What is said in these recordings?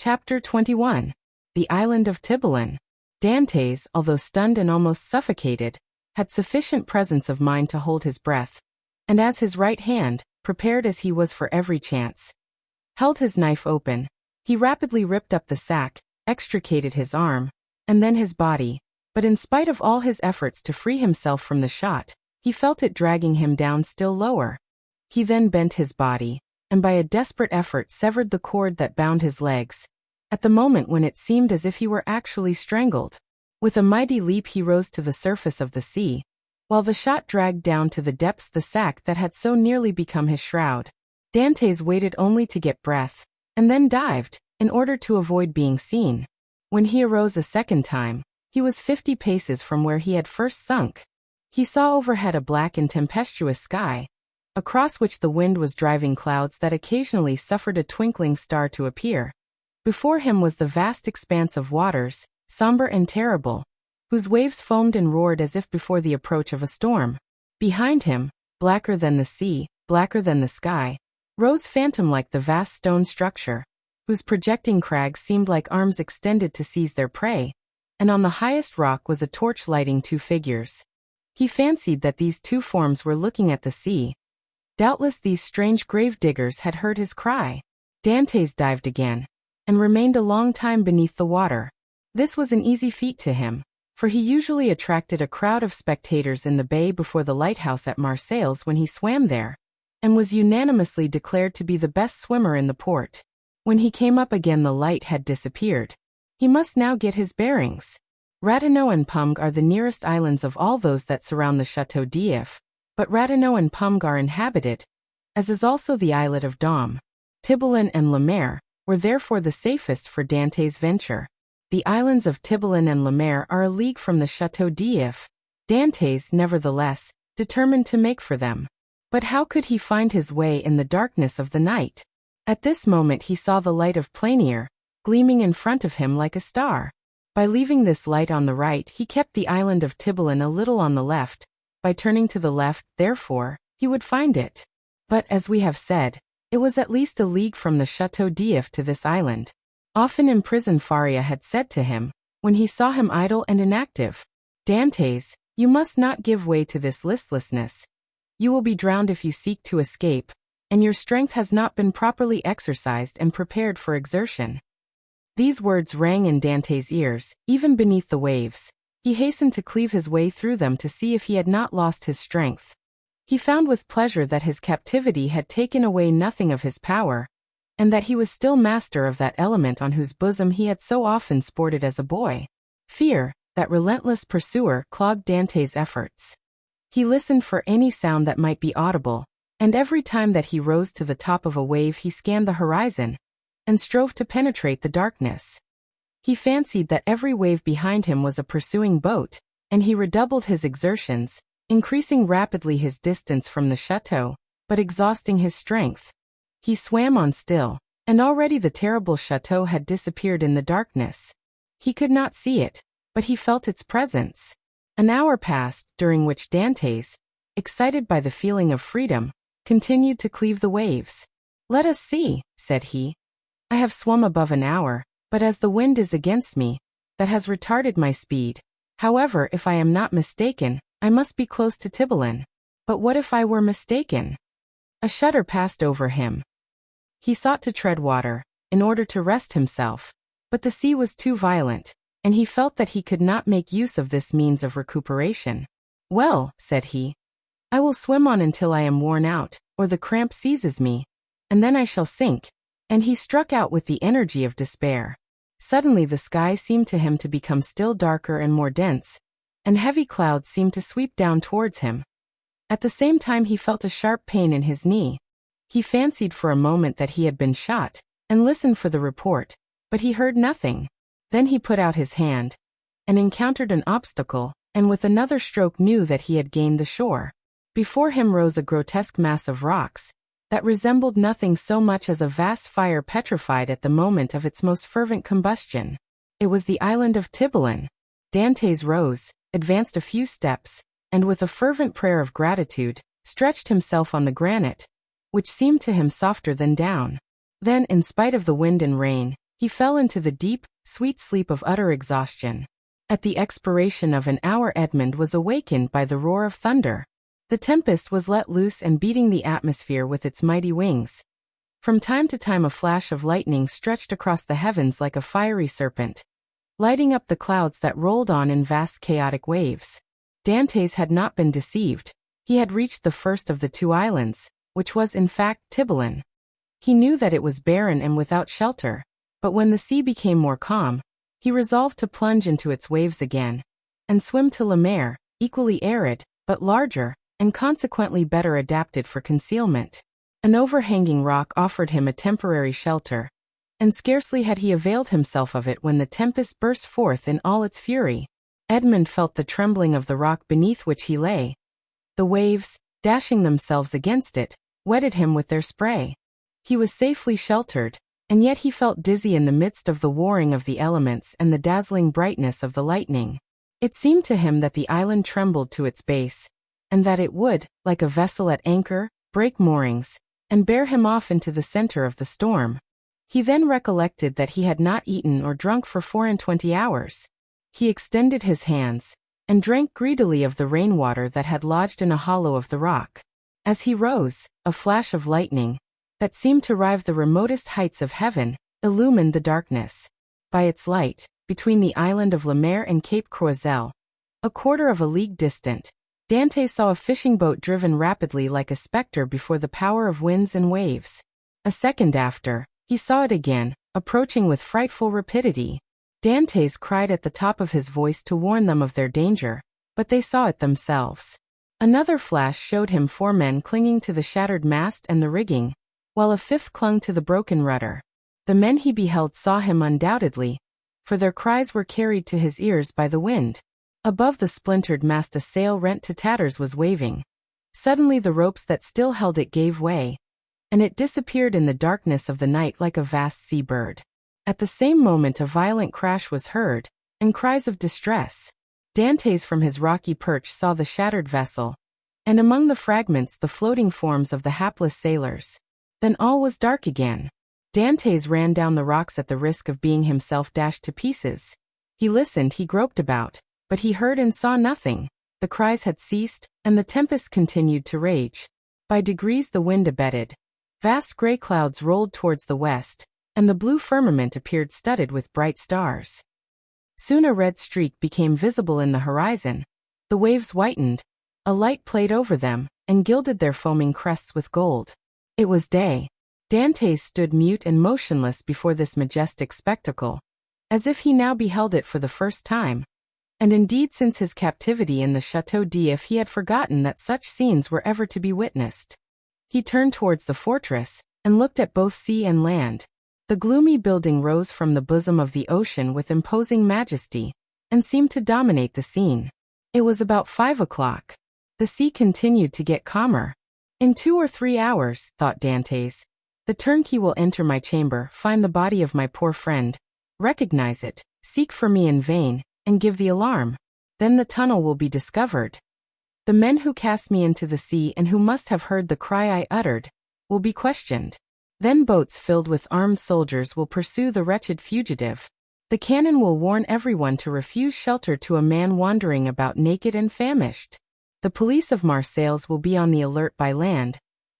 Chapter 21. The Island of Tibelin. Dantès, although stunned and almost suffocated, had sufficient presence of mind to hold his breath, and as his right hand, prepared as he was for every chance, held his knife open, he rapidly ripped up the sack, extricated his arm, and then his body, but in spite of all his efforts to free himself from the shot, he felt it dragging him down still lower. He then bent his body, and by a desperate effort severed the cord that bound his legs, at the moment when it seemed as if he were actually strangled. With a mighty leap he rose to the surface of the sea, while the shot dragged down to the depths the sack that had so nearly become his shroud. Dantès waited only to get breath, and then dived, in order to avoid being seen. When he arose a second time, he was 50 paces from where he had first sunk. He saw overhead a black and tempestuous sky, across which the wind was driving clouds that occasionally suffered a twinkling star to appear. Before him was the vast expanse of waters, somber and terrible, whose waves foamed and roared as if before the approach of a storm. Behind him, blacker than the sea, blacker than the sky, rose phantom-like the vast stone structure, whose projecting crags seemed like arms extended to seize their prey, and on the highest rock was a torch lighting two figures. He fancied that these two forms were looking at the sea. Doubtless these strange grave diggers had heard his cry. Dantès dived again, and remained a long time beneath the water. This was an easy feat to him, for he usually attracted a crowd of spectators in the bay before the lighthouse at Marseilles when he swam there, and was unanimously declared to be the best swimmer in the port. When he came up again the light had disappeared. He must now get his bearings. Ratonneau and Pumg are the nearest islands of all those that surround the Château d'If, but Ratonneau and Pumg are inhabited, as is also the islet of Dôme. Tibelin and Le Maire were therefore the safest for Dantès' venture. The islands of Tibelin and Le Maire are a league from the Château d'If. Dantès, nevertheless, determined to make for them. But how could he find his way in the darkness of the night? At this moment he saw the light of Planier, gleaming in front of him like a star. By leaving this light on the right he kept the island of Tibelin a little on the left. By turning to the left, therefore, he would find it. But, as we have said, it was at least a league from the Château d'If to this island. Often imprisoned Faria had said to him, when he saw him idle and inactive, "Dantès, you must not give way to this listlessness. You will be drowned if you seek to escape, and your strength has not been properly exercised and prepared for exertion." These words rang in Dantès' ears, even beneath the waves. He hastened to cleave his way through them to see if he had not lost his strength. He found with pleasure that his captivity had taken away nothing of his power, and that he was still master of that element on whose bosom he had so often sported as a boy. Fear, that relentless pursuer, clogged Dantès' efforts. He listened for any sound that might be audible, and every time that he rose to the top of a wave he scanned the horizon, and strove to penetrate the darkness. He fancied that every wave behind him was a pursuing boat, and he redoubled his exertions, increasing rapidly his distance from the chateau, but exhausting his strength. He swam on still, and already the terrible chateau had disappeared in the darkness. He could not see it, but he felt its presence. An hour passed, during which Dantès, excited by the feeling of freedom, continued to cleave the waves. "Let us see," said he. "I have swum above an hour, but as the wind is against me, that has retarded my speed. However, if I am not mistaken, I must be close to Tibelin. But what if I were mistaken?" A shudder passed over him. He sought to tread water, in order to rest himself, but the sea was too violent, and he felt that he could not make use of this means of recuperation. "Well," said he, "I will swim on until I am worn out, or the cramp seizes me, and then I shall sink." And he struck out with the energy of despair. Suddenly the sky seemed to him to become still darker and more dense, and heavy clouds seemed to sweep down towards him. At the same time he felt a sharp pain in his knee. He fancied for a moment that he had been shot, and listened for the report, but he heard nothing. Then he put out his hand, and encountered an obstacle, and with another stroke knew that he had gained the shore. Before him rose a grotesque mass of rocks, that resembled nothing so much as a vast fire petrified at the moment of its most fervent combustion. It was the island of Tibelin. Dantès rose, advanced a few steps, and with a fervent prayer of gratitude, stretched himself on the granite, which seemed to him softer than down. Then, in spite of the wind and rain, He fell into the deep, sweet sleep of utter exhaustion. At the expiration of an hour, Edmond was awakened by the roar of thunder. The tempest was let loose and beating the atmosphere with its mighty wings. From time to time a flash of lightning stretched across the heavens like a fiery serpent, lighting up the clouds that rolled on in vast chaotic waves. Dantès had not been deceived. He had reached the first of the two islands, which was in fact Tiboulen. He knew that it was barren and without shelter, but when the sea became more calm, he resolved to plunge into its waves again, and swim to Le Maire, equally arid, but larger, and consequently better adapted for concealment. An overhanging rock offered him a temporary shelter, and scarcely had he availed himself of it when the tempest burst forth in all its fury. Edmond felt the trembling of the rock beneath which he lay. The waves, dashing themselves against it, wetted him with their spray. He was safely sheltered, and yet he felt dizzy in the midst of the warring of the elements and the dazzling brightness of the lightning. It seemed to him that the island trembled to its base, and that it would, like a vessel at anchor, break moorings, and bear him off into the center of the storm. He then recollected that he had not eaten or drunk for 24 hours. He extended his hands, and drank greedily of the rainwater that had lodged in a hollow of the rock. As he rose, a flash of lightning, that seemed to rive the remotest heights of heaven, illumined the darkness. By its light, between the island of Le Maire and Cape Croiselle, a quarter of a league distant, Dantès saw a fishing boat driven rapidly like a spectre before the power of winds and waves. A second after, he saw it again, approaching with frightful rapidity. Dantès cried at the top of his voice to warn them of their danger, but they saw it themselves. Another flash showed him 4 men clinging to the shattered mast and the rigging, while a 5th clung to the broken rudder. The men he beheld saw him undoubtedly, for their cries were carried to his ears by the wind. Above the splintered mast a sail rent to tatters was waving. Suddenly the ropes that still held it gave way, and it disappeared in the darkness of the night like a vast sea-bird. At the same moment a violent crash was heard, and cries of distress. Dantès from his rocky perch saw the shattered vessel, and among the fragments the floating forms of the hapless sailors. Then all was dark again. Dantès ran down the rocks at the risk of being himself dashed to pieces. He listened, he groped about, but he heard and saw nothing. The cries had ceased, and the tempest continued to rage. By degrees the wind abated. Vast gray clouds rolled towards the west, and the blue firmament appeared studded with bright stars. Soon a red streak became visible in the horizon. The waves whitened. A light played over them, and gilded their foaming crests with gold. It was day. Dantès stood mute and motionless before this majestic spectacle, as if he now beheld it for the first time. And indeed since his captivity in the Château d'If he had forgotten that such scenes were ever to be witnessed. He turned towards the fortress, and looked at both sea and land. The gloomy building rose from the bosom of the ocean with imposing majesty, and seemed to dominate the scene. It was about 5 o'clock. The sea continued to get calmer. In 2 or 3 hours, thought Dantès, the turnkey will enter my chamber, find the body of my poor friend, recognize it, seek for me in vain, and give the alarm. Then the tunnel will be discovered. The men who cast me into the sea and who must have heard the cry I uttered, will be questioned. Then boats filled with armed soldiers will pursue the wretched fugitive. The cannon will warn everyone to refuse shelter to a man wandering about naked and famished. The police of Marseilles will be on the alert by land,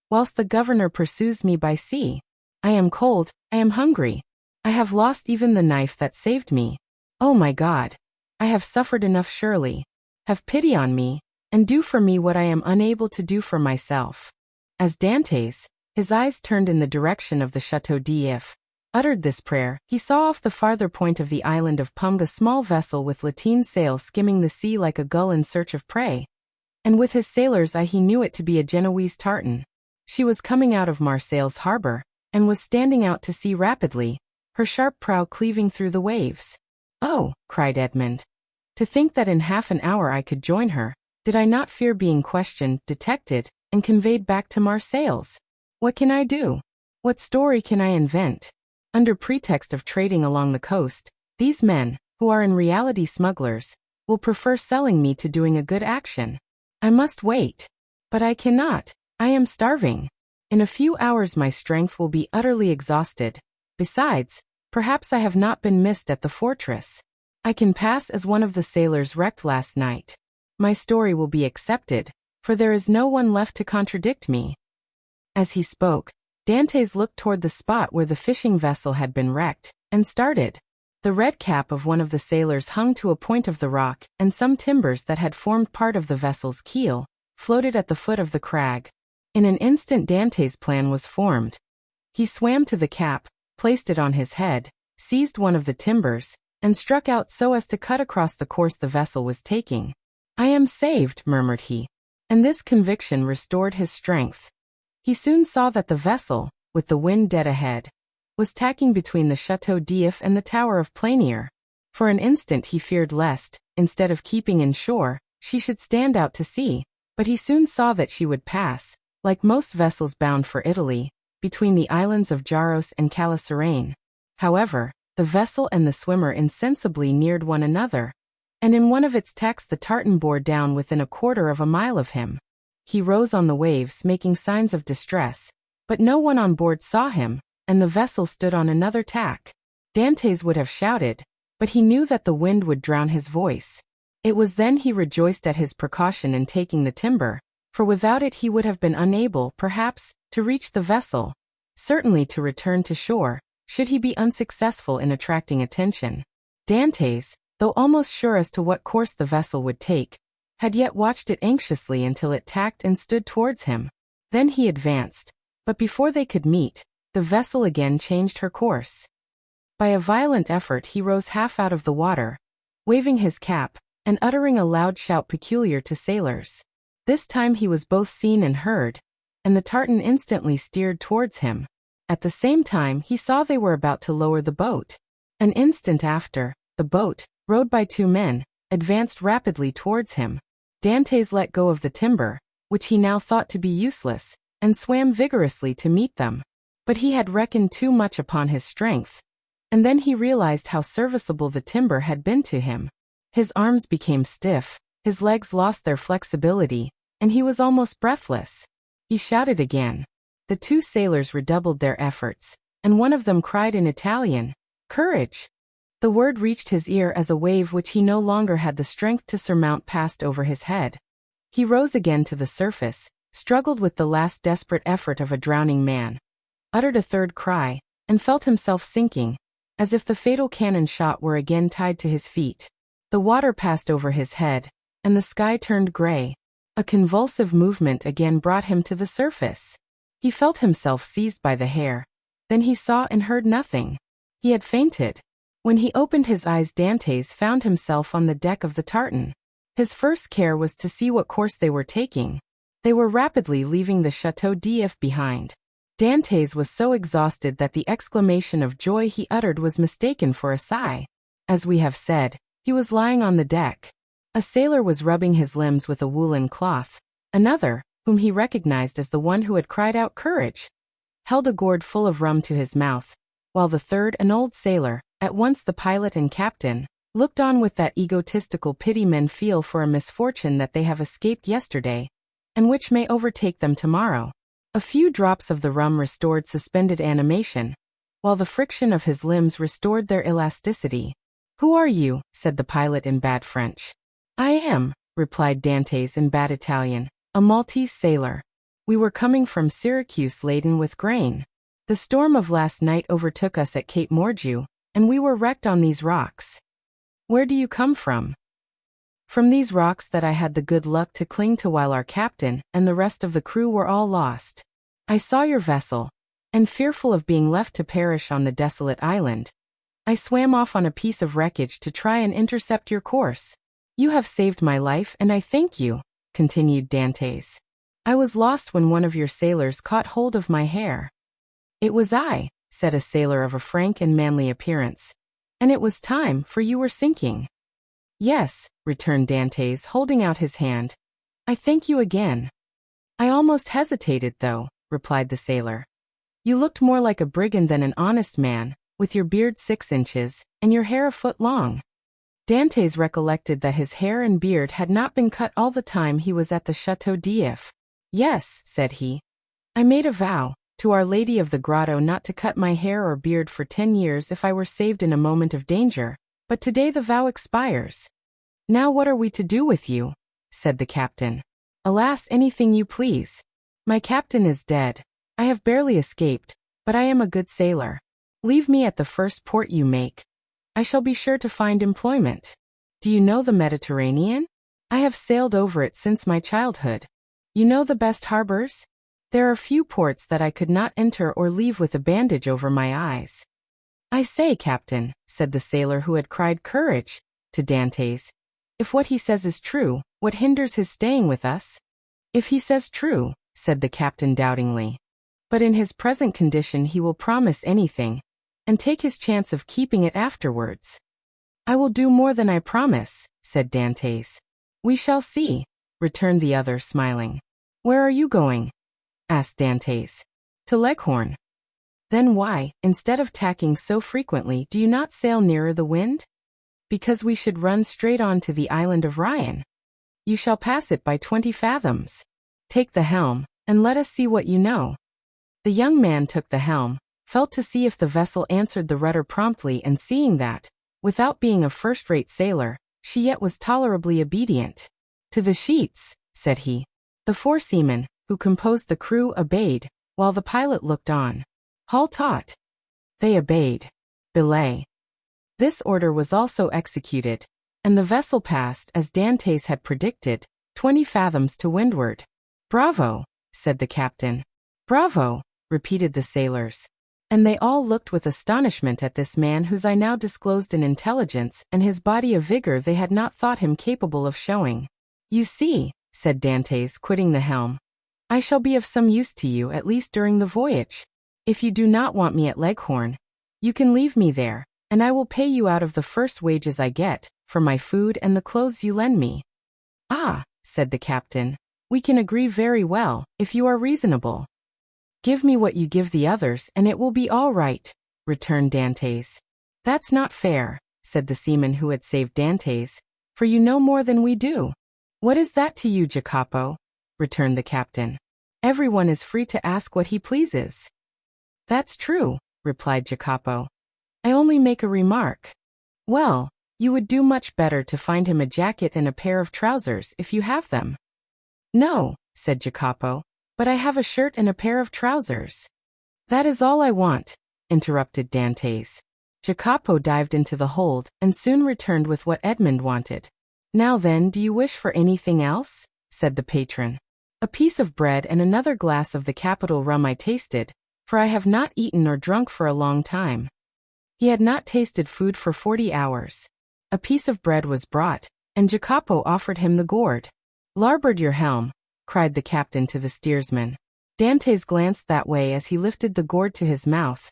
whilst the governor pursues me by sea. I am cold, I am hungry. I have lost even the knife that saved me. Oh my God! I have suffered enough surely. Have pity on me, and do for me what I am unable to do for myself. As Dantès, his eyes turned in the direction of the Château d'If, uttered this prayer, he saw off the farther point of the island of Pung a small vessel with lateen sails skimming the sea like a gull in search of prey. And with his sailor's eye he knew it to be a Genoese tartan. She was coming out of Marseilles harbor, and was standing out to sea rapidly, her sharp prow cleaving through the waves. "Oh," cried Edmond. "To think that in half an hour I could join her. Did I not fear being questioned, detected, and conveyed back to Marseilles? What can I do? What story can I invent? Under pretext of trading along the coast, these men, who are in reality smugglers, will prefer selling me to doing a good action. I must wait. But I cannot. I am starving. In a few hours my strength will be utterly exhausted. Besides, Perhaps I have not been missed at the fortress. I can pass as one of the sailors wrecked last night. My story will be accepted, for there is no one left to contradict me." As he spoke, Dantès looked toward the spot where the fishing vessel had been wrecked, and started. The red cap of one of the sailors hung to a point of the rock, and some timbers that had formed part of the vessel's keel floated at the foot of the crag. In an instant Dantès' plan was formed. He swam to the cap, placed it on his head, seized one of the timbers, and struck out so as to cut across the course the vessel was taking. "I am saved," murmured he, and this conviction restored his strength. He soon saw that the vessel, with the wind dead ahead, was tacking between the Château d'If and the Tower of Planier. For an instant he feared lest, instead of keeping in shore, she should stand out to sea, but he soon saw that she would pass, like most vessels bound for Italy, between the islands of Jaros and Calaseraigne. However, the vessel and the swimmer insensibly neared one another, and in one of its tacks the tartan bore down within a quarter of a mile of him. He rose on the waves making signs of distress, but no one on board saw him, and the vessel stood on another tack. Dantès would have shouted, but he knew that the wind would drown his voice. It was then he rejoiced at his precaution in taking the timber, for without it he would have been unable, perhaps, to reach the vessel, certainly to return to shore, should he be unsuccessful in attracting attention. Dantès, though almost sure as to what course the vessel would take, had yet watched it anxiously until it tacked and stood towards him. Then he advanced, but before they could meet, the vessel again changed her course. By a violent effort he rose half out of the water, waving his cap, and uttering a loud shout peculiar to sailors. This time he was both seen and heard, and the tartan instantly steered towards him. At the same time he saw they were about to lower the boat. An instant after, the boat, rowed by two men, advanced rapidly towards him. Dantès let go of the timber, which he now thought to be useless, and swam vigorously to meet them. But he had reckoned too much upon his strength, and then he realized how serviceable the timber had been to him. His arms became stiff, his legs lost their flexibility, and he was almost breathless. He shouted again. The two sailors redoubled their efforts, and one of them cried in Italian, "Courage!" The word reached his ear as a wave which he no longer had the strength to surmount passed over his head. He rose again to the surface, struggled with the last desperate effort of a drowning man, uttered a third cry, and felt himself sinking, as if the fatal cannon shot were again tied to his feet. The water passed over his head, and the sky turned gray. A convulsive movement again brought him to the surface. He felt himself seized by the hair. Then he saw and heard nothing. He had fainted. When he opened his eyes Dantès found himself on the deck of the tartan. His first care was to see what course they were taking. They were rapidly leaving the Château d'If behind. Dantès was so exhausted that the exclamation of joy he uttered was mistaken for a sigh. As we have said, he was lying on the deck. A sailor was rubbing his limbs with a woolen cloth. Another, whom he recognized as the one who had cried out "Courage!" held a gourd full of rum to his mouth, while the third, an old sailor, at once the pilot and captain, looked on with that egotistical pity men feel for a misfortune that they have escaped yesterday, and which may overtake them tomorrow. A few drops of the rum restored suspended animation, while the friction of his limbs restored their elasticity. "Who are you?" said the pilot in bad French. "I am," replied Dantès in bad Italian, "a Maltese sailor. We were coming from Syracuse laden with grain. The storm of last night overtook us at Cape Morgiou, and we were wrecked on these rocks." "Where do you come from?" "From these rocks that I had the good luck to cling to while our captain and the rest of the crew were all lost. I saw your vessel, and fearful of being left to perish on the desolate island, I swam off on a piece of wreckage to try and intercept your course. You have saved my life and I thank you," continued Dantès. "I was lost when one of your sailors caught hold of my hair." "It was I," said a sailor of a frank and manly appearance. "And it was time, for you were sinking." "Yes," returned Dantès, holding out his hand. "I thank you again." "I almost hesitated, though," replied the sailor. "You looked more like a brigand than an honest man, with your beard 6 inches, and your hair a foot long." Dantès recollected that his hair and beard had not been cut all the time he was at the Château d'If. "Yes," said he. "I made a vow, to Our Lady of the Grotto not to cut my hair or beard for 10 years if I were saved in a moment of danger, but today the vow expires. Now what are we to do with you? Said the captain. Alas, anything you please. My captain is dead. I have barely escaped, but I am a good sailor. Leave me at the first port you make. I shall be sure to find employment. Do you know the Mediterranean? I have sailed over it since my childhood. You know the best harbors? There are few ports that I could not enter or leave with a bandage over my eyes. I say, Captain, said the sailor who had cried courage to Dantès. If what he says is true, what hinders his staying with us? If he says true, said the captain doubtingly. But in his present condition he will promise anything, and take his chance of keeping it afterwards. I will do more than I promise, said Dantès. We shall see, returned the other, smiling. Where are you going? Asked Dantès. To Leghorn. Then why, instead of tacking so frequently, do you not sail nearer the wind? Because we should run straight on to the island of Ryan. You shall pass it by 20 fathoms. Take the helm, and let us see what you know. The young man took the helm, felt to see if the vessel answered the rudder promptly, and seeing that, without being a first-rate sailor, she yet was tolerably obedient. To the sheets, said he. The 4 seamen, who composed the crew, obeyed, while the pilot looked on. Haul taut. They obeyed. Belay. This order was also executed, and the vessel passed, as Dantès had predicted, 20 fathoms to windward. Bravo, said the captain. Bravo, repeated the sailors. And they all looked with astonishment at this man whose eye now disclosed an intelligence and his body a vigor they had not thought him capable of showing. You see, said Dantès, quitting the helm, I shall be of some use to you, at least during the voyage. If you do not want me at Leghorn, you can leave me there, and I will pay you out of the first wages I get, for my food and the clothes you lend me. Ah, said the captain, we can agree very well, if you are reasonable. Give me what you give the others, and it will be all right, returned Dantès. That's not fair, said the seaman who had saved Dantès, for you know more than we do. What is that to you, Jacopo? Returned the captain. Everyone is free to ask what he pleases. That's true, replied Jacopo. I only make a remark. Well, you would do much better to find him a jacket and a pair of trousers if you have them. No, said Jacopo, but I have a shirt and a pair of trousers. That is all I want, interrupted Dantès. Jacopo dived into the hold and soon returned with what Edmond wanted. Now then, do you wish for anything else? Said the patron. A piece of bread and another glass of the capital rum I tasted, for I have not eaten or drunk for a long time. He had not tasted food for 40 hours. A piece of bread was brought, and Jacopo offered him the gourd. Larboard your helm, cried the captain to the steersman. Dantès glanced that way as he lifted the gourd to his mouth,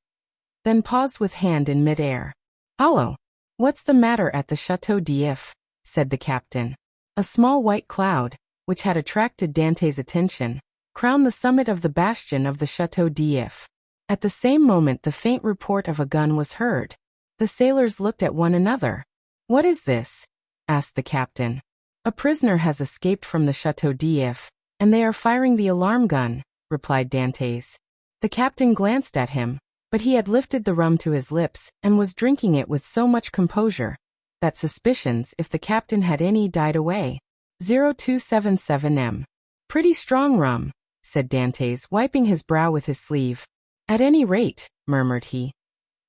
then paused with hand in mid-air. Hollo! What's the matter at the Château d'If? Said the captain. A small white cloud, which had attracted Dantès' attention, crowned the summit of the bastion of the Château d'If. At the same moment the faint report of a gun was heard. The sailors looked at one another. What is this? Asked the captain. A prisoner has escaped from the Château d'If, and they are firing the alarm gun, replied Dantès. The captain glanced at him, but he had lifted the rum to his lips and was drinking it with so much composure that suspicions, if the captain had any, died away. 0277M. Pretty strong rum, said Dantès, wiping his brow with his sleeve. At any rate, murmured he.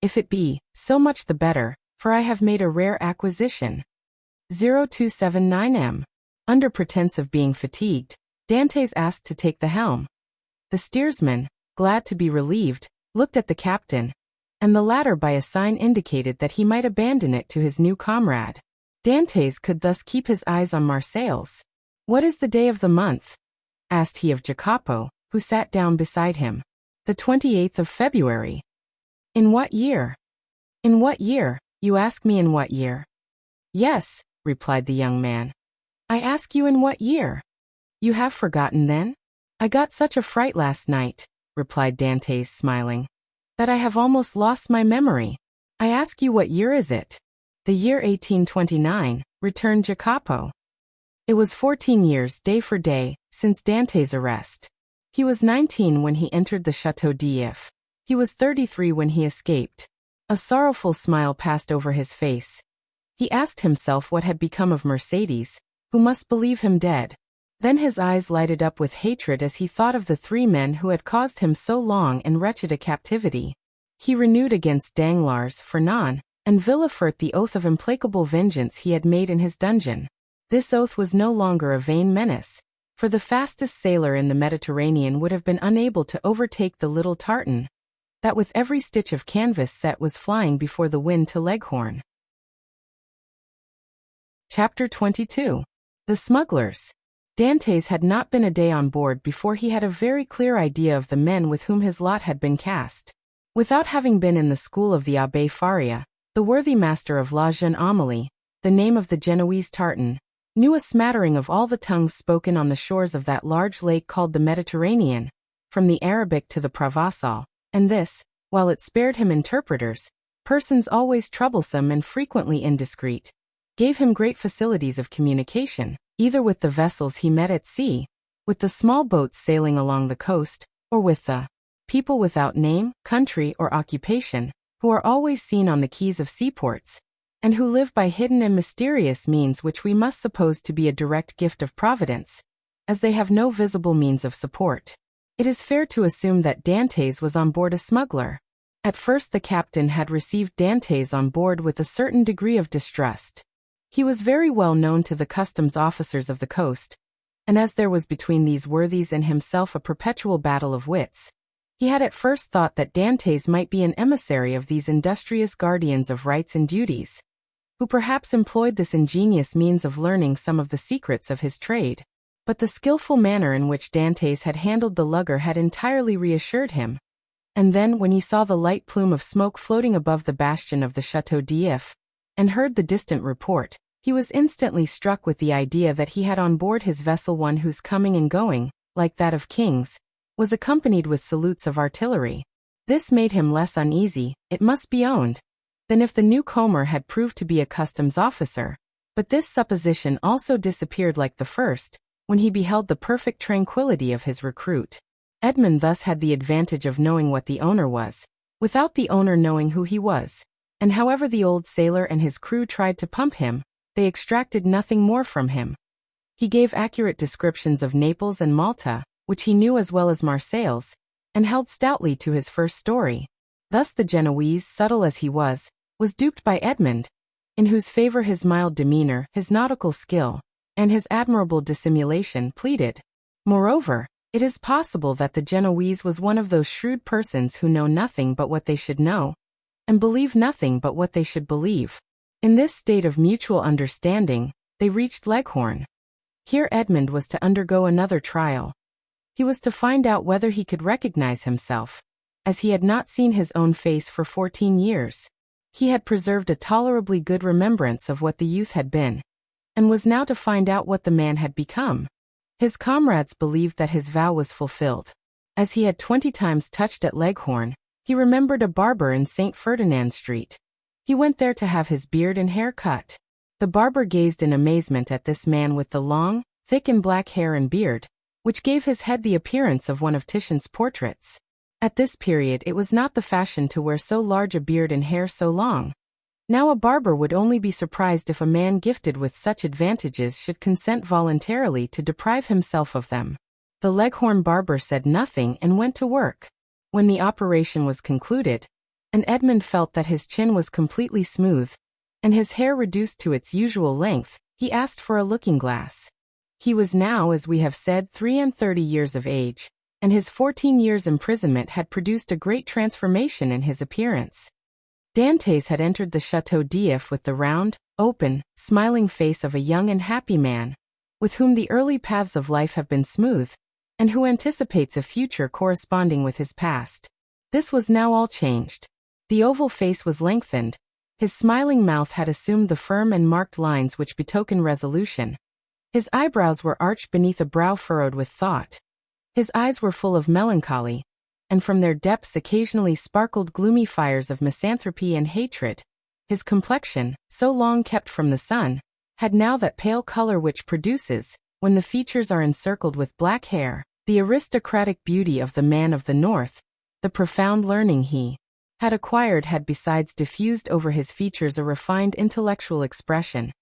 If it be, so much the better, for I have made a rare acquisition. 0279M. Under pretense of being fatigued, Dantès asked to take the helm. The steersman, glad to be relieved, looked at the captain, and the latter by a sign indicated that he might abandon it to his new comrade. Dantès could thus keep his eyes on Marseilles. What is the day of the month? Asked he of Jacopo, who sat down beside him. The 28th of February. In what year? In what year? You ask me in what year? Yes, replied the young man. I ask you in what year? You have forgotten then? I got such a fright last night, replied Dantès, smiling, that I have almost lost my memory. I ask you what year is it? The year 1829, returned Jacopo. It was 14 years, day for day, since Dantès' arrest. He was 19 when he entered the Château d'If. He was 33 when he escaped. A sorrowful smile passed over his face. He asked himself what had become of Mercedes, who must believe him dead. Then his eyes lighted up with hatred as he thought of the 3 men who had caused him so long and wretched a captivity. He renewed against Danglars, Fernand, and Villefort the oath of implacable vengeance he had made in his dungeon. This oath was no longer a vain menace, for the fastest sailor in the Mediterranean would have been unable to overtake the little tartan that with every stitch of canvas set was flying before the wind to Leghorn. Chapter 22. The Smugglers. Dantès had not been a day on board before he had a very clear idea of the men with whom his lot had been cast. Without having been in the school of the Abbé Faria, the worthy master of La Jeune Amélie, the name of the Genoese tartan, knew a smattering of all the tongues spoken on the shores of that large lake called the Mediterranean, from the Arabic to the Provençal, and this, while it spared him interpreters, persons always troublesome and frequently indiscreet, gave him great facilities of communication, either with the vessels he met at sea, with the small boats sailing along the coast, or with the people without name, country, or occupation, who are always seen on the quays of seaports, and who live by hidden and mysterious means which we must suppose to be a direct gift of Providence, as they have no visible means of support. It is fair to assume that Dantès was on board a smuggler. At first the captain had received Dantès on board with a certain degree of distrust. He was very well known to the customs officers of the coast, and as there was between these worthies and himself a perpetual battle of wits, he had at first thought that Dantès might be an emissary of these industrious guardians of rights and duties, who perhaps employed this ingenious means of learning some of the secrets of his trade. But the skillful manner in which Dantès had handled the lugger had entirely reassured him. And then, when he saw the light plume of smoke floating above the bastion of the Château d'If, and heard the distant report, he was instantly struck with the idea that he had on board his vessel one whose coming and going, like that of kings, was accompanied with salutes of artillery. This made him less uneasy, it must be owned, than if the newcomer had proved to be a customs officer. But this supposition also disappeared like the first, when he beheld the perfect tranquility of his recruit. Edmond thus had the advantage of knowing what the owner was, without the owner knowing who he was, and however the old sailor and his crew tried to pump him, they extracted nothing more from him. He gave accurate descriptions of Naples and Malta, which he knew as well as Marseilles, and held stoutly to his first story. Thus the Genoese, subtle as he was duped by Edmond, in whose favor his mild demeanor, his nautical skill, and his admirable dissimulation pleaded. Moreover, it is possible that the Genoese was one of those shrewd persons who know nothing but what they should know, and believe nothing but what they should believe. In this state of mutual understanding, they reached Leghorn. Here Edmond was to undergo another trial. He was to find out whether he could recognize himself, as he had not seen his own face for 14 years. He had preserved a tolerably good remembrance of what the youth had been, and was now to find out what the man had become. His comrades believed that his vow was fulfilled. As he had 20 times touched at Leghorn, he remembered a barber in St. Ferdinand Street. He went there to have his beard and hair cut. The barber gazed in amazement at this man with the long, thick and black hair and beard, which gave his head the appearance of one of Titian's portraits. At this period it was not the fashion to wear so large a beard and hair so long. Now a barber would only be surprised if a man gifted with such advantages should consent voluntarily to deprive himself of them. The Leghorn barber said nothing and went to work. When the operation was concluded, and Edmond felt that his chin was completely smooth, and his hair reduced to its usual length, he asked for a looking-glass. He was now, as we have said, 33 years of age, and his 14 years' imprisonment had produced a great transformation in his appearance. Dantès had entered the Château d'If with the round, open, smiling face of a young and happy man, with whom the early paths of life have been smooth, and who anticipates a future corresponding with his past. This was now all changed. The oval face was lengthened, his smiling mouth had assumed the firm and marked lines which betoken resolution. His eyebrows were arched beneath a brow furrowed with thought. His eyes were full of melancholy, and from their depths occasionally sparkled gloomy fires of misanthropy and hatred. His complexion, so long kept from the sun, had now that pale color which produces, when the features are encircled with black hair, The aristocratic beauty of the man of the north, the profound learning he had acquired had besides diffused over his features a refined intellectual expression.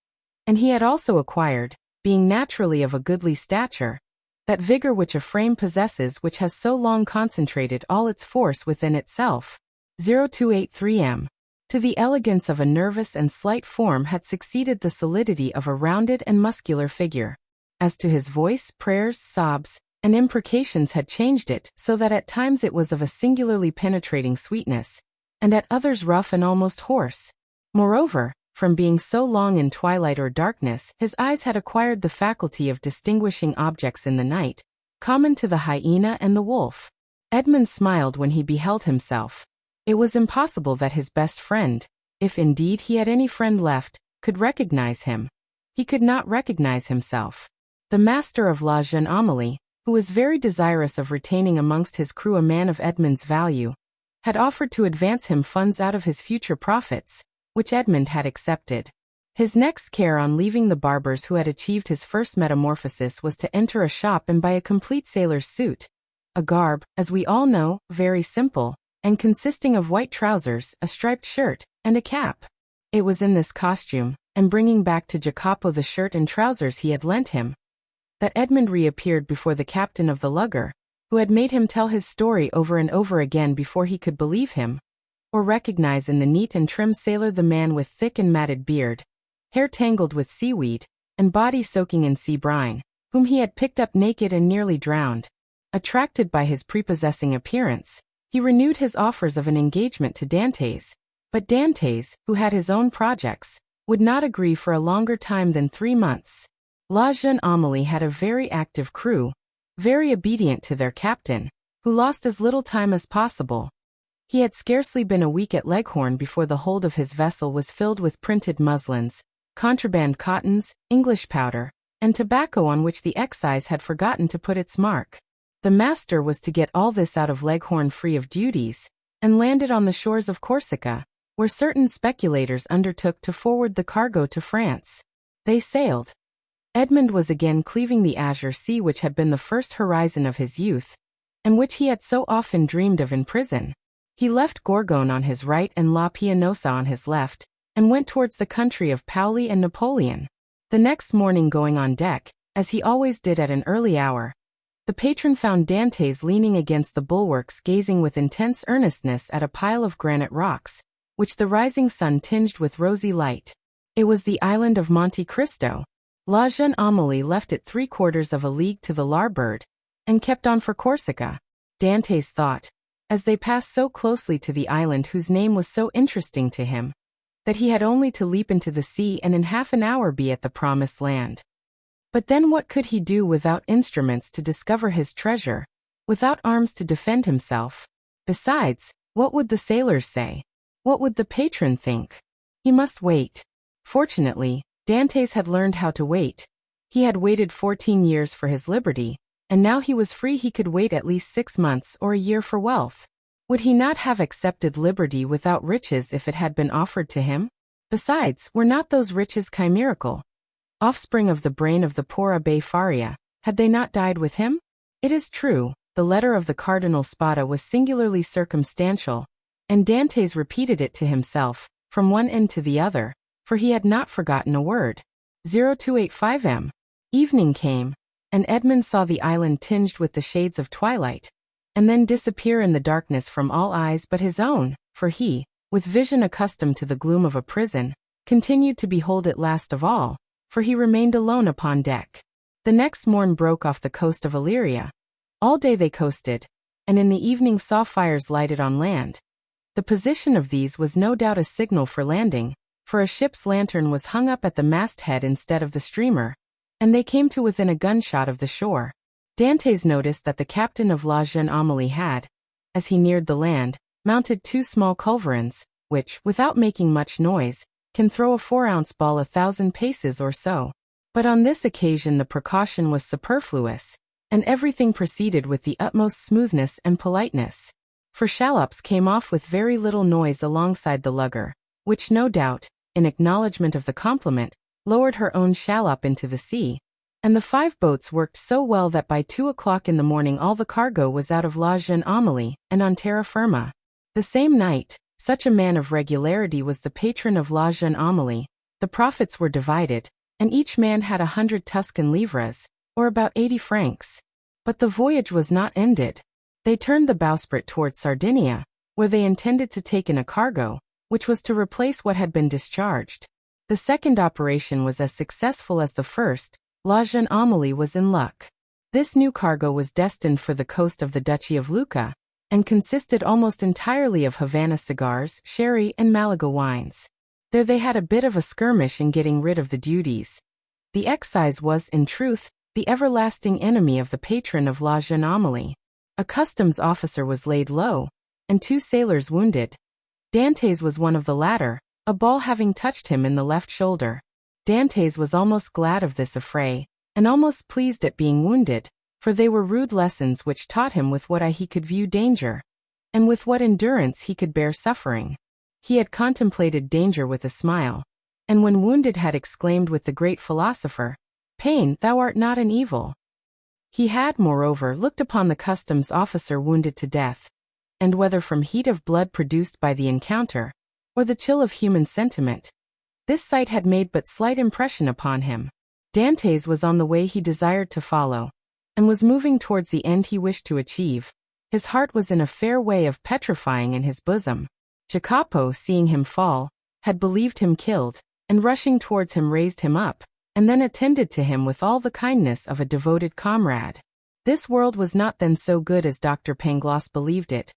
And he had also acquired, being naturally of a goodly stature, that vigor which a frame possesses which has so long concentrated all its force within itself. 0283 m. To the elegance of a nervous and slight form had succeeded the solidity of a rounded and muscular figure. As to his voice, prayers, sobs, and imprecations had changed it, so that at times it was of a singularly penetrating sweetness, and at others rough and almost hoarse. Moreover, from being so long in twilight or darkness, his eyes had acquired the faculty of distinguishing objects in the night, common to the hyena and the wolf. Edmond smiled when he beheld himself. It was impossible that his best friend, if indeed he had any friend left, could recognize him. He could not recognize himself. The master of La Jeune Amélie, who was very desirous of retaining amongst his crew a man of Edmond's value, had offered to advance him funds out of his future profits, which Edmond had accepted. His next care on leaving the barber's who had achieved his first metamorphosis was to enter a shop and buy a complete sailor's suit, a garb, as we all know, very simple, and consisting of white trousers, a striped shirt, and a cap. It was in this costume, and bringing back to Jacopo the shirt and trousers he had lent him, that Edmond reappeared before the captain of the lugger, who had made him tell his story over and over again before he could believe him, or recognize in the neat and trim sailor the man with thick and matted beard, hair tangled with seaweed, and body soaking in sea brine, whom he had picked up naked and nearly drowned. Attracted by his prepossessing appearance, he renewed his offers of an engagement to Dantès, but Dantès, who had his own projects, would not agree for a longer time than 3 months. La Jeune Amélie had a very active crew, very obedient to their captain, who lost as little time as possible. He had scarcely been a week at Leghorn before the hold of his vessel was filled with printed muslins, contraband cottons, English powder, and tobacco on which the excise had forgotten to put its mark. The master was to get all this out of Leghorn free of duties, and land it on the shores of Corsica, where certain speculators undertook to forward the cargo to France. They sailed. Edmond was again cleaving the azure sea which had been the first horizon of his youth, and which he had so often dreamed of in prison. He left Gorgone on his right and La Pianosa on his left, and went towards the country of Paoli and Napoleon. The next morning going on deck, as he always did at an early hour, the patron found Dantès leaning against the bulwarks gazing with intense earnestness at a pile of granite rocks, which the rising sun tinged with rosy light. It was the island of Monte Cristo. La Jeune Amélie left it 3/4 of a league to the larboard, and kept on for Corsica. Dantès thought, as they passed so closely to the island whose name was so interesting to him, that he had only to leap into the sea and in half an hour be at the promised land. But then what could he do without instruments to discover his treasure, without arms to defend himself? Besides, what would the sailors say? What would the patron think? He must wait. Fortunately, Dantès had learned how to wait. He had waited 14 years for his liberty, and now he was free he could wait at least 6 months or a year for wealth. Would he not have accepted liberty without riches if it had been offered to him? Besides, were not those riches chimerical, offspring of the brain of the poor Abbé Faria? Had they not died with him? It is true, the letter of the Cardinal Spada was singularly circumstantial, and Dantès repeated it to himself, from one end to the other, for he had not forgotten a word. 0285 m. Evening came, and Edmond saw the island tinged with the shades of twilight, and then disappear in the darkness from all eyes but his own, for he, with vision accustomed to the gloom of a prison, continued to behold it last of all, for he remained alone upon deck. The next morn broke off the coast of Illyria. All day they coasted, and in the evening saw fires lighted on land. The position of these was no doubt a signal for landing, for a ship's lantern was hung up at the masthead instead of the streamer, and they came to within a gunshot of the shore. Dantès noticed that the captain of La Jeune Amélie had, as he neared the land, mounted 2 small culverins, which, without making much noise, can throw a 4-ounce ball 1,000 paces or so. But on this occasion the precaution was superfluous, and everything proceeded with the utmost smoothness and politeness. For shallops came off with very little noise alongside the lugger, which no doubt, in acknowledgment of the compliment, lowered her own shallop into the sea, And the 5 boats worked so well that by 2 o'clock in the morning all the cargo was out of La Jeune Amélie and on terra firma. The same night, such a man of regularity was the patron of La Jeune Amélie, the profits were divided, and each man had 100 Tuscan livres, or about 80 francs. But the voyage was not ended. They turned the bowsprit towards Sardinia, where they intended to take in a cargo, which was to replace what had been discharged. The second operation was as successful as the first. La Jeune Amélie was in luck. This new cargo was destined for the coast of the Duchy of Lucca, and consisted almost entirely of Havana cigars, sherry, and Malaga wines. There they had a bit of a skirmish in getting rid of the duties. The excise was, in truth, the everlasting enemy of the patron of La Jeune Amélie. A customs officer was laid low, and 2 sailors wounded. Dantès was one of the latter, a ball having touched him in the left shoulder. Dantès was almost glad of this affray, and almost pleased at being wounded, for they were rude lessons which taught him with what eye he could view danger, and with what endurance he could bear suffering. He had contemplated danger with a smile, and when wounded had exclaimed with the great philosopher, "Pain, thou art not an evil." He had, moreover, looked upon the customs officer wounded to death, and whether from heat of blood produced by the encounter, or the chill of human sentiment, this sight had made but slight impression upon him. Dantès was on the way he desired to follow, and was moving towards the end he wished to achieve. His heart was in a fair way of petrifying in his bosom. Jacopo, seeing him fall, had believed him killed, and rushing towards him raised him up, and then attended to him with all the kindness of a devoted comrade. This world was not then so good as Dr. Pangloss believed it.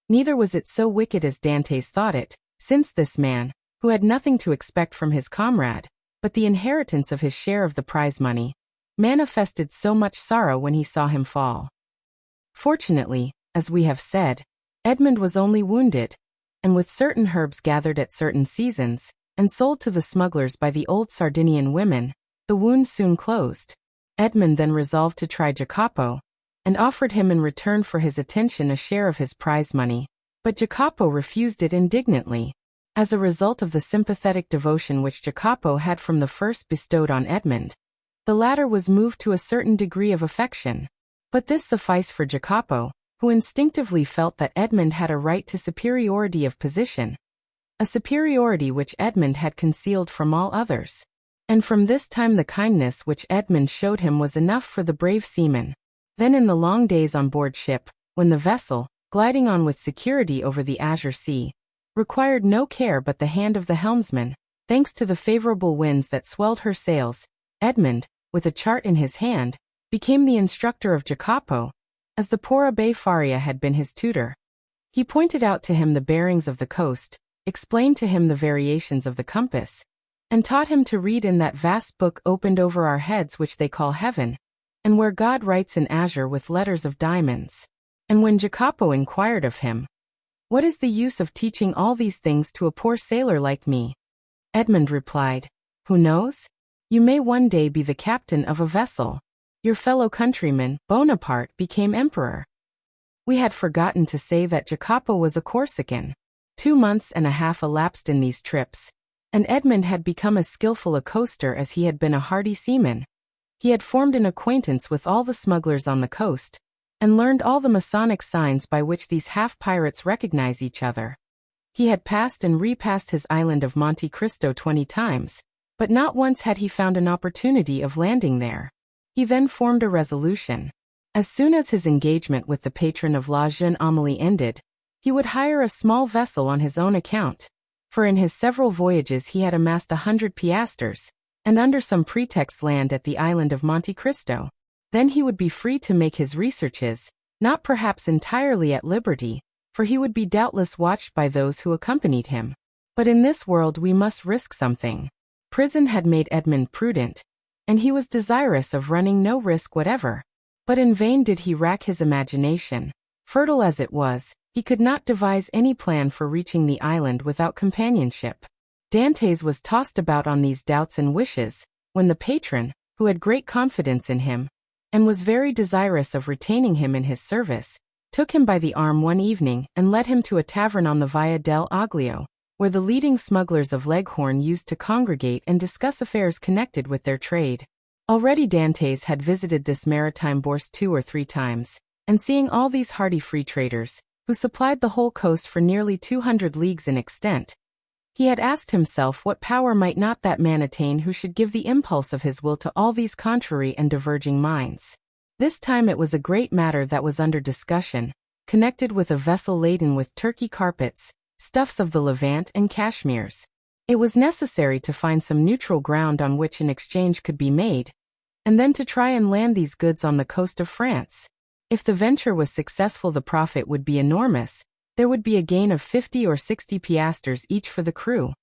Neither was it so wicked as Dantès thought it, since this man, who had nothing to expect from his comrade, but the inheritance of his share of the prize money, manifested so much sorrow when he saw him fall. Fortunately, as we have said, Edmond was only wounded, and with certain herbs gathered at certain seasons, and sold to the smugglers by the old Sardinian women, the wound soon closed. Edmond then resolved to try Jacopo, and offered him in return for his attention a share of his prize money, but Jacopo refused it indignantly. As a result of the sympathetic devotion which Jacopo had from the first bestowed on Edmond, the latter was moved to a certain degree of affection. But this sufficed for Jacopo, who instinctively felt that Edmond had a right to superiority of position, a superiority which Edmond had concealed from all others. And from this time the kindness which Edmond showed him was enough for the brave seaman. Then in the long days on board ship, when the vessel, gliding on with security over the azure sea, required no care but the hand of the helmsman, thanks to the favorable winds that swelled her sails, Edmond, with a chart in his hand, became the instructor of Jacopo, as the poor Abbé Faria had been his tutor. He pointed out to him the bearings of the coast, explained to him the variations of the compass, and taught him to read in that vast book opened over our heads which they call heaven, and where God writes in azure with letters of diamonds. And when Jacopo inquired of him, "What is the use of teaching all these things to a poor sailor like me?" Edmond replied, "Who knows? You may one day be the captain of a vessel. Your fellow countryman, Bonaparte, became emperor." We had forgotten to say that Jacopo was a Corsican. 2 months and a half elapsed in these trips, and Edmond had become as skillful a coaster as he had been a hardy seaman. He had formed an acquaintance with all the smugglers on the coast, and learned all the Masonic signs by which these half-pirates recognize each other. He had passed and repassed his island of Monte Cristo 20 times, but not once had he found an opportunity of landing there. He then formed a resolution. As soon as his engagement with the patron of La Jeune Amélie ended, he would hire a small vessel on his own account, for in his several voyages he had amassed 100 piastres, and under some pretext land at the island of Monte Cristo. Then he would be free to make his researches, not perhaps entirely at liberty, for he would be doubtless watched by those who accompanied him. But in this world we must risk something. Prison had made Edmond prudent, and he was desirous of running no risk whatever. But in vain did he rack his imagination. Fertile as it was, he could not devise any plan for reaching the island without companionship. Dantès was tossed about on these doubts and wishes, when the patron, who had great confidence in him, and was very desirous of retaining him in his service, took him by the arm one evening and led him to a tavern on the Via del Aglio, where the leading smugglers of Leghorn used to congregate and discuss affairs connected with their trade. Already Dantès had visited this maritime bourse 2 or 3 times, and seeing all these hardy free traders, who supplied the whole coast for nearly 200 leagues in extent, he had asked himself what power might not that man attain who should give the impulse of his will to all these contrary and diverging minds. This time it was a great matter that was under discussion, connected with a vessel laden with Turkey carpets, stuffs of the Levant and cashmeres. It was necessary to find some neutral ground on which an exchange could be made, and then to try and land these goods on the coast of France. If the venture was successful, the profit would be enormous. There would be a gain of 50 or 60 piastres each for the crew.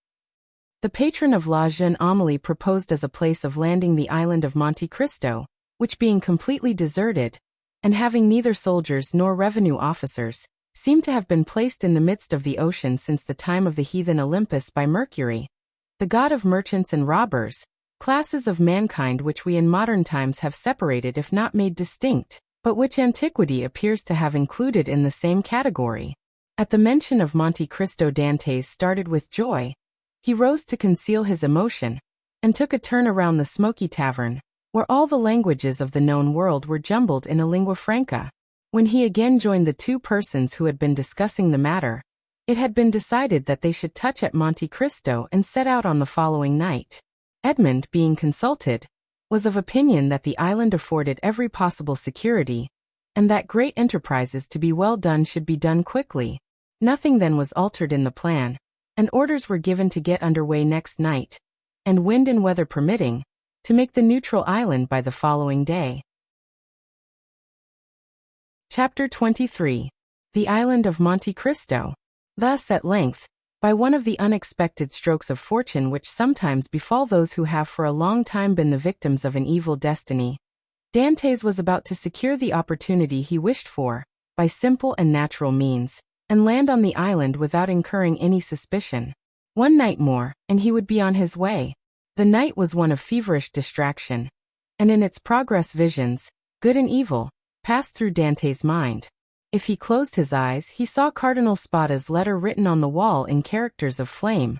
The patron of La Jeune Amélie proposed as a place of landing the island of Monte Cristo, which being completely deserted, and having neither soldiers nor revenue officers, seemed to have been placed in the midst of the ocean since the time of the heathen Olympus by Mercury, the god of merchants and robbers, classes of mankind which we in modern times have separated if not made distinct, but which antiquity appears to have included in the same category. At the mention of Monte Cristo, Dantès started with joy. He rose to conceal his emotion, and took a turn around the smoky tavern, where all the languages of the known world were jumbled in a lingua franca. When he again joined the 2 persons who had been discussing the matter, it had been decided that they should touch at Monte Cristo and set out on the following night. Edmond, being consulted, was of opinion that the island afforded every possible security, and that great enterprises to be well done should be done quickly. Nothing then was altered in the plan, and orders were given to get under way next night, and wind and weather permitting, to make the neutral island by the following day. Chapter 23. The Island of Monte Cristo. Thus, at length, by one of the unexpected strokes of fortune which sometimes befall those who have for a long time been the victims of an evil destiny, Dantès was about to secure the opportunity he wished for, by simple and natural means, and land on the island without incurring any suspicion. One night more, and he would be on his way. The night was one of feverish distraction, and in its progress visions, good and evil, passed through Dantès' mind. If he closed his eyes, he saw Cardinal Spada's letter written on the wall in characters of flame.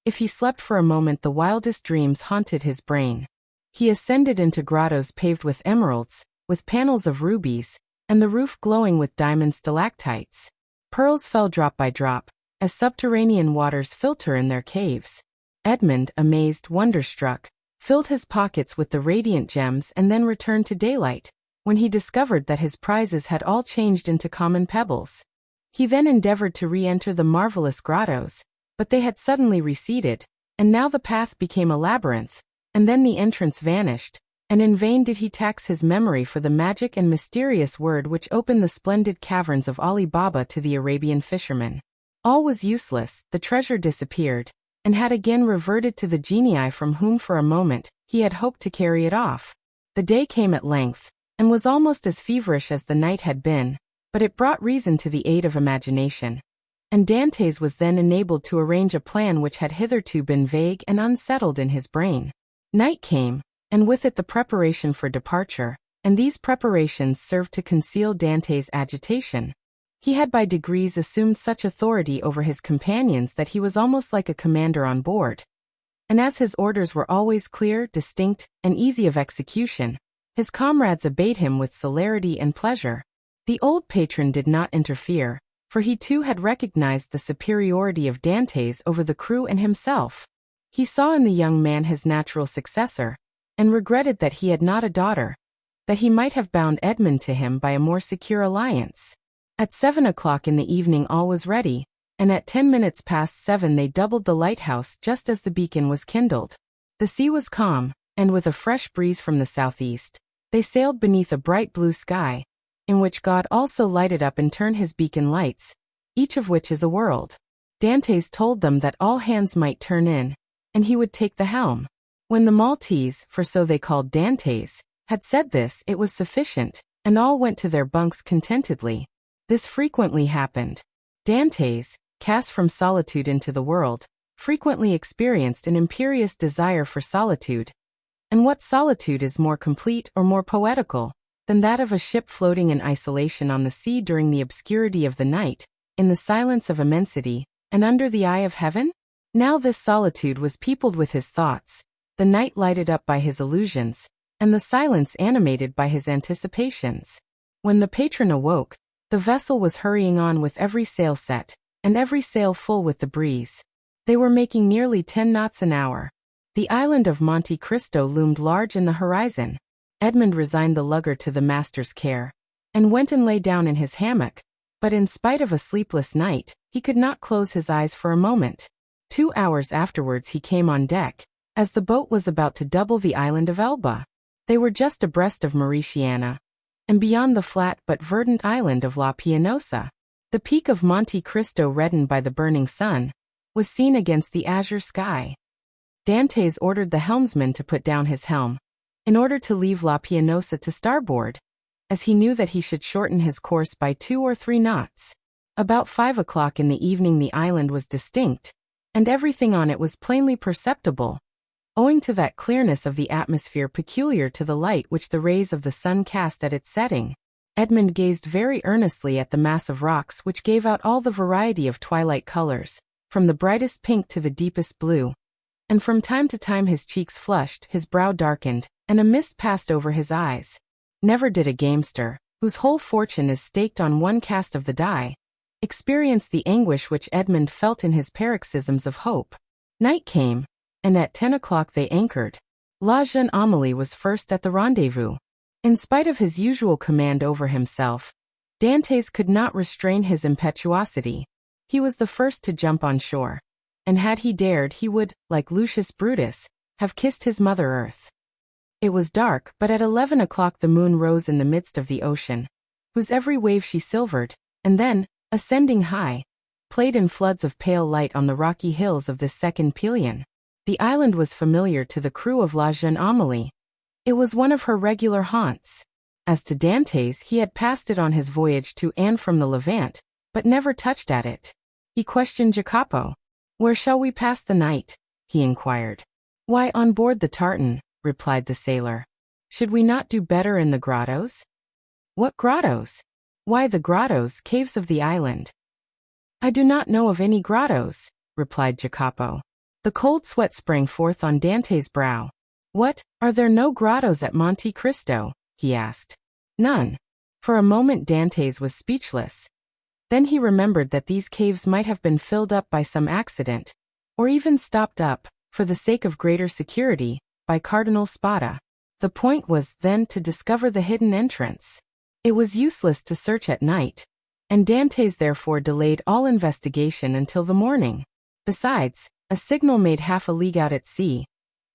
If he slept for a moment, the wildest dreams haunted his brain. He ascended into grottos paved with emeralds, with panels of rubies, and the roof glowing with diamond stalactites. Pearls fell drop by drop, as subterranean waters filter in their caves. Edmond, amazed, wonderstruck, filled his pockets with the radiant gems and then returned to daylight, when he discovered that his prizes had all changed into common pebbles. He then endeavored to re-enter the marvelous grottos, but they had suddenly receded, and now the path became a labyrinth, and then the entrance vanished, and in vain did he tax his memory for the magic and mysterious word which opened the splendid caverns of Ali Baba to the Arabian fisherman. All was useless, the treasure disappeared, and had again reverted to the genii from whom for a moment he had hoped to carry it off. The day came at length, and was almost as feverish as the night had been, but it brought reason to the aid of imagination, and Dantès was then enabled to arrange a plan which had hitherto been vague and unsettled in his brain. Night came, and with it the preparation for departure, and these preparations served to conceal Dantès' agitation. He had by degrees assumed such authority over his companions that he was almost like a commander on board. And as his orders were always clear, distinct, and easy of execution, his comrades obeyed him with celerity and pleasure. The old patron did not interfere, for he too had recognized the superiority of Dantès over the crew and himself. He saw in the young man his natural successor, and regretted that he had not a daughter, that he might have bound Edmond to him by a more secure alliance. At 7 o'clock in the evening all was ready, and at 10 minutes past 7 they doubled the lighthouse just as the beacon was kindled. The sea was calm, and with a fresh breeze from the southeast, they sailed beneath a bright blue sky, in which God also lighted up and turned his beacon lights, each of which is a world. Dantès told them that all hands might turn in, and he would take the helm. When the Maltese, for so they called Dantès, had said this, it was sufficient, and all went to their bunks contentedly. This frequently happened. Dantès, cast from solitude into the world, frequently experienced an imperious desire for solitude. And what solitude is more complete or more poetical than that of a ship floating in isolation on the sea during the obscurity of the night, in the silence of immensity, and under the eye of heaven? Now this solitude was peopled with his thoughts, the night lighted up by his illusions, and the silence animated by his anticipations. When the patron awoke, the vessel was hurrying on with every sail set, and every sail full with the breeze. They were making nearly 10 knots an hour. The island of Monte Cristo loomed large in the horizon. Edmond resigned the lugger to the master's care, and went and lay down in his hammock, but in spite of a sleepless night, he could not close his eyes for a moment. 2 hours afterwards he came on deck, as the boat was about to double the island of Elba. They were just abreast of Mauritiana, and beyond the flat but verdant island of La Pianosa. The peak of Monte Cristo, reddened by the burning sun, was seen against the azure sky. Dantès ordered the helmsman to put down his helm, in order to leave La Pianosa to starboard, as he knew that he should shorten his course by 2 or 3 knots. About 5 o'clock in the evening the island was distinct, and everything on it was plainly perceptible, owing to that clearness of the atmosphere peculiar to the light which the rays of the sun cast at its setting. Edmond gazed very earnestly at the mass of rocks which gave out all the variety of twilight colors, from the brightest pink to the deepest blue, and from time to time his cheeks flushed, his brow darkened, and a mist passed over his eyes. Never did a gamester, whose whole fortune is staked on one cast of the die, experience the anguish which Edmond felt in his paroxysms of hope. Night came, and at 10 o'clock they anchored. La jeune Amélie was first at the rendezvous. In spite of his usual command over himself, Dantès could not restrain his impetuosity. He was the first to jump on shore, and had he dared he would, like Lucius Brutus, have kissed his Mother Earth. It was dark, but at 11 o'clock the moon rose in the midst of the ocean, whose every wave she silvered, and then, ascending high, played in floods of pale light on the rocky hills of this second Pelion. The island was familiar to the crew of La jeune Amélie. It was one of her regular haunts. As to Dantès, he had passed it on his voyage to and from the Levant, but never touched at it. He questioned Jacopo. "Where shall we pass the night?" he inquired. "Why, on board the tartan," replied the sailor. "Should we not do better in the grottos?" "What grottos?" "Why, the grottos, caves of the island." "I do not know of any grottos," replied Jacopo. The cold sweat sprang forth on Dantès' brow. "What, are there no grottos at Monte Cristo?" he asked. "None." For a moment Dantès was speechless. Then he remembered that these caves might have been filled up by some accident, or even stopped up, for the sake of greater security, by Cardinal Spada. The point was, then, to discover the hidden entrance. It was useless to search at night, and Dantès therefore delayed all investigation until the morning. Besides, a signal made half a league out at sea,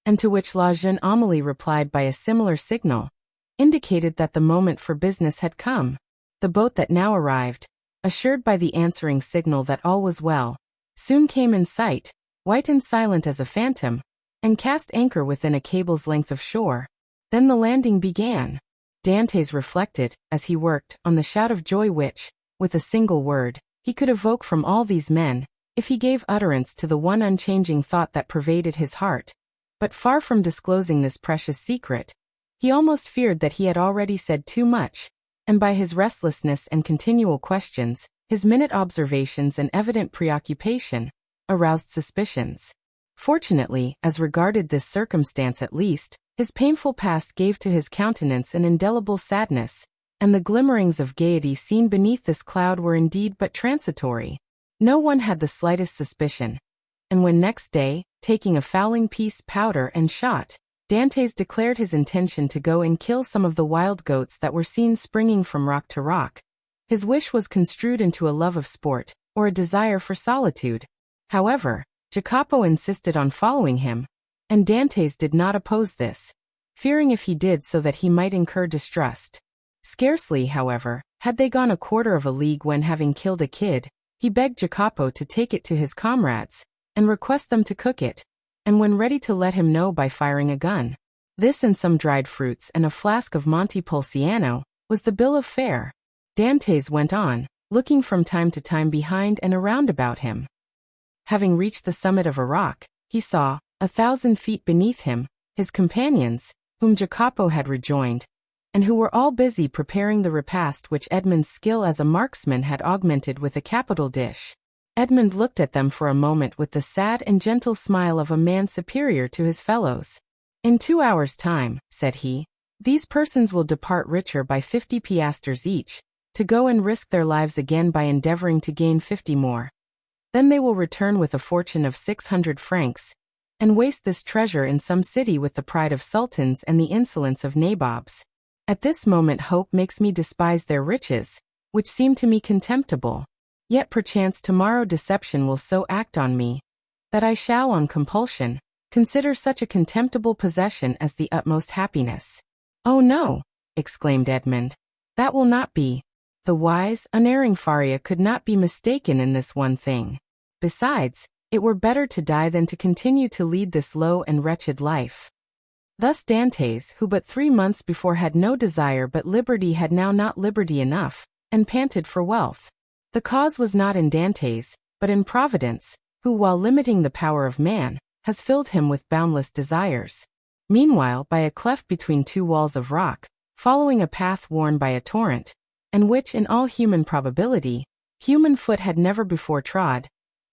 and to which La jeune Amélie replied by a similar signal, indicated that the moment for business had come. The boat that now arrived, assured by the answering signal that all was well, soon came in sight, white and silent as a phantom, and cast anchor within a cable's length of shore. Then the landing began. Dantès reflected, as he worked, on the shout of joy which, with a single word, he could evoke from all these men, if he gave utterance to the one unchanging thought that pervaded his heart. But far from disclosing this precious secret, he almost feared that he had already said too much, and by his restlessness and continual questions, his minute observations and evident preoccupation, aroused suspicions. Fortunately, as regarded this circumstance at least, his painful past gave to his countenance an indelible sadness, and the glimmerings of gaiety seen beneath this cloud were indeed but transitory. No one had the slightest suspicion, and when next day, taking a fowling piece, powder, and shot, Dantès declared his intention to go and kill some of the wild goats that were seen springing from rock to rock, his wish was construed into a love of sport, or a desire for solitude. However, Jacopo insisted on following him, and Dantès did not oppose this, fearing if he did so that he might incur distrust. Scarcely, however, had they gone a quarter of a league when, having killed a kid, he begged Jacopo to take it to his comrades, and request them to cook it, and when ready to let him know by firing a gun. This and some dried fruits and a flask of Montepulciano was the bill of fare. Dantès went on, looking from time to time behind and around about him. Having reached the summit of a rock, he saw, 1,000 feet beneath him, his companions, whom Jacopo had rejoined, and who were all busy preparing the repast which Edmond's skill as a marksman had augmented with a capital dish. Edmond looked at them for a moment with the sad and gentle smile of a man superior to his fellows. "In 2 hours' time," said he, These persons will depart richer by 50 piastres each, to go and risk their lives again by endeavoring to gain 50 more. Then they will return with a fortune of 600 francs, and waste this treasure in some city with the pride of sultans and the insolence of nabobs. At this moment hope makes me despise their riches, which seem to me contemptible. Yet perchance tomorrow deception will so act on me, that I shall on compulsion consider such a contemptible possession as the utmost happiness. Oh no, exclaimed Edmond, that will not be. The wise, unerring Faria could not be mistaken in this one thing. Besides, it were better to die than to continue to lead this low and wretched life. Thus Dantès, who but 3 months before had no desire but liberty, had now not liberty enough, and panted for wealth. The cause was not in Dantès, but in Providence, who, while limiting the power of man, has filled him with boundless desires. Meanwhile, by a cleft between 2 walls of rock, following a path worn by a torrent, and which, in all human probability, human foot had never before trod,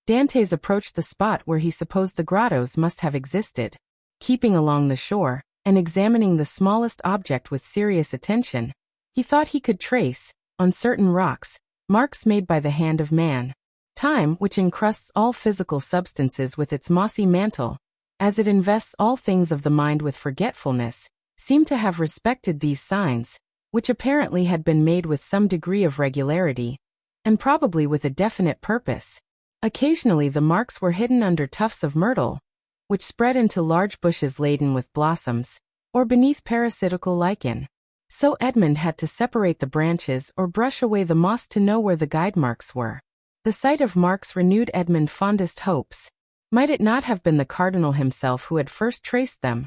Dantès approached the spot where he supposed the grottos must have existed. Keeping along the shore, and examining the smallest object with serious attention, he thought he could trace, on certain rocks, marks made by the hand of man. Time, which encrusts all physical substances with its mossy mantle, as it invests all things of the mind with forgetfulness, seemed to have respected these signs, which apparently had been made with some degree of regularity, and probably with a definite purpose. Occasionally the marks were hidden under tufts of myrtle, which spread into large bushes laden with blossoms, or beneath parasitical lichen. So Edmond had to separate the branches or brush away the moss to know where the guide marks were. The sight of marks renewed Edmond's fondest hopes. Might it not have been the cardinal himself who had first traced them,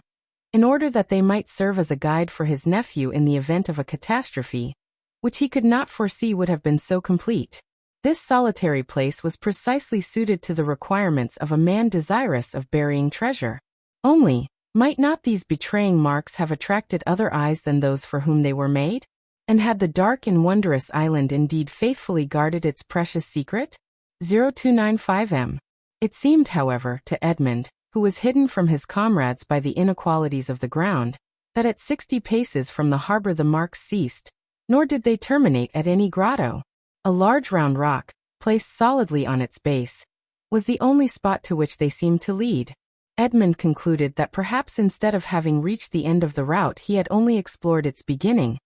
in order that they might serve as a guide for his nephew in the event of a catastrophe, which he could not foresee would have been so complete? This solitary place was precisely suited to the requirements of a man desirous of burying treasure. Only, might not these betraying marks have attracted other eyes than those for whom they were made? And had the dark and wondrous island indeed faithfully guarded its precious secret? 0295M. It seemed, however, to Edmond, who was hidden from his comrades by the inequalities of the ground, that at 60 paces from the harbor the marks ceased, nor did they terminate at any grotto. A large round rock, placed solidly on its base, was the only spot to which they seemed to lead. Edmond concluded that perhaps instead of having reached the end of the route he had only explored its beginning,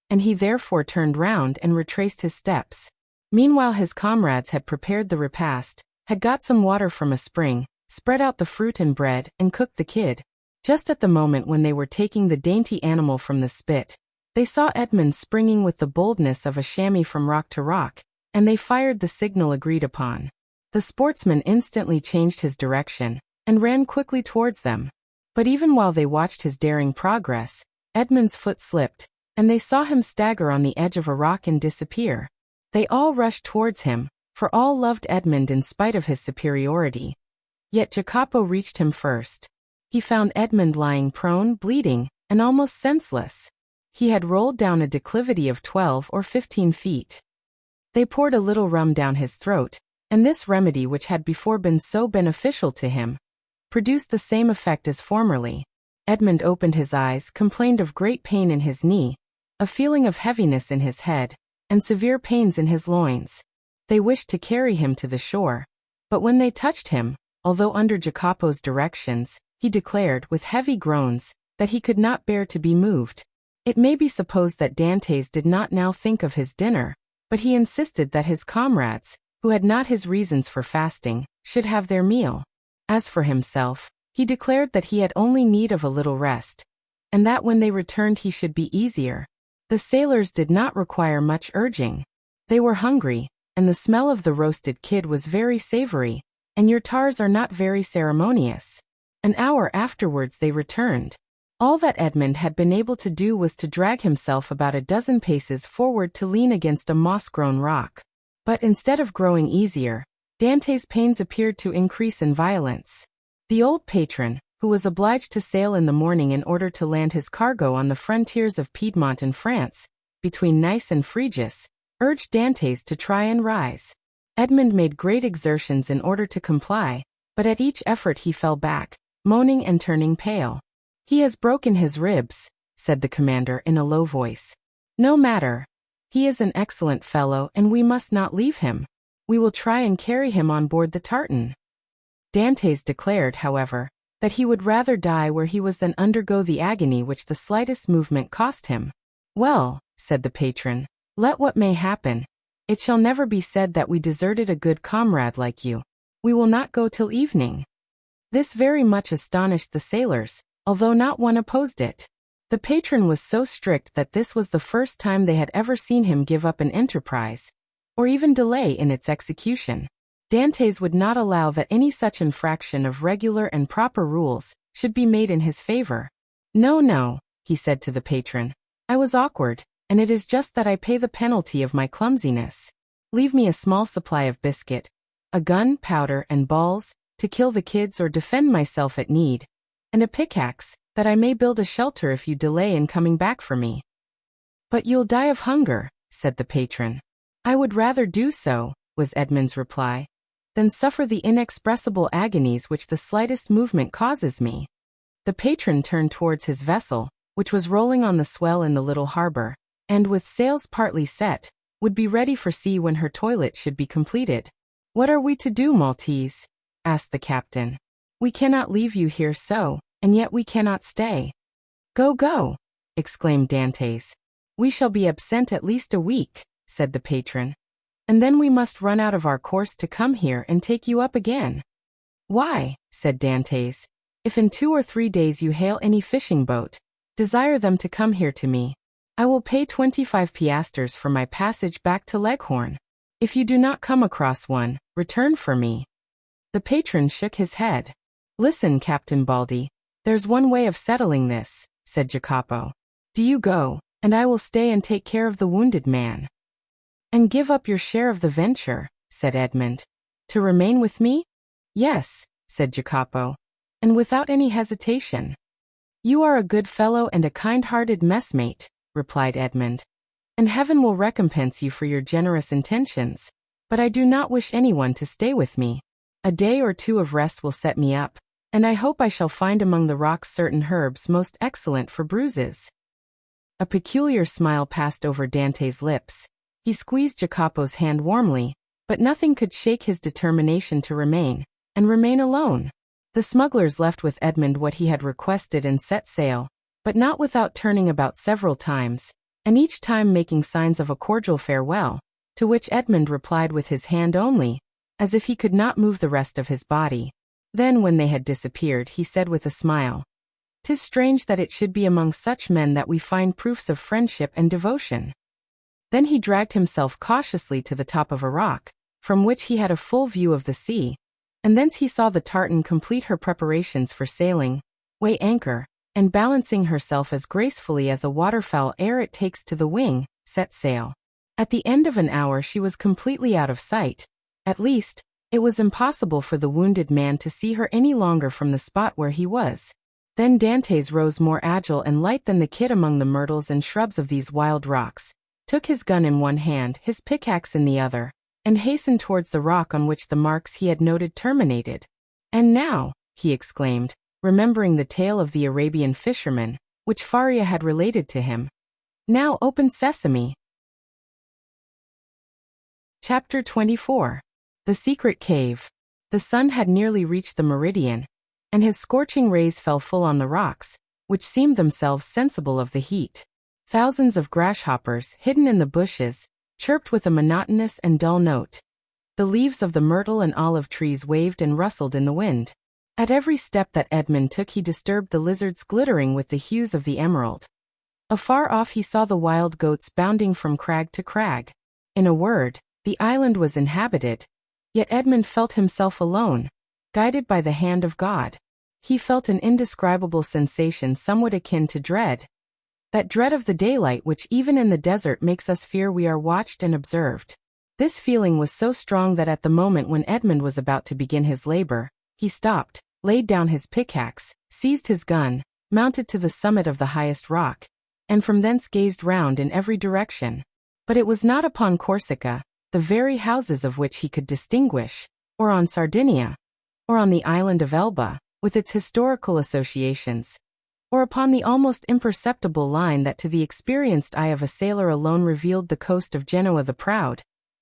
and he therefore turned round and retraced his steps. Meanwhile his comrades had prepared the repast, had got some water from a spring, spread out the fruit and bread, and cooked the kid. Just at the moment when they were taking the dainty animal from the spit, they saw Edmond springing with the boldness of a chamois from rock to rock, and they fired the signal agreed upon. The sportsman instantly changed his direction, and ran quickly towards them. But even while they watched his daring progress, Edmond's foot slipped, and they saw him stagger on the edge of a rock and disappear. They all rushed towards him, for all loved Edmond in spite of his superiority. Yet Jacopo reached him first. He found Edmond lying prone, bleeding, and almost senseless. He had rolled down a declivity of 12 or 15 feet. They poured a little rum down his throat, and this remedy, which had before been so beneficial to him, produced the same effect as formerly. Edmond opened his eyes, complained of great pain in his knee, a feeling of heaviness in his head, and severe pains in his loins. They wished to carry him to the shore, but when they touched him, although under Jacopo's directions, he declared, with heavy groans, that he could not bear to be moved. It may be supposed that Dantès did not now think of his dinner, but he insisted that his comrades, who had not his reasons for fasting, should have their meal. As for himself, he declared that he had only need of a little rest, and that when they returned he should be easier. The sailors did not require much urging. They were hungry, and the smell of the roasted kid was very savory, and your tars are not very ceremonious. An hour afterwards they returned. All that Edmond had been able to do was to drag himself about a dozen paces forward to lean against a moss-grown rock. But instead of growing easier, Dantès' pains appeared to increase in violence. The old patron, who was obliged to sail in the morning in order to land his cargo on the frontiers of Piedmont and France, between Nice and Frejus, urged Dantès to try and rise. Edmond made great exertions in order to comply, but at each effort he fell back, moaning and turning pale. "He has broken his ribs," said the commander in a low voice. "No matter. He is an excellent fellow and we must not leave him. We will try and carry him on board the tartan." Dantès declared, however, that he would rather die where he was than undergo the agony which the slightest movement cost him. "Well," said the patron, "let what may happen, it shall never be said that we deserted a good comrade like you. We will not go till evening." This very much astonished the sailors, although not one opposed it. The patron was so strict that this was the first time they had ever seen him give up an enterprise, or even delay in its execution. Dantès would not allow that any such infraction of regular and proper rules should be made in his favor. "No, no," he said to the patron. "I was awkward, and it is just that I pay the penalty of my clumsiness. Leave me a small supply of biscuit, a gun, powder, and balls, to kill the kids or defend myself at need, and a pickaxe, that I may build a shelter if you delay in coming back for me." "But you'll die of hunger," said the patron. "I would rather do so," was Edmond's reply, "than suffer the inexpressible agonies which the slightest movement causes me." The patron turned towards his vessel, which was rolling on the swell in the little harbor, and with sails partly set, would be ready for sea when her toilet should be completed. "What are we to do, Maltese?" asked the captain. "We cannot leave you here so, and yet we cannot stay." "Go, go!" exclaimed Dantès. "We shall be absent at least a week," said the patron. "And then we must run out of our course to come here and take you up again." "Why," said Dantès, "if in 2 or 3 days you hail any fishing boat, desire them to come here to me. I will pay 25 piastres for my passage back to Leghorn. If you do not come across one, return for me." The patron shook his head. "Listen, Captain Baldi, there's one way of settling this," said Jacopo. "Do you go, and I will stay and take care of the wounded man." "And give up your share of the venture," said Edmond. "To remain with me?" "Yes," said Jacopo, and without any hesitation. "You are a good fellow and a kind-hearted messmate," replied Edmond, "and heaven will recompense you for your generous intentions. But I do not wish anyone to stay with me. A day or 2 of rest will set me up, and I hope I shall find among the rocks certain herbs most excellent for bruises." A peculiar smile passed over Dantès' lips. He squeezed Jacopo's hand warmly, but nothing could shake his determination to remain alone. The smugglers left with Edmond what he had requested and set sail, but not without turning about several times, and each time making signs of a cordial farewell, to which Edmond replied with his hand only, as if he could not move the rest of his body. Then when they had disappeared, he said with a smile, "'Tis strange that it should be among such men that we find proofs of friendship and devotion." Then he dragged himself cautiously to the top of a rock, from which he had a full view of the sea, and thence he saw the tartan complete her preparations for sailing, weigh anchor, and balancing herself as gracefully as a waterfowl ere it takes to the wing, set sail. At the end of an hour she was completely out of sight. At least, it was impossible for the wounded man to see her any longer from the spot where he was. Then Dantès rose more agile and light than the kid among the myrtles and shrubs of these wild rocks, took his gun in one hand, his pickaxe in the other, and hastened towards the rock on which the marks he had noted terminated. "And now," he exclaimed, remembering the tale of the Arabian fisherman, which Faria had related to him, "now open sesame." Chapter 24. The Secret Cave. The sun had nearly reached the meridian, and his scorching rays fell full on the rocks, which seemed themselves sensible of the heat. Thousands of grasshoppers, hidden in the bushes, chirped with a monotonous and dull note. The leaves of the myrtle and olive trees waved and rustled in the wind. At every step that Edmond took he disturbed the lizards glittering with the hues of the emerald. Afar off he saw the wild goats bounding from crag to crag. In a word, the island was inhabited, yet Edmond felt himself alone, guided by the hand of God. He felt an indescribable sensation somewhat akin to dread. That dread of the daylight which even in the desert makes us fear we are watched and observed. This feeling was so strong that at the moment when Edmond was about to begin his labor, he stopped, laid down his pickaxe, seized his gun, mounted to the summit of the highest rock, and from thence gazed round in every direction. But it was not upon Corsica, the very houses of which he could distinguish, or on Sardinia, or on the island of Elba, with its historical associations, or upon the almost imperceptible line that to the experienced eye of a sailor alone revealed the coast of Genoa the proud,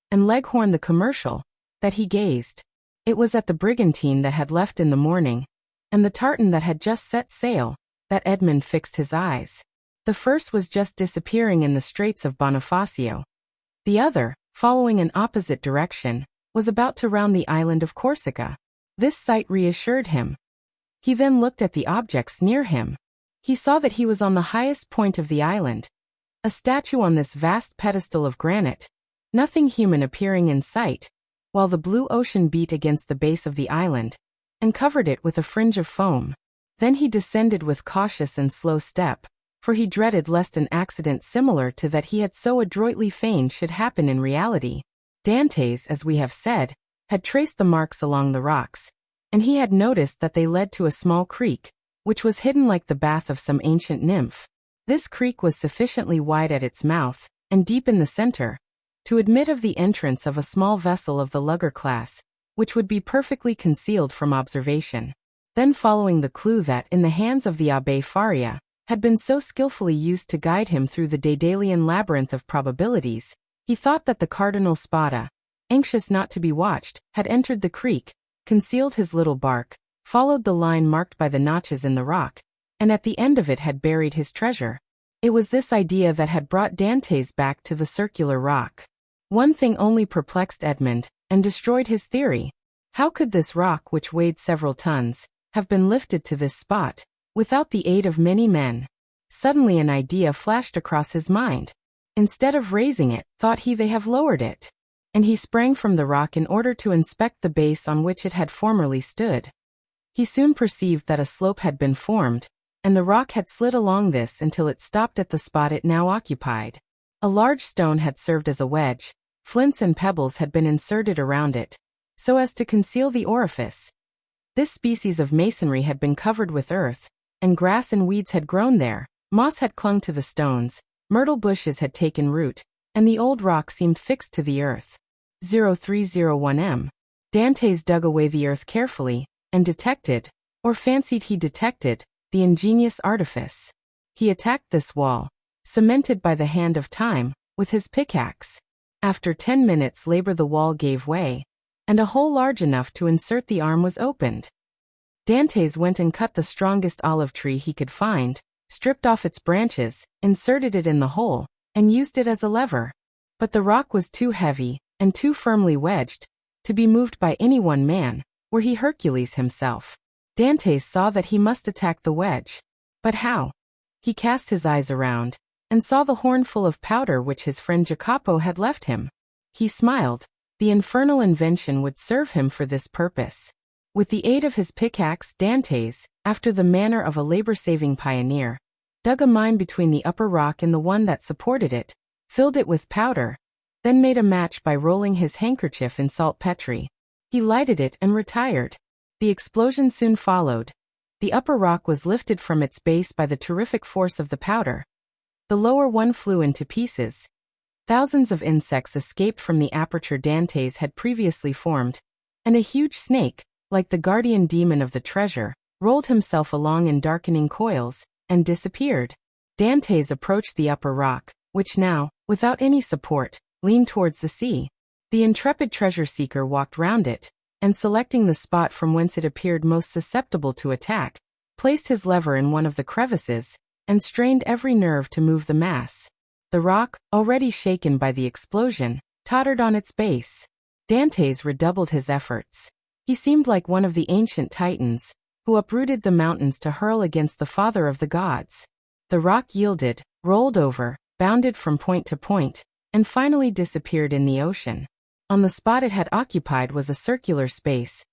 and Leghorn the commercial, that he gazed. It was at the brigantine that had left in the morning, and the tartan that had just set sail, that Edmond fixed his eyes. The first was just disappearing in the Straits of Bonifacio. The other, following an opposite direction, was about to round the island of Corsica. This sight reassured him. He then looked at the objects near him. He saw that he was on the highest point of the island, a statue on this vast pedestal of granite, nothing human appearing in sight, while the blue ocean beat against the base of the island, and covered it with a fringe of foam. Then he descended with cautious and slow step, for he dreaded lest an accident similar to that he had so adroitly feigned should happen in reality. Dantès, as we have said, had traced the marks along the rocks, and he had noticed that they led to a small creek, which was hidden like the bath of some ancient nymph. This creek was sufficiently wide at its mouth, and deep in the center, to admit of the entrance of a small vessel of the lugger class, which would be perfectly concealed from observation. Then following the clue that, in the hands of the Abbé Faria, had been so skillfully used to guide him through the Daedalian labyrinth of probabilities, he thought that the Cardinal Spada, anxious not to be watched, had entered the creek, concealed his little bark, followed the line marked by the notches in the rock, and at the end of it had buried his treasure. It was this idea that had brought Dantès back to the circular rock. One thing only perplexed Edmond, and destroyed his theory. How could this rock, which weighed several tons, have been lifted to this spot, without the aid of many men? Suddenly an idea flashed across his mind. Instead of raising it, thought he, they have lowered it. And he sprang from the rock in order to inspect the base on which it had formerly stood. He soon perceived that a slope had been formed, and the rock had slid along this until it stopped at the spot it now occupied. A large stone had served as a wedge, flints and pebbles had been inserted around it, so as to conceal the orifice. This species of masonry had been covered with earth, and grass and weeds had grown there, moss had clung to the stones, myrtle bushes had taken root, and the old rock seemed fixed to the earth. 0301 m. Dantès dug away the earth carefully, and detected, or fancied he detected, the ingenious artifice. He attacked this wall, cemented by the hand of time, with his pickaxe. After 10 minutes' labor the wall gave way, and a hole large enough to insert the arm was opened. Dantès went and cut the strongest olive tree he could find, stripped off its branches, inserted it in the hole, and used it as a lever. But the rock was too heavy, and too firmly wedged, to be moved by any one man, were he Hercules himself. Dantès saw that he must attack the wedge. But how? He cast his eyes around, and saw the horn full of powder which his friend Jacopo had left him. He smiled. The infernal invention would serve him for this purpose. With the aid of his pickaxe, Dantès, after the manner of a labor-saving pioneer, dug a mine between the upper rock and the one that supported it, filled it with powder, then made a match by rolling his handkerchief in saltpetre. He lighted it and retired. The explosion soon followed. The upper rock was lifted from its base by the terrific force of the powder. The lower one flew into pieces. Thousands of insects escaped from the aperture Dantès had previously formed, and a huge snake, like the guardian demon of the treasure, rolled himself along in darkening coils, and disappeared. Dantès approached the upper rock, which now, without any support, leaned towards the sea. The intrepid treasure-seeker walked round it, and selecting the spot from whence it appeared most susceptible to attack, placed his lever in one of the crevices, and strained every nerve to move the mass. The rock, already shaken by the explosion, tottered on its base. Dantès redoubled his efforts. He seemed like one of the ancient Titans, who uprooted the mountains to hurl against the father of the gods. The rock yielded, rolled over, bounded from point to point, and finally disappeared in the ocean. On the spot it had occupied was a circular space,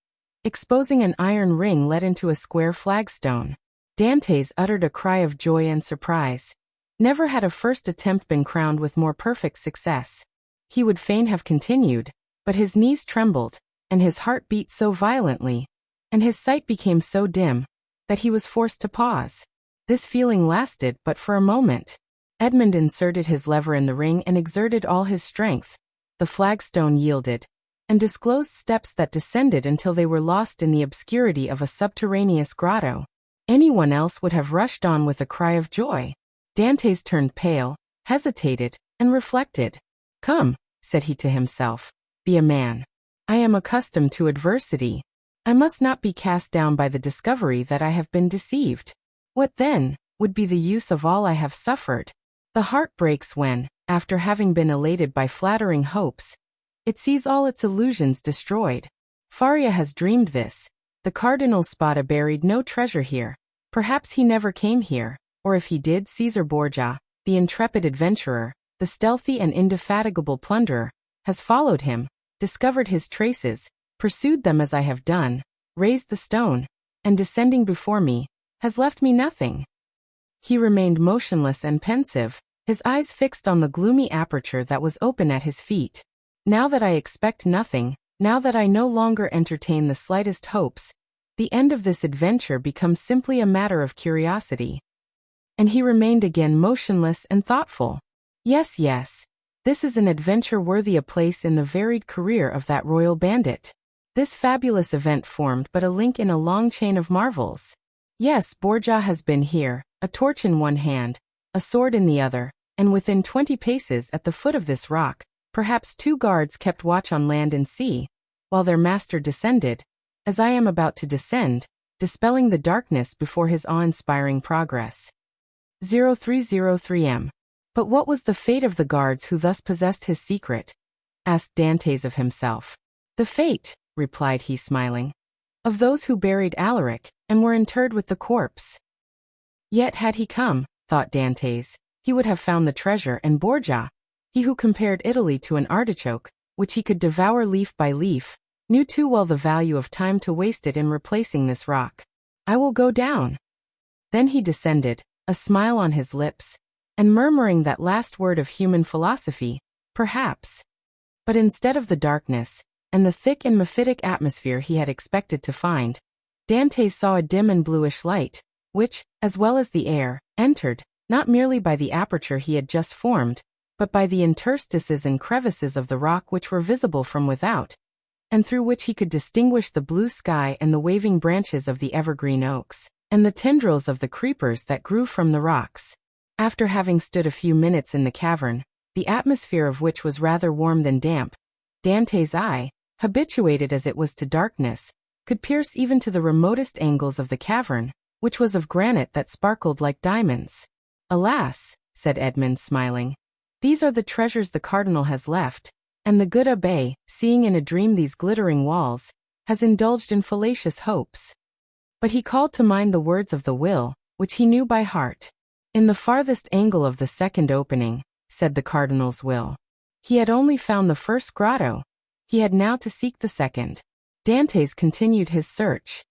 exposing an iron ring let into a square flagstone. Dantès uttered a cry of joy and surprise. Never had a first attempt been crowned with more perfect success. He would fain have continued, but his knees trembled, and his heart beat so violently, and his sight became so dim, that he was forced to pause. This feeling lasted but for a moment. Edmond inserted his lever in the ring and exerted all his strength. The flagstone yielded, and disclosed steps that descended until they were lost in the obscurity of a subterraneous grotto. Anyone else would have rushed on with a cry of joy. Dantès turned pale, hesitated, and reflected. "Come," said he to himself, "be a man. I am accustomed to adversity. I must not be cast down by the discovery that I have been deceived. What then would be the use of all I have suffered? The heart breaks when, after having been elated by flattering hopes, it sees all its illusions destroyed. Faria has dreamed this. The Cardinal Spada buried no treasure here. Perhaps he never came here, or if he did, Caesar Borgia, the intrepid adventurer, the stealthy and indefatigable plunderer, has followed him, discovered his traces, pursued them as I have done, raised the stone, and descending before me, has left me nothing." He remained motionless and pensive, his eyes fixed on the gloomy aperture that was open at his feet. "Now that I expect nothing, now that I no longer entertain the slightest hopes, the end of this adventure becomes simply a matter of curiosity." And he remained again motionless and thoughtful. Yes, this is an adventure worthy a place in the varied career of that royal bandit. This fabulous event formed but a link in a long chain of marvels. Yes, Borgia has been here, a torch in one hand, a sword in the other, and within 20 paces at the foot of this rock, perhaps 2 guards kept watch on land and sea, while their master descended, as I am about to descend, dispelling the darkness before his awe-inspiring progress. 0303M. But what was the fate of the guards who thus possessed his secret? Asked Dantès of himself. "The fate," replied he smiling, "of those who buried Alaric, and were interred with the corpse." Yet had he come, thought Dantès, he would have found the treasure, and Borgia, he who compared Italy to an artichoke, which he could devour leaf by leaf, knew too well the value of time to waste it in replacing this rock. "I will go down." Then he descended, a smile on his lips, and murmuring that last word of human philosophy, "Perhaps." But instead of the darkness, and the thick and mephitic atmosphere he had expected to find, Dantès saw a dim and bluish light, which, as well as the air, entered, not merely by the aperture he had just formed, but by the interstices and crevices of the rock which were visible from without, and through which he could distinguish the blue sky and the waving branches of the evergreen oaks, and the tendrils of the creepers that grew from the rocks. After having stood a few minutes in the cavern, the atmosphere of which was rather warm than damp, Dantès' eye, habituated as it was to darkness, could pierce even to the remotest angles of the cavern, which was of granite that sparkled like diamonds. "Alas," said Edmond, smiling, "these are the treasures the cardinal has left, and the good abbé, seeing in a dream these glittering walls, has indulged in fallacious hopes." But he called to mind the words of the will, which he knew by heart. "In the farthest angle of the second opening," said the cardinal's will. He had only found the first grotto. He had now to seek the second. Dantès continued his search.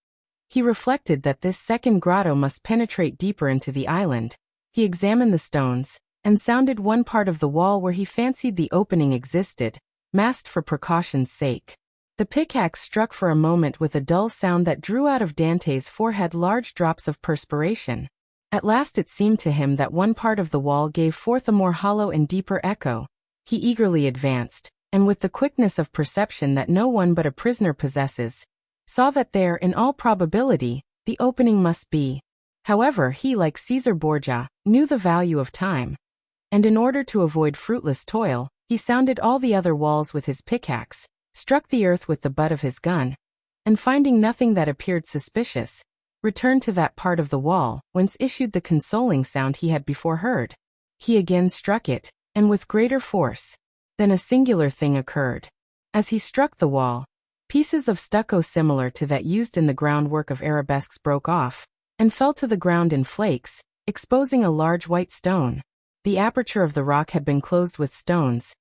He reflected that this second grotto must penetrate deeper into the island. He examined the stones, and sounded one part of the wall where he fancied the opening existed, masked for precaution's sake. The pickaxe struck for a moment with a dull sound that drew out of Dantès' forehead large drops of perspiration. At last it seemed to him that one part of the wall gave forth a more hollow and deeper echo. He eagerly advanced, and with the quickness of perception that no one but a prisoner possesses, saw that there, in all probability, the opening must be. However, he, like Caesar Borgia, knew the value of time, and in order to avoid fruitless toil, he sounded all the other walls with his pickaxe, struck the earth with the butt of his gun, and finding nothing that appeared suspicious, returned to that part of the wall whence issued the consoling sound he had before heard. He again struck it, and with greater force. Then a singular thing occurred. As he struck the wall, pieces of stucco similar to that used in the groundwork of arabesques broke off, and fell to the ground in flakes, exposing a large white stone. The aperture of the rock had been closed with stones.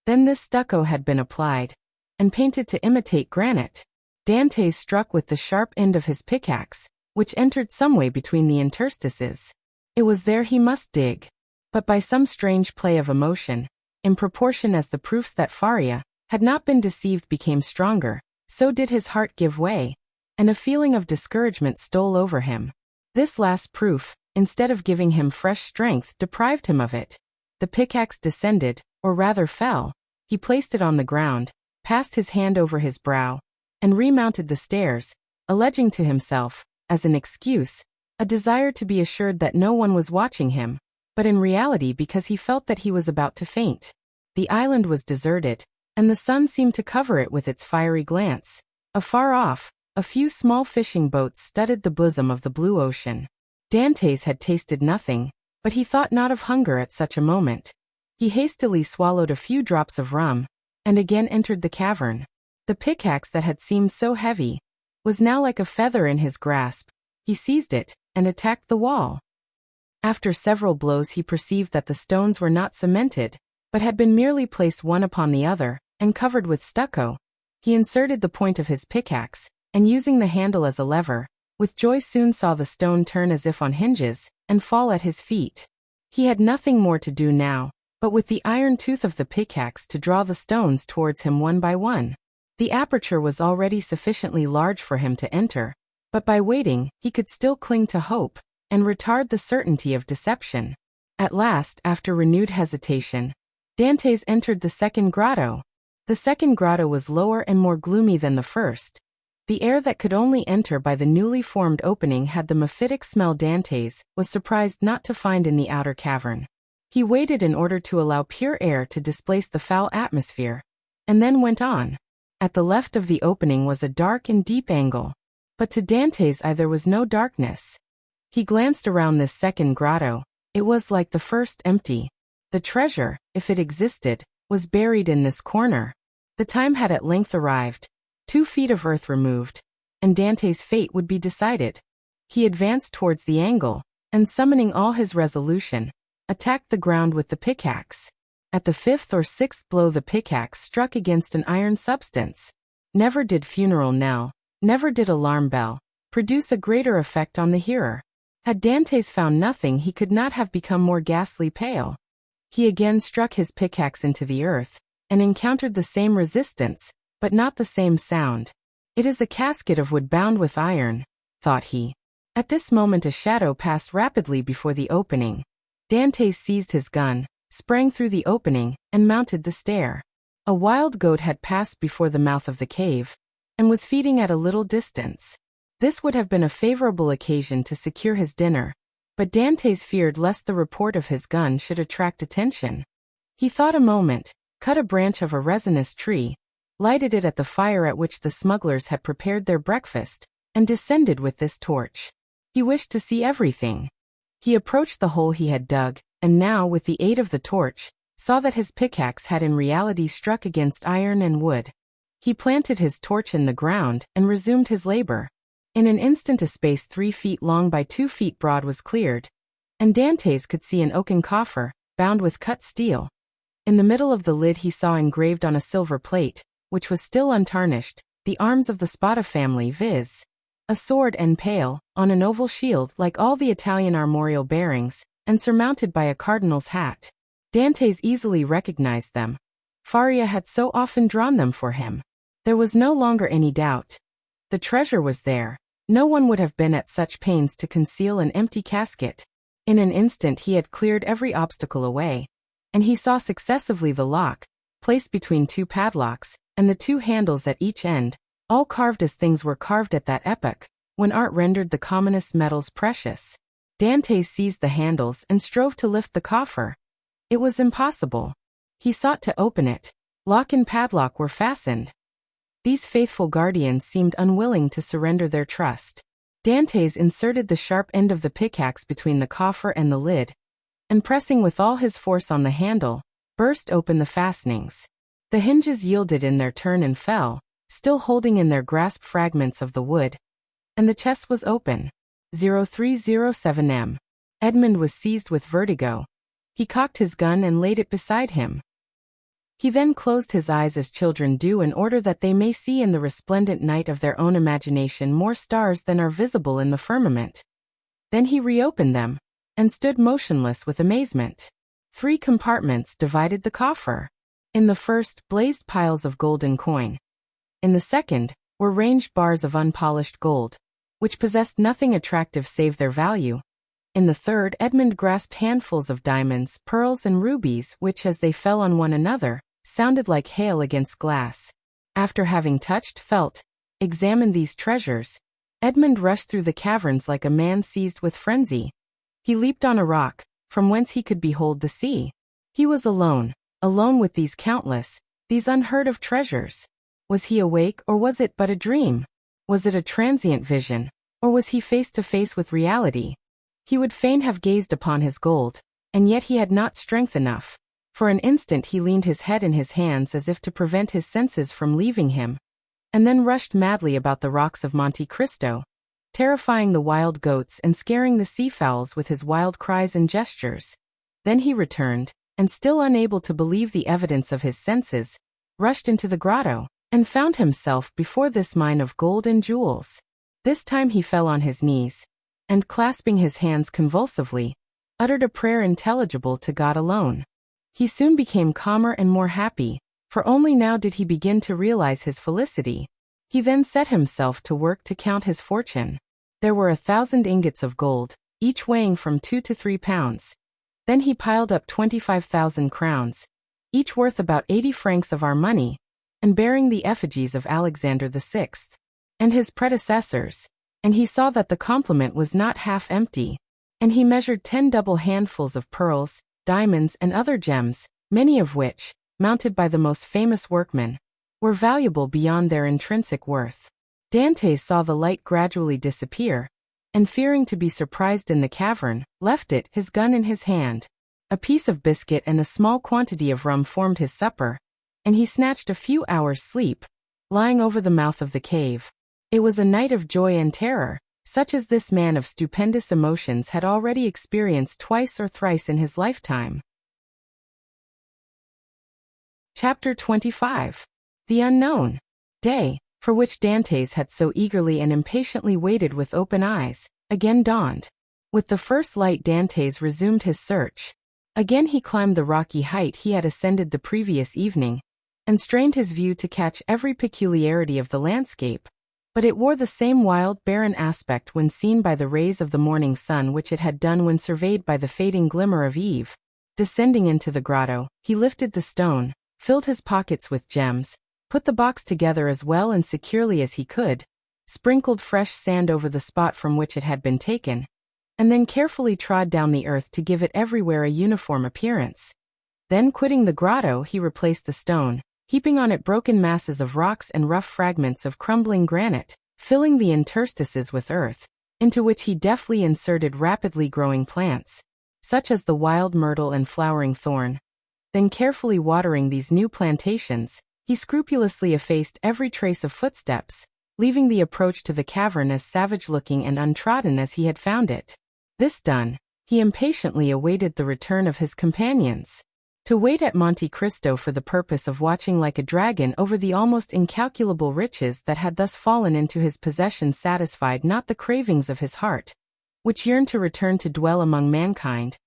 Then this stucco had been applied, and painted to imitate granite. Dantès struck with the sharp end of his pickaxe, which entered some way between the interstices. It was there he must dig. But by some strange play of emotion, in proportion as the proofs that Faria had not been deceived became stronger, so did his heart give way, and a feeling of discouragement stole over him. This last proof, instead of giving him fresh strength, deprived him of it. The pickaxe descended, or rather fell. He placed it on the ground, passed his hand over his brow, and remounted the stairs, alleging to himself, as an excuse, a desire to be assured that no one was watching him, but in reality because he felt that he was about to faint. The island was deserted, and the sun seemed to cover it with its fiery glance. Afar off, a few small fishing boats studded the bosom of the blue ocean. Dantès had tasted nothing, but he thought not of hunger at such a moment. He hastily swallowed a few drops of rum, and again entered the cavern. The pickaxe that had seemed so heavy was now like a feather in his grasp. He seized it, and attacked the wall. After several blows he perceived that the stones were not cemented, but had been merely placed one upon the other, and covered with stucco. He inserted the point of his pickaxe, and using the handle as a lever, with joy soon saw the stone turn as if on hinges, and fall at his feet. He had nothing more to do now, but with the iron tooth of the pickaxe to draw the stones towards him one by one. The aperture was already sufficiently large for him to enter, but by waiting he could still cling to hope, and retard the certainty of deception. At last, after renewed hesitation, Dantès entered the second grotto. The second grotto was lower and more gloomy than the first. The air that could only enter by the newly formed opening had the mephitic smell. Dantès was surprised not to find in the outer cavern. He waited in order to allow pure air to displace the foul atmosphere, and then went on. At the left of the opening was a dark and deep angle, but to Dantès' eye there was no darkness. He glanced around this second grotto. It was like the first, empty. The treasure, if it existed, was buried in this corner. The time had at length arrived, 2 feet of earth removed, and Dantès' fate would be decided. He advanced towards the angle, and summoning all his resolution, attacked the ground with the pickaxe. At the 5th or 6th blow the pickaxe struck against an iron substance. Never did funeral knell, never did alarm bell, produce a greater effect on the hearer. Had Dantès found nothing he could not have become more ghastly pale. He again struck his pickaxe into the earth, and encountered the same resistance, but not the same sound. It is a casket of wood bound with iron, thought he. At this moment a shadow passed rapidly before the opening. Dantès seized his gun, sprang through the opening, and mounted the stair. A wild goat had passed before the mouth of the cave, and was feeding at a little distance. This would have been a favorable occasion to secure his dinner, but Dantès feared lest the report of his gun should attract attention. He thought a moment, cut a branch of a resinous tree, lighted it at the fire at which the smugglers had prepared their breakfast, and descended with this torch. He wished to see everything. He approached the hole he had dug, and now, with the aid of the torch, saw that his pickaxe had in reality struck against iron and wood. He planted his torch in the ground, and resumed his labor. In an instant a space 3 feet long by 2 feet broad was cleared, and Dantès could see an oaken coffer, bound with cut steel. In the middle of the lid he saw engraved on a silver plate, which was still untarnished, the arms of the Spada family, viz. A sword and pale, on an oval shield like all the Italian armorial bearings, and surmounted by a cardinal's hat. Dantès easily recognized them. Faria had so often drawn them for him. There was no longer any doubt. The treasure was there. No one would have been at such pains to conceal an empty casket. In an instant he had cleared every obstacle away, and he saw successively the lock, placed between 2 padlocks, and the 2 handles at each end, all carved as things were carved at that epoch, when art rendered the commonest metals precious. Dantès seized the handles and strove to lift the coffer. It was impossible. He sought to open it. Lock and padlock were fastened. These faithful guardians seemed unwilling to surrender their trust. Dantès inserted the sharp end of the pickaxe between the coffer and the lid, and pressing with all his force on the handle, burst open the fastenings. The hinges yielded in their turn and fell, still holding in their grasp fragments of the wood, and the chest was open. 0307 M. Edmond was seized with vertigo. He cocked his gun and laid it beside him. He then closed his eyes as children do in order that they may see in the resplendent night of their own imagination more stars than are visible in the firmament. Then he reopened them, and stood motionless with amazement. 3 compartments divided the coffer. In the first blazed piles of golden coin. In the second were ranged bars of unpolished gold, which possessed nothing attractive save their value. In the third Edmond grasped handfuls of diamonds, pearls and rubies which, as they fell on one another, sounded like hail against glass. After having touched, felt, examined these treasures, Edmond rushed through the caverns like a man seized with frenzy. He leaped on a rock, from whence he could behold the sea. He was alone with these countless, these unheard-of treasures. Was he awake, or was it but a dream? Was it a transient vision, or was he face to face with reality? He would fain have gazed upon his gold, and yet he had not strength enough. For an instant he leaned his head in his hands as if to prevent his senses from leaving him, and then rushed madly about the rocks of Monte Cristo, terrifying the wild goats and scaring the seafowls with his wild cries and gestures. Then he returned, and still unable to believe the evidence of his senses, rushed into the grotto, and found himself before this mine of gold and jewels. This time he fell on his knees, and clasping his hands convulsively, uttered a prayer intelligible to God alone. He soon became calmer and more happy, for only now did he begin to realize his felicity. He then set himself to work to count his fortune. There were 1,000 ingots of gold, each weighing from 2 to 3 pounds. Then he piled up 25,000 crowns, each worth about 80 francs of our money, and bearing the effigies of Alexandre VI and his predecessors, and he saw that the complement was not half empty, and he measured 10 double handfuls of pearls, diamonds and other gems, many of which, mounted by the most famous workmen, were valuable beyond their intrinsic worth. Dantès saw the light gradually disappear, and fearing to be surprised in the cavern, left it, his gun in his hand. A piece of biscuit and a small quantity of rum formed his supper, and he snatched a few hours' sleep, lying over the mouth of the cave. It was a night of joy and terror, such as this man of stupendous emotions had already experienced twice or thrice in his lifetime. Chapter 25. The Unknown. Day, for which Dantès had so eagerly and impatiently waited with open eyes, again dawned. With the first light Dantès resumed his search. Again he climbed the rocky height he had ascended the previous evening, and strained his view to catch every peculiarity of the landscape, but it wore the same wild, barren aspect when seen by the rays of the morning sun which it had done when surveyed by the fading glimmer of eve. Descending into the grotto, he lifted the stone, filled his pockets with gems, put the box together as well and securely as he could, sprinkled fresh sand over the spot from which it had been taken, and then carefully trod down the earth to give it everywhere a uniform appearance. Then quitting the grotto he replaced the stone, heaping on it broken masses of rocks and rough fragments of crumbling granite, filling the interstices with earth, into which he deftly inserted rapidly growing plants, such as the wild myrtle and flowering thorn. Then carefully watering these new plantations, he scrupulously effaced every trace of footsteps, leaving the approach to the cavern as savage-looking and untrodden as he had found it. This done, he impatiently awaited the return of his companions. To wait at Monte Cristo for the purpose of watching like a dragon over the almost incalculable riches that had thus fallen into his possession satisfied not the cravings of his heart, which yearned to return to dwell among mankind,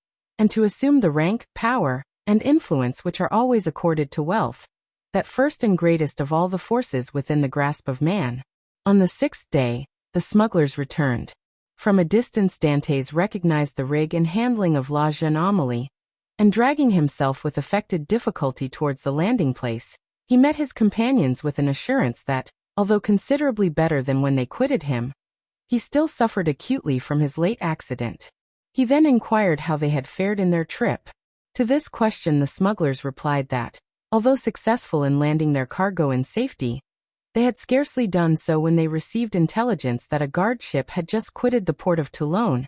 and to assume the rank, power, and influence which are always accorded to wealth, that first and greatest of all the forces within the grasp of man. On the 6th day, the smugglers returned. From a distance Dantès recognized the rig and handling of La Jeune Amélie, and dragging himself with affected difficulty towards the landing place, he met his companions with an assurance that, although considerably better than when they quitted him, he still suffered acutely from his late accident. He then inquired how they had fared in their trip. To this question the smugglers replied that, although successful in landing their cargo in safety, they had scarcely done so when they received intelligence that a guard ship had just quitted the port of Toulon,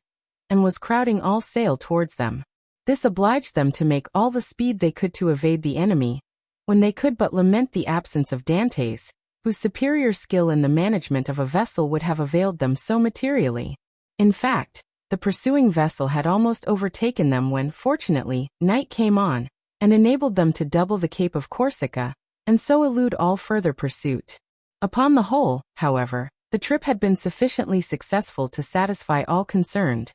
and was crowding all sail towards them. This obliged them to make all the speed they could to evade the enemy, when they could but lament the absence of Dantès, whose superior skill in the management of a vessel would have availed them so materially. In fact, the pursuing vessel had almost overtaken them when, fortunately, night came on, and enabled them to double the Cape of Corsica, and so elude all further pursuit. Upon the whole, however, the trip had been sufficiently successful to satisfy all concerned,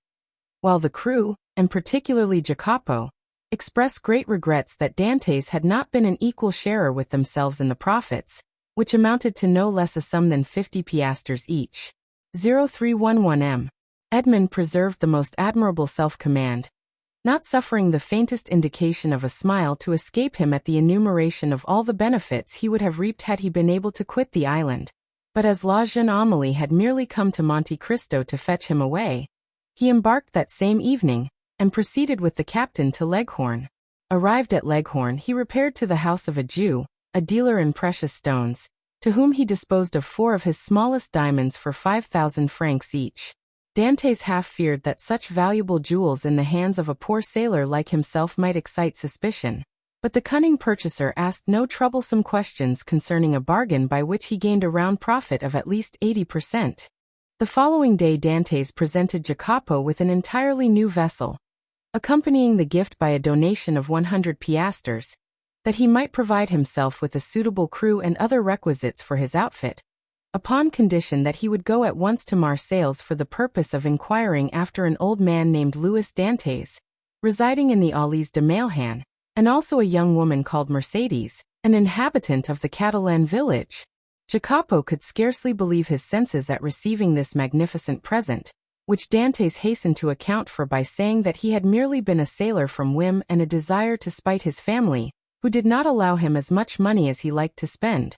while the crew, and particularly Jacopo, expressed great regrets that Dantès had not been an equal sharer with themselves in the profits, which amounted to no less a sum than 50 piastres each. 0311 M. Edmond preserved the most admirable self-command, not suffering the faintest indication of a smile to escape him at the enumeration of all the benefits he would have reaped had he been able to quit the island. But as La Jeune Amélie had merely come to Monte Cristo to fetch him away, he embarked that same evening, and proceeded with the captain to Leghorn. Arrived at Leghorn, he repaired to the house of a Jew, a dealer in precious stones, to whom he disposed of 4 of his smallest diamonds for 5,000 francs each. Dantès half feared that such valuable jewels in the hands of a poor sailor like himself might excite suspicion, but the cunning purchaser asked no troublesome questions concerning a bargain by which he gained a round profit of at least 80%. The following day Dantès presented Jacopo with an entirely new vessel, accompanying the gift by a donation of 100 piastres, that he might provide himself with a suitable crew and other requisites for his outfit, upon condition that he would go at once to Marseilles for the purpose of inquiring after an old man named Louis Dantès, residing in the Allées de Mailhan, and also a young woman called Mercedes, an inhabitant of the Catalan village. Jacopo could scarcely believe his senses at receiving this magnificent present, which Dantès hastened to account for by saying that he had merely been a sailor from whim and a desire to spite his family, who did not allow him as much money as he liked to spend,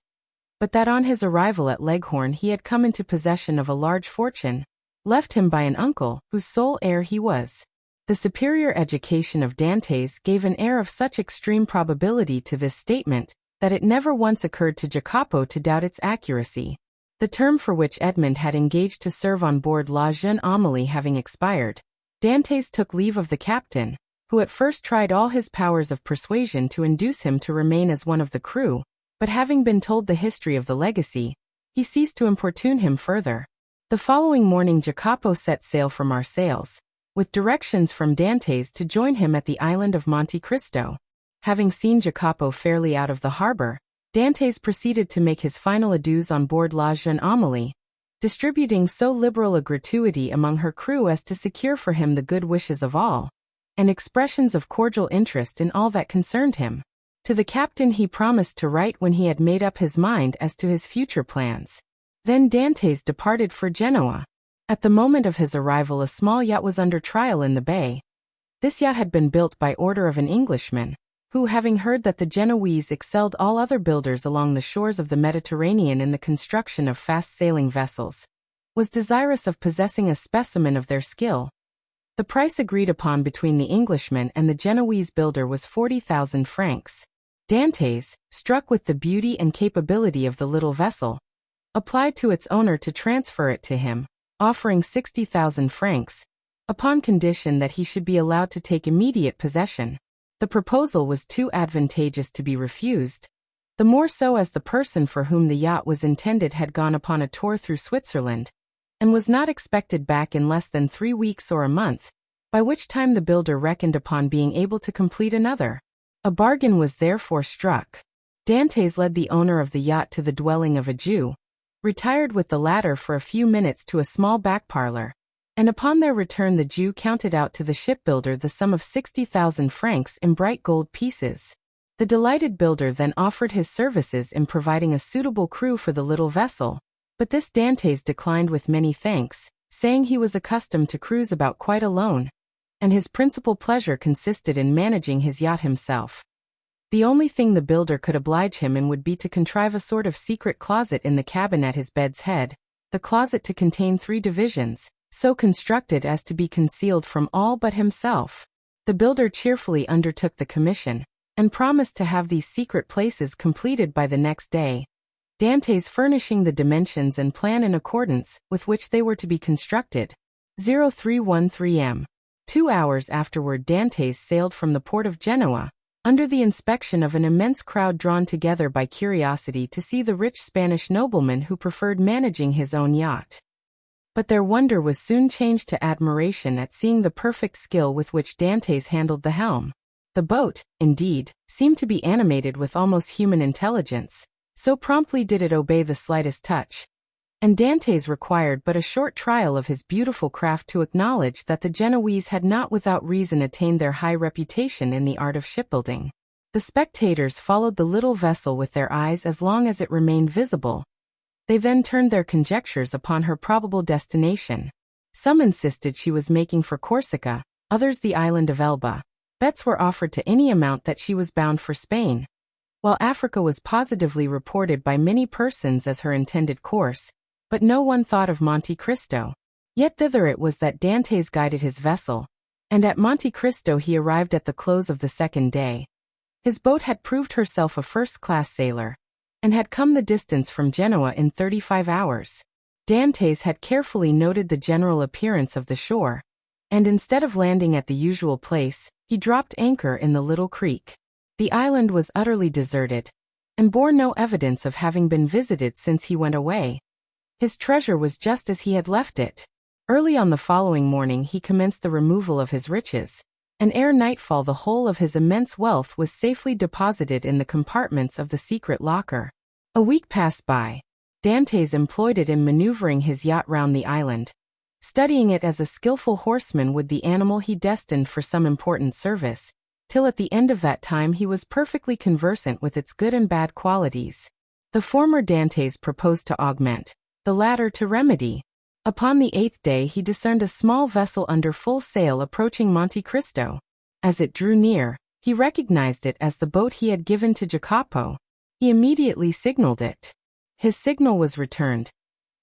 but that on his arrival at Leghorn he had come into possession of a large fortune, left him by an uncle, whose sole heir he was. The superior education of Dantès gave an air of such extreme probability to this statement, that it never once occurred to Jacopo to doubt its accuracy. The term for which Edmond had engaged to serve on board La Jeune Amélie having expired, Dantès took leave of the captain, who at first tried all his powers of persuasion to induce him to remain as one of the crew, but having been told the history of the legacy, he ceased to importune him further. The following morning Jacopo set sail for Marseilles, with directions from Dantès to join him at the island of Monte Cristo. Having seen Jacopo fairly out of the harbor, Dantès proceeded to make his final adieus on board La Jeune Amélie, distributing so liberal a gratuity among her crew as to secure for him the good wishes of all, and expressions of cordial interest in all that concerned him. To the captain he promised to write when he had made up his mind as to his future plans. Then Dantès departed for Genoa. At the moment of his arrival a small yacht was under trial in the bay. This yacht had been built by order of an Englishman, who, having heard that the Genoese excelled all other builders along the shores of the Mediterranean in the construction of fast-sailing vessels, was desirous of possessing a specimen of their skill. The price agreed upon between the Englishman and the Genoese builder was 40,000 francs. Dantès, struck with the beauty and capability of the little vessel, applied to its owner to transfer it to him, offering 60,000 francs, upon condition that he should be allowed to take immediate possession. The proposal was too advantageous to be refused, the more so as the person for whom the yacht was intended had gone upon a tour through Switzerland, and was not expected back in less than 3 weeks or a month, by which time the builder reckoned upon being able to complete another. A bargain was therefore struck. Dantès led the owner of the yacht to the dwelling of a Jew, retired with the latter for a few minutes to a small back parlor, and upon their return the Jew counted out to the shipbuilder the sum of 60,000 francs in bright gold pieces. The delighted builder then offered his services in providing a suitable crew for the little vessel, but this Dantès declined with many thanks, saying he was accustomed to cruise about quite alone, and his principal pleasure consisted in managing his yacht himself. The only thing the builder could oblige him in would be to contrive a sort of secret closet in the cabin at his bed's head, the closet to contain 3 divisions, so constructed as to be concealed from all but himself. The builder cheerfully undertook the commission, and promised to have these secret places completed by the next day, Dantès furnishing the dimensions and plan in accordance with which they were to be constructed. 0313 m. 2 hours afterward Dantès sailed from the port of Genoa, under the inspection of an immense crowd drawn together by curiosity to see the rich Spanish nobleman who preferred managing his own yacht. But their wonder was soon changed to admiration at seeing the perfect skill with which Dantès handled the helm. The boat, indeed, seemed to be animated with almost human intelligence, so promptly did it obey the slightest touch, and Dantès required but a short trial of his beautiful craft to acknowledge that the Genoese had not without reason attained their high reputation in the art of shipbuilding. The spectators followed the little vessel with their eyes as long as it remained visible. They then turned their conjectures upon her probable destination. Some insisted she was making for Corsica, others the island of Elba. Bets were offered to any amount that she was bound for Spain. while Africa was positively reported by many persons as her intended course, but no one thought of Monte Cristo. Yet thither it was that Dantès guided his vessel, and at Monte Cristo he arrived at the close of the second day. His boat had proved herself a first-class sailor, and had come the distance from Genoa in 35 hours. Dantès had carefully noted the general appearance of the shore, and instead of landing at the usual place, he dropped anchor in the little creek. The island was utterly deserted, and bore no evidence of having been visited since he went away. His treasure was just as he had left it. Early on the following morning he commenced the removal of his riches, and ere nightfall the whole of his immense wealth was safely deposited in the compartments of the secret locker. A week passed by. Dantès employed it in maneuvering his yacht round the island, studying it as a skillful horseman would the animal he destined for some important service, till at the end of that time he was perfectly conversant with its good and bad qualities. The former Dantès proposed to augment, the latter to remedy. Upon the 8th day he discerned a small vessel under full sail approaching Monte Cristo. As it drew near, he recognized it as the boat he had given to Jacopo. He immediately signaled it. His signal was returned,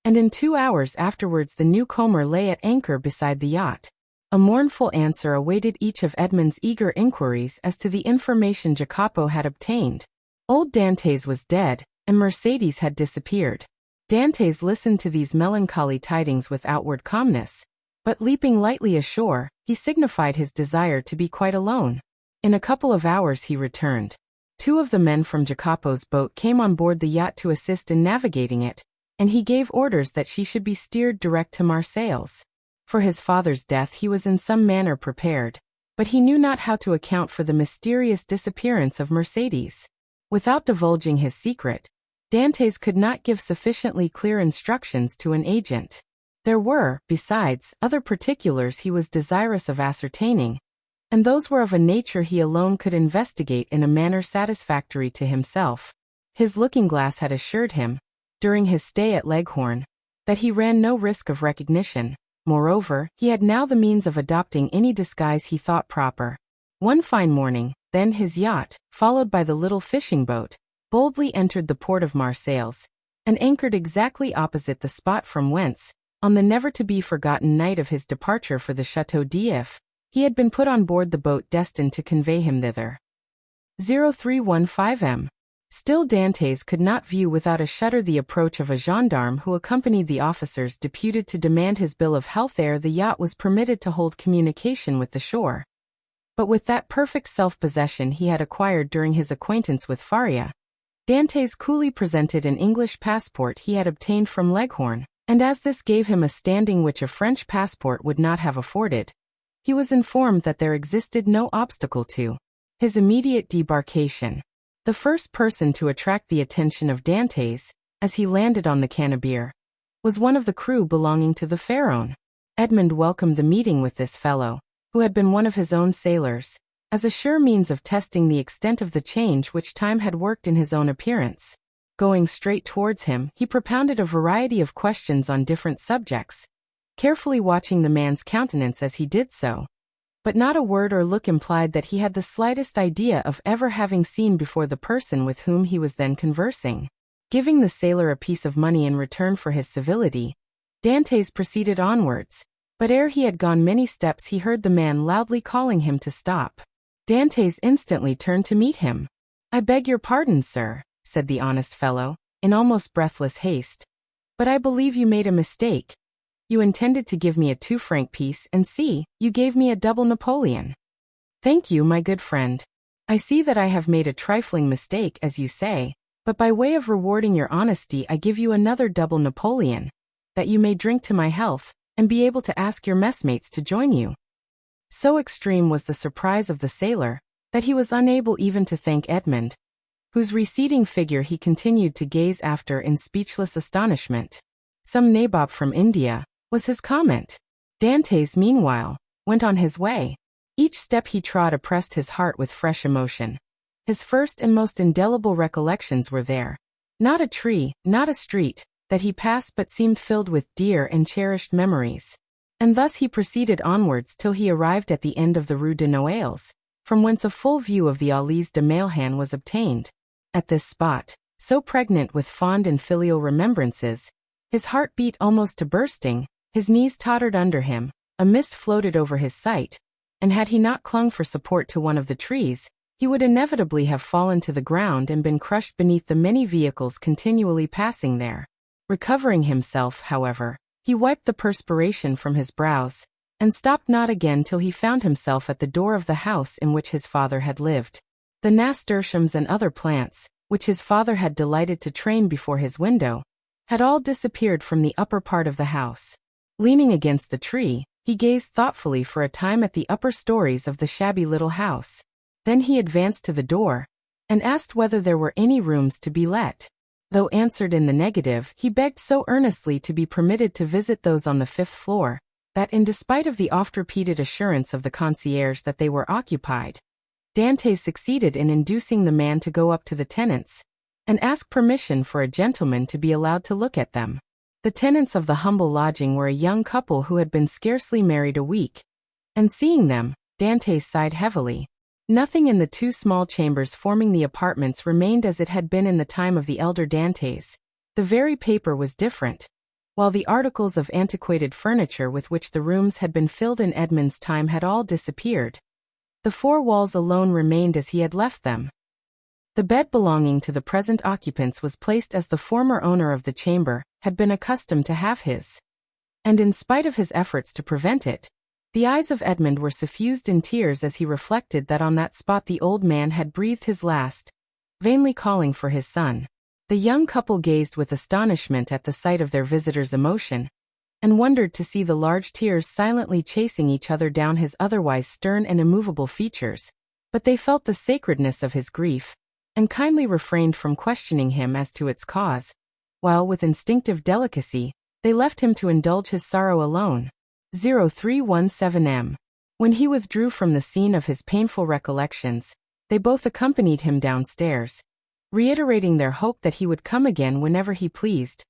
and in 2 hours afterwards the newcomer lay at anchor beside the yacht. A mournful answer awaited each of Edmond's eager inquiries as to the information Jacopo had obtained. Old Dantès was dead, and Mercedes had disappeared. Dantès listened to these melancholy tidings with outward calmness, but leaping lightly ashore, he signified his desire to be quite alone. In a couple of hours he returned. 2 of the men from Jacopo's boat came on board the yacht to assist in navigating it, and he gave orders that she should be steered direct to Marseilles. For his father's death he was in some manner prepared, but he knew not how to account for the mysterious disappearance of Mercedes. Without divulging his secret, Dantès could not give sufficiently clear instructions to an agent. There were, besides, other particulars he was desirous of ascertaining, and those were of a nature he alone could investigate in a manner satisfactory to himself. His looking-glass had assured him, during his stay at Leghorn, that he ran no risk of recognition. Moreover, he had now the means of adopting any disguise he thought proper. One fine morning, then his yacht, followed by the little fishing boat, boldly entered the port of Marseilles, and anchored exactly opposite the spot from whence, on the never-to-be-forgotten night of his departure for the Château d'If, he had been put on board the boat destined to convey him thither. 0315M. Still Dantès could not view without a shudder the approach of a gendarme who accompanied the officers deputed to demand his bill of health ere the yacht was permitted to hold communication with the shore. But with that perfect self-possession he had acquired during his acquaintance with Faria, Dantès coolly presented an English passport he had obtained from Leghorn, and as this gave him a standing which a French passport would not have afforded, he was informed that there existed no obstacle to his immediate debarkation. The first person to attract the attention of Dantès, as he landed on the Cannebière, was one of the crew belonging to the Pharaon. Edmond welcomed the meeting with this fellow, who had been one of his own sailors, as a sure means of testing the extent of the change which time had worked in his own appearance. Going straight towards him, he propounded a variety of questions on different subjects, carefully watching the man's countenance as he did so. But not a word or look implied that he had the slightest idea of ever having seen before the person with whom he was then conversing. Giving the sailor a piece of money in return for his civility, Dantès proceeded onwards, but ere he had gone many steps he heard the man loudly calling him to stop. Dantès instantly turned to meet him. "I beg your pardon, sir," said the honest fellow, in almost breathless haste, "but I believe you made a mistake. You intended to give me a 2-franc piece, and see, you gave me a double Napoleon." "Thank you, my good friend. I see that I have made a trifling mistake, as you say, but by way of rewarding your honesty I give you another double Napoleon, that you may drink to my health, and be able to ask your messmates to join you." So extreme was the surprise of the sailor, that he was unable even to thank Edmond, whose receding figure he continued to gaze after in speechless astonishment. "Some nabob from India," was his comment. Dantès, meanwhile, went on his way. Each step he trod oppressed his heart with fresh emotion. His first and most indelible recollections were there. Not a tree, not a street, that he passed but seemed filled with dear and cherished memories. And thus he proceeded onwards till he arrived at the end of the Rue de Noailles, from whence a full view of the Allées de Mailhan was obtained. At this spot, so pregnant with fond and filial remembrances, his heart beat almost to bursting, his knees tottered under him, a mist floated over his sight, and had he not clung for support to one of the trees, he would inevitably have fallen to the ground and been crushed beneath the many vehicles continually passing there. Recovering himself, however, he wiped the perspiration from his brows, and stopped not again till he found himself at the door of the house in which his father had lived. The nasturtiums and other plants, which his father had delighted to train before his window, had all disappeared from the upper part of the house. Leaning against the tree, he gazed thoughtfully for a time at the upper stories of the shabby little house. Then he advanced to the door, and asked whether there were any rooms to be let. Though answered in the negative, he begged so earnestly to be permitted to visit those on the 5th floor, that in despite of the oft-repeated assurance of the concierge that they were occupied, Dantès succeeded in inducing the man to go up to the tenants, and ask permission for a gentleman to be allowed to look at them. The tenants of the humble lodging were a young couple who had been scarcely married a week, and seeing them, Dantès sighed heavily. Nothing in the 2 small chambers forming the apartments remained as it had been in the time of the elder Dantès. The very paper was different, while the articles of antiquated furniture with which the rooms had been filled in Edmond's time had all disappeared. The 4 walls alone remained as he had left them. The bed belonging to the present occupants was placed as the former owner of the chamber had been accustomed to have his, and in spite of his efforts to prevent it, the eyes of Edmond were suffused in tears as he reflected that on that spot the old man had breathed his last, vainly calling for his son. The young couple gazed with astonishment at the sight of their visitor's emotion, and wondered to see the large tears silently chasing each other down his otherwise stern and immovable features, but they felt the sacredness of his grief, and kindly refrained from questioning him as to its cause, while with instinctive delicacy, they left him to indulge his sorrow alone. 0317M. When he withdrew from the scene of his painful recollections, they both accompanied him downstairs, reiterating their hope that he would come again whenever he pleased,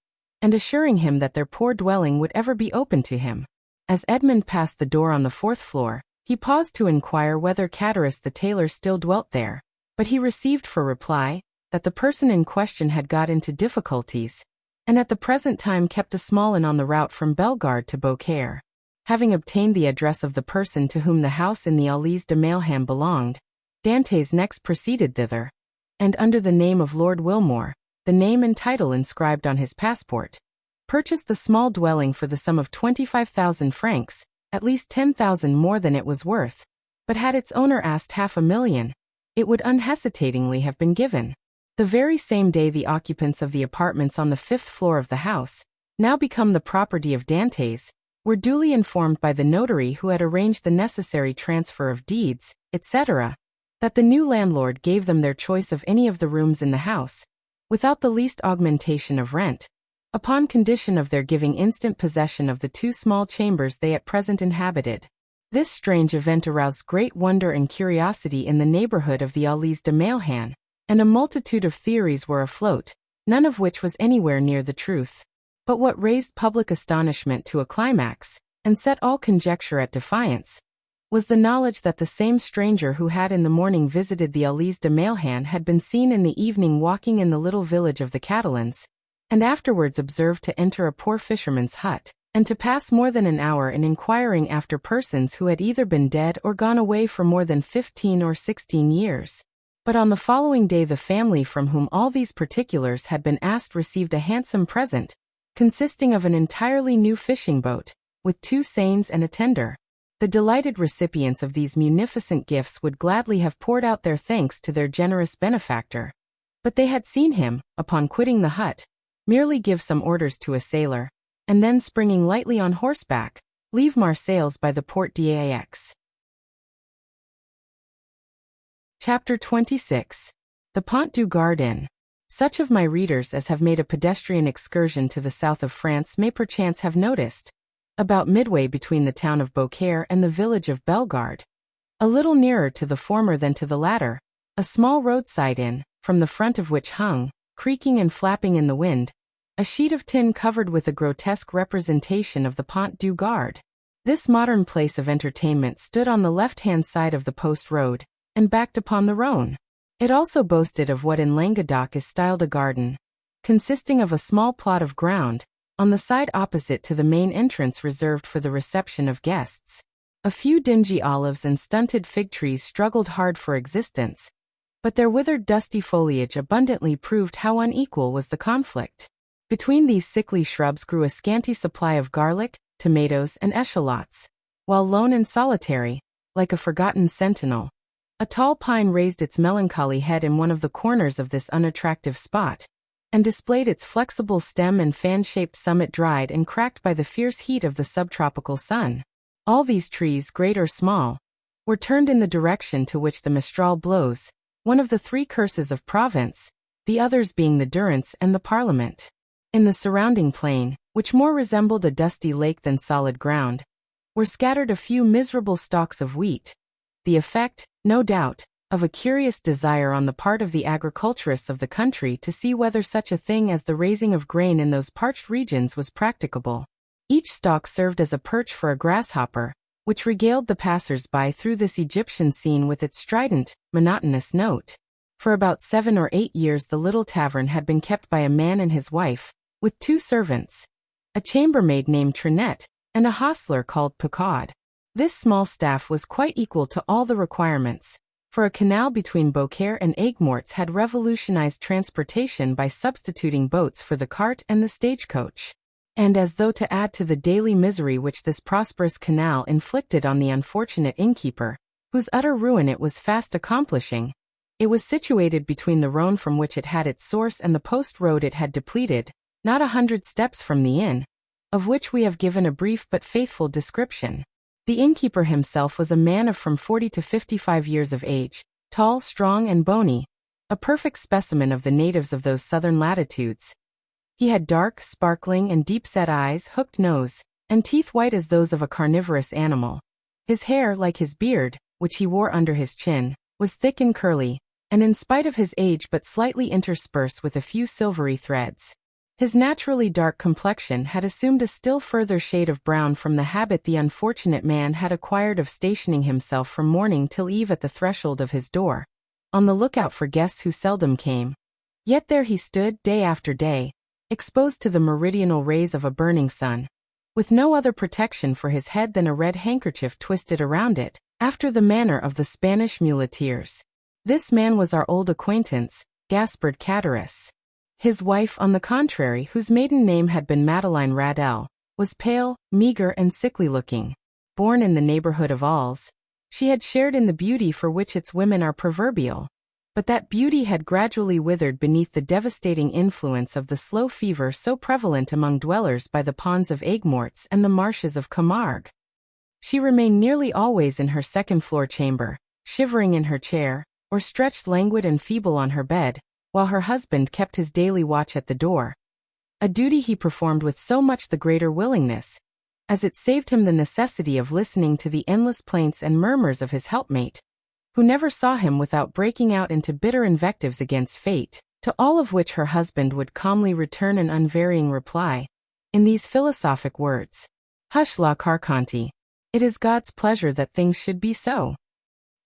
and assuring him that their poor dwelling would ever be open to him. As Edmond passed the door on the 4th floor, he paused to inquire whether Catullus the tailor still dwelt there, but he received for reply that the person in question had got into difficulties, and at the present time kept a small inn on the route from Bellegarde to Beaucaire. Having obtained the address of the person to whom the house in the Allées de Mailham belonged, Dantès next proceeded thither, and under the name of Lord Wilmore, the name and title inscribed on his passport, purchased the small dwelling for the sum of 25,000 francs, at least 10,000 more than it was worth, but had its owner asked 500,000, it would unhesitatingly have been given. The very same day the occupants of the apartments on the 5th floor of the house, now become the property of Dantès, were duly informed by the notary who had arranged the necessary transfer of deeds, etc., that the new landlord gave them their choice of any of the rooms in the house, without the least augmentation of rent, upon condition of their giving instant possession of the 2 small chambers they at present inhabited. This strange event aroused great wonder and curiosity in the neighborhood of the Allées de Mailham, and a multitude of theories were afloat, none of which was anywhere near the truth. But what raised public astonishment to a climax, and set all conjecture at defiance, was the knowledge that the same stranger who had in the morning visited the Allées de Mailham had been seen in the evening walking in the little village of the Catalans, and afterwards observed to enter a poor fisherman's hut, and to pass more than an hour in inquiring after persons who had either been dead or gone away for more than 15 or 16 years. But on the following day the family from whom all these particulars had been asked received a handsome present, consisting of an entirely new fishing boat, with 2 seines and a tender. The delighted recipients of these munificent gifts would gladly have poured out their thanks to their generous benefactor, but they had seen him, upon quitting the hut, merely give some orders to a sailor, and then springing lightly on horseback, leave Marseilles by the Porte d'Aix. Chapter 26. The Pont du Gardin. Such of my readers as have made a pedestrian excursion to the south of France may perchance have noticed, about midway between the town of Beaucaire and the village of Bellegarde, a little nearer to the former than to the latter, a small roadside inn, from the front of which hung, creaking and flapping in the wind, a sheet of tin covered with a grotesque representation of the Pont du Gard. This modern place of entertainment stood on the left-hand side of the post road, and backed upon the Rhône. It also boasted of what in Languedoc is styled a garden, consisting of a small plot of ground, on the side opposite to the main entrance reserved for the reception of guests. A few dingy olives and stunted fig trees struggled hard for existence, but their withered dusty foliage abundantly proved how unequal was the conflict. Between these sickly shrubs grew a scanty supply of garlic, tomatoes, and eschalots, while lone and solitary, like a forgotten sentinel, a tall pine raised its melancholy head in one of the corners of this unattractive spot, and displayed its flexible stem and fan-shaped summit dried and cracked by the fierce heat of the subtropical sun. All these trees, great or small, were turned in the direction to which the mistral blows, one of the three curses of Provence, the others being the Durance and the Parliament. In the surrounding plain, which more resembled a dusty lake than solid ground, were scattered a few miserable stalks of wheat, the effect, no doubt, of a curious desire on the part of the agriculturists of the country to see whether such a thing as the raising of grain in those parched regions was practicable. Each stalk served as a perch for a grasshopper, which regaled the passers-by through this Egyptian scene with its strident, monotonous note. For about 7 or 8 years the little tavern had been kept by a man and his wife, with 2 servants, a chambermaid named Trinette, and a hostler called Picard. This small staff was quite equal to all the requirements, for a canal between Beaucaire and Aigues-Mortes had revolutionized transportation by substituting boats for the cart and the stagecoach. And as though to add to the daily misery which this prosperous canal inflicted on the unfortunate innkeeper, whose utter ruin it was fast accomplishing, it was situated between the Rhone from which it had its source and the post road it had depleted, not 100 steps from the inn, of which we have given a brief but faithful description. The innkeeper himself was a man of from 40 to 55 years of age, tall, strong, and bony, a perfect specimen of the natives of those southern latitudes. He had dark, sparkling, and deep-set eyes, hooked nose, and teeth white as those of a carnivorous animal. His hair, like his beard, which he wore under his chin, was thick and curly, and in spite of his age but slightly interspersed with a few silvery threads. His naturally dark complexion had assumed a still further shade of brown from the habit the unfortunate man had acquired of stationing himself from morning till eve at the threshold of his door, on the lookout for guests who seldom came. Yet there he stood, day after day, exposed to the meridional rays of a burning sun, with no other protection for his head than a red handkerchief twisted around it, after the manner of the Spanish muleteers. This man was our old acquaintance, Gaspard Cadaris. His wife, on the contrary, whose maiden name had been Madeleine Radel, was pale, meager, and sickly-looking. Born in the neighborhood of Alls, she had shared in the beauty for which its women are proverbial, but that beauty had gradually withered beneath the devastating influence of the slow fever so prevalent among dwellers by the ponds of Aigues-Mortes and the marshes of Camargue. She remained nearly always in her second-floor chamber, shivering in her chair, or stretched languid and feeble on her bed, while her husband kept his daily watch at the door, a duty he performed with so much the greater willingness, as it saved him the necessity of listening to the endless plaints and murmurs of his helpmate, who never saw him without breaking out into bitter invectives against fate, to all of which her husband would calmly return an unvarying reply, in these philosophic words: "Hush, La Carconte. It is God's pleasure that things should be so."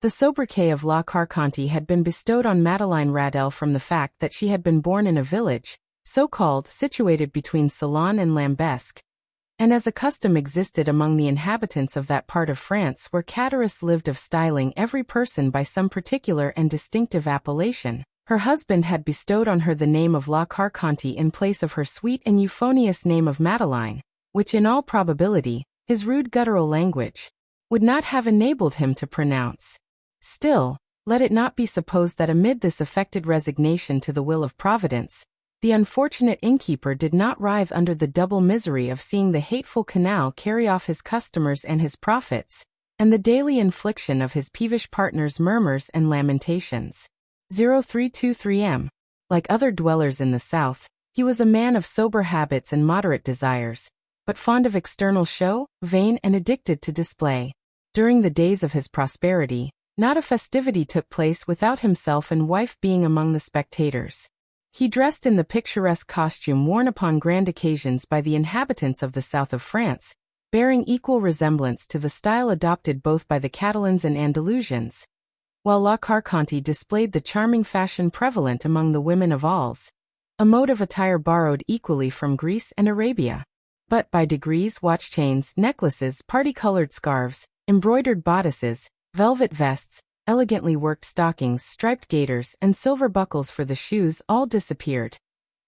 The sobriquet of La Carconte had been bestowed on Madeleine Radel from the fact that she had been born in a village, so called, situated between Salon and Lambesc, and as a custom existed among the inhabitants of that part of France where Cadaris lived of styling every person by some particular and distinctive appellation, her husband had bestowed on her the name of La Carconte in place of her sweet and euphonious name of Madeleine, which in all probability, his rude guttural language, would not have enabled him to pronounce. Still, let it not be supposed that amid this affected resignation to the will of Providence, the unfortunate innkeeper did not writhe under the double misery of seeing the hateful canal carry off his customers and his profits, and the daily infliction of his peevish partner's murmurs and lamentations. 0323M. Like other dwellers in the South, he was a man of sober habits and moderate desires, but fond of external show, vain and addicted to display. During the days of his prosperity, not a festivity took place without himself and wife being among the spectators. He dressed in the picturesque costume worn upon grand occasions by the inhabitants of the south of France, bearing equal resemblance to the style adopted both by the Catalans and Andalusians. while La Carconte displayed the charming fashion prevalent among the women of Alls, a mode of attire borrowed equally from Greece and Arabia. But by degrees watch chains, necklaces, party-colored scarves, embroidered bodices, velvet vests, elegantly worked stockings, striped gaiters, and silver buckles for the shoes all disappeared.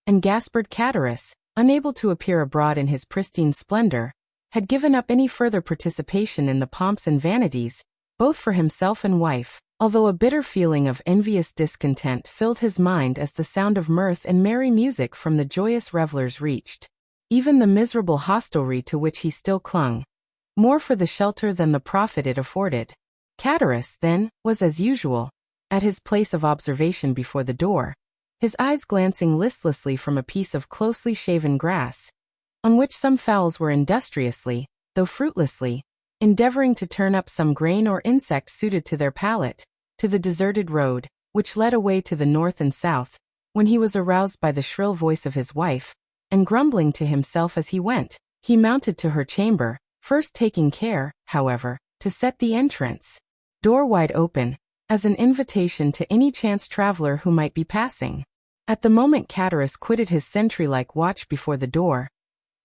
And Gaspard Cadaris, unable to appear abroad in his pristine splendor, had given up any further participation in the pomps and vanities, both for himself and wife, although a bitter feeling of envious discontent filled his mind as the sound of mirth and merry music from the joyous revelers reached even the miserable hostelry to which he still clung, more for the shelter than the profit it afforded. Cadaris, then, was as usual, at his place of observation before the door, his eyes glancing listlessly from a piece of closely shaven grass, on which some fowls were industriously, though fruitlessly, endeavoring to turn up some grain or insect suited to their palate, to the deserted road, which led away to the north and south, when he was aroused by the shrill voice of his wife, and grumbling to himself as he went, he mounted to her chamber, first taking care, however, to set the entrance door wide open, as an invitation to any chance traveler who might be passing. At the moment Cadaris quitted his sentry-like watch before the door,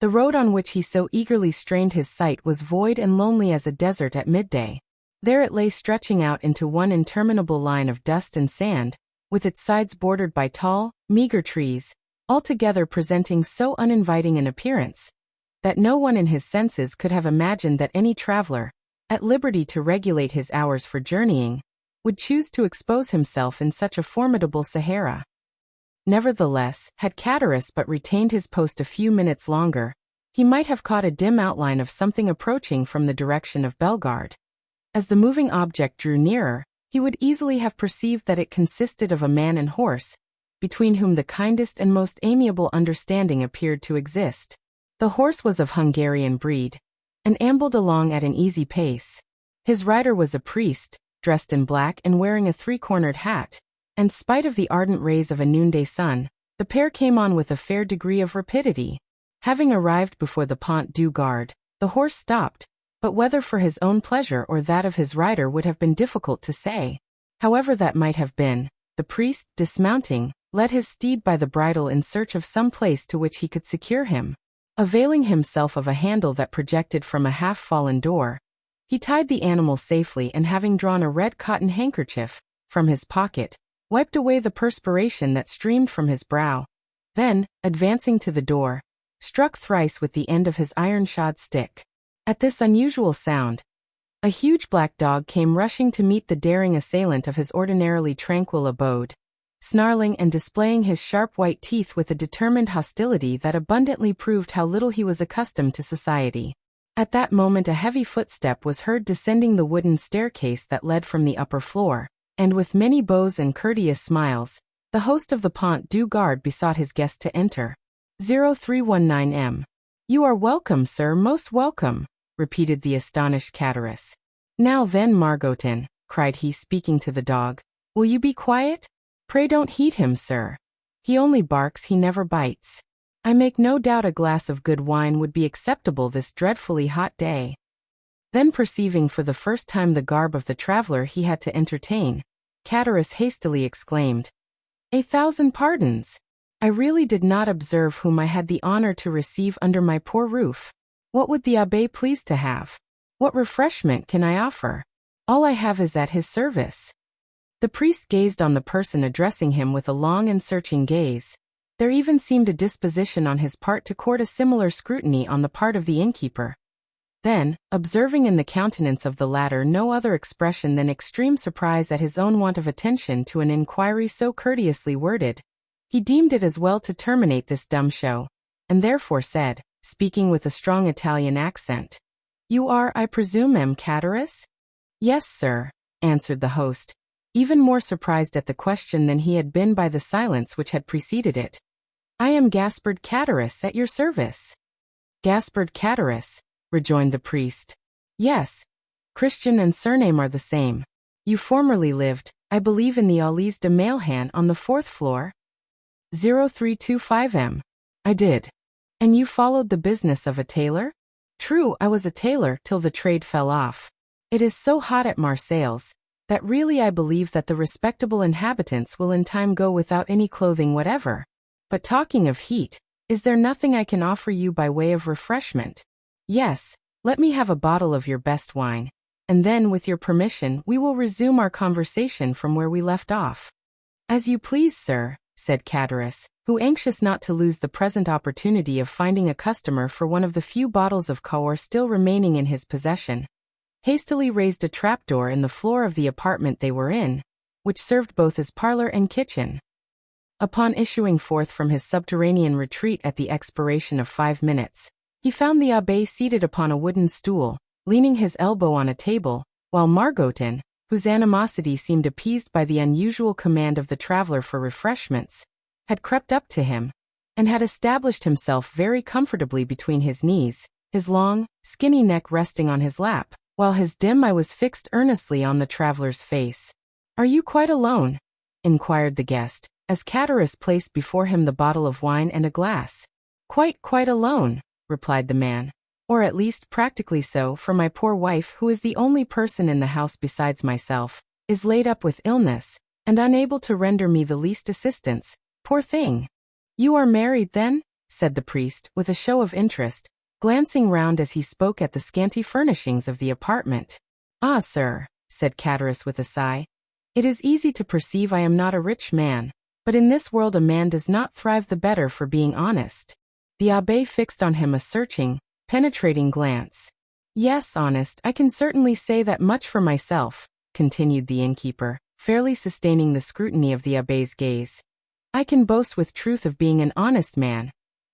the road on which he so eagerly strained his sight was void and lonely as a desert at midday. There it lay stretching out into one interminable line of dust and sand, with its sides bordered by tall, meager trees, altogether presenting so uninviting an appearance, that no one in his senses could have imagined that any traveler, at liberty to regulate his hours for journeying, would choose to expose himself in such a formidable Sahara. Nevertheless, had Cadaris but retained his post a few minutes longer, he might have caught a dim outline of something approaching from the direction of Bellegarde. As the moving object drew nearer, he would easily have perceived that it consisted of a man and horse, between whom the kindest and most amiable understanding appeared to exist. The horse was of Hungarian breed, and ambled along at an easy pace. His rider was a priest, dressed in black and wearing a three-cornered hat, and spite of the ardent rays of a noonday sun, the pair came on with a fair degree of rapidity. Having arrived before the Pont du Gard, the horse stopped, but whether for his own pleasure or that of his rider would have been difficult to say. However that might have been, the priest, dismounting, led his steed by the bridle in search of some place to which he could secure him. Availing himself of a handle that projected from a half-fallen door, he tied the animal safely and having drawn a red cotton handkerchief from his pocket, wiped away the perspiration that streamed from his brow. Then, advancing to the door, struck thrice with the end of his iron-shod stick. At this unusual sound, a huge black dog came rushing to meet the daring assailant of his ordinarily tranquil abode, snarling and displaying his sharp white teeth with a determined hostility that abundantly proved how little he was accustomed to society. At that moment a heavy footstep was heard descending the wooden staircase that led from the upper floor, and with many bows and courteous smiles, the host of the Pont du Gard besought his guest to enter. 0319M. You are welcome, sir, most welcome, repeated the astonished Cadaris. Now then, Margotin, cried he, speaking to the dog, will you be quiet? Pray don't heed him, sir. He only barks, he never bites. I make no doubt a glass of good wine would be acceptable this dreadfully hot day. Then perceiving for the first time the garb of the traveler he had to entertain, Cadaris hastily exclaimed, 1,000 pardons! I really did not observe whom I had the honor to receive under my poor roof. What would the abbé please to have? What refreshment can I offer? All I have is at his service. The priest gazed on the person addressing him with a long and searching gaze. There even seemed a disposition on his part to court a similar scrutiny on the part of the innkeeper. Then, observing in the countenance of the latter no other expression than extreme surprise at his own want of attention to an inquiry so courteously worded, he deemed it as well to terminate this dumb show, and therefore said, speaking with a strong Italian accent, You are, I presume, M. Cadaris? Yes, sir, answered the host, even more surprised at the question than he had been by the silence which had preceded it. I am Gaspard Cadaris, at your service. Gaspard Cadaris, rejoined the priest. Yes, Christian and surname are the same. You formerly lived, I believe, in the Allées de Mailhan on the 4th floor? 0325M. I did. And you followed the business of a tailor? True, I was a tailor till the trade fell off. It is so hot at Marseilles, that really I believe that the respectable inhabitants will in time go without any clothing whatever. But talking of heat, is there nothing I can offer you by way of refreshment? Yes, let me have a bottle of your best wine, and then, with your permission, we will resume our conversation from where we left off. As you please, sir, said Cadaris, who, anxious not to lose the present opportunity of finding a customer for one of the few bottles of Cahors still remaining in his possession, hastily raised a trapdoor in the floor of the apartment they were in, which served both as parlor and kitchen. Upon issuing forth from his subterranean retreat at the expiration of 5 minutes, he found the abbé seated upon a wooden stool, leaning his elbow on a table, while Margotin, whose animosity seemed appeased by the unusual command of the traveler for refreshments, had crept up to him, and had established himself very comfortably between his knees, his long, skinny neck resting on his lap, while his dim eye was fixed earnestly on the traveler's face. "Are you quite alone?" inquired the guest, as Cadaris placed before him the bottle of wine and a glass. Quite alone," replied the man. "Or at least practically so, for my poor wife, who is the only person in the house besides myself, is laid up with illness, and unable to render me the least assistance, poor thing." "You are married, then?" said the priest, with a show of interest, glancing round as he spoke at the scanty furnishings of the apartment. "Ah, sir," said Cadaris with a sigh, "it is easy to perceive I am not a rich man, but in this world a man does not thrive the better for being honest." The abbé fixed on him a searching, penetrating glance. "Yes, honest, I can certainly say that much for myself," continued the innkeeper, fairly sustaining the scrutiny of the abbé's gaze. "I can boast with truth of being an honest man,"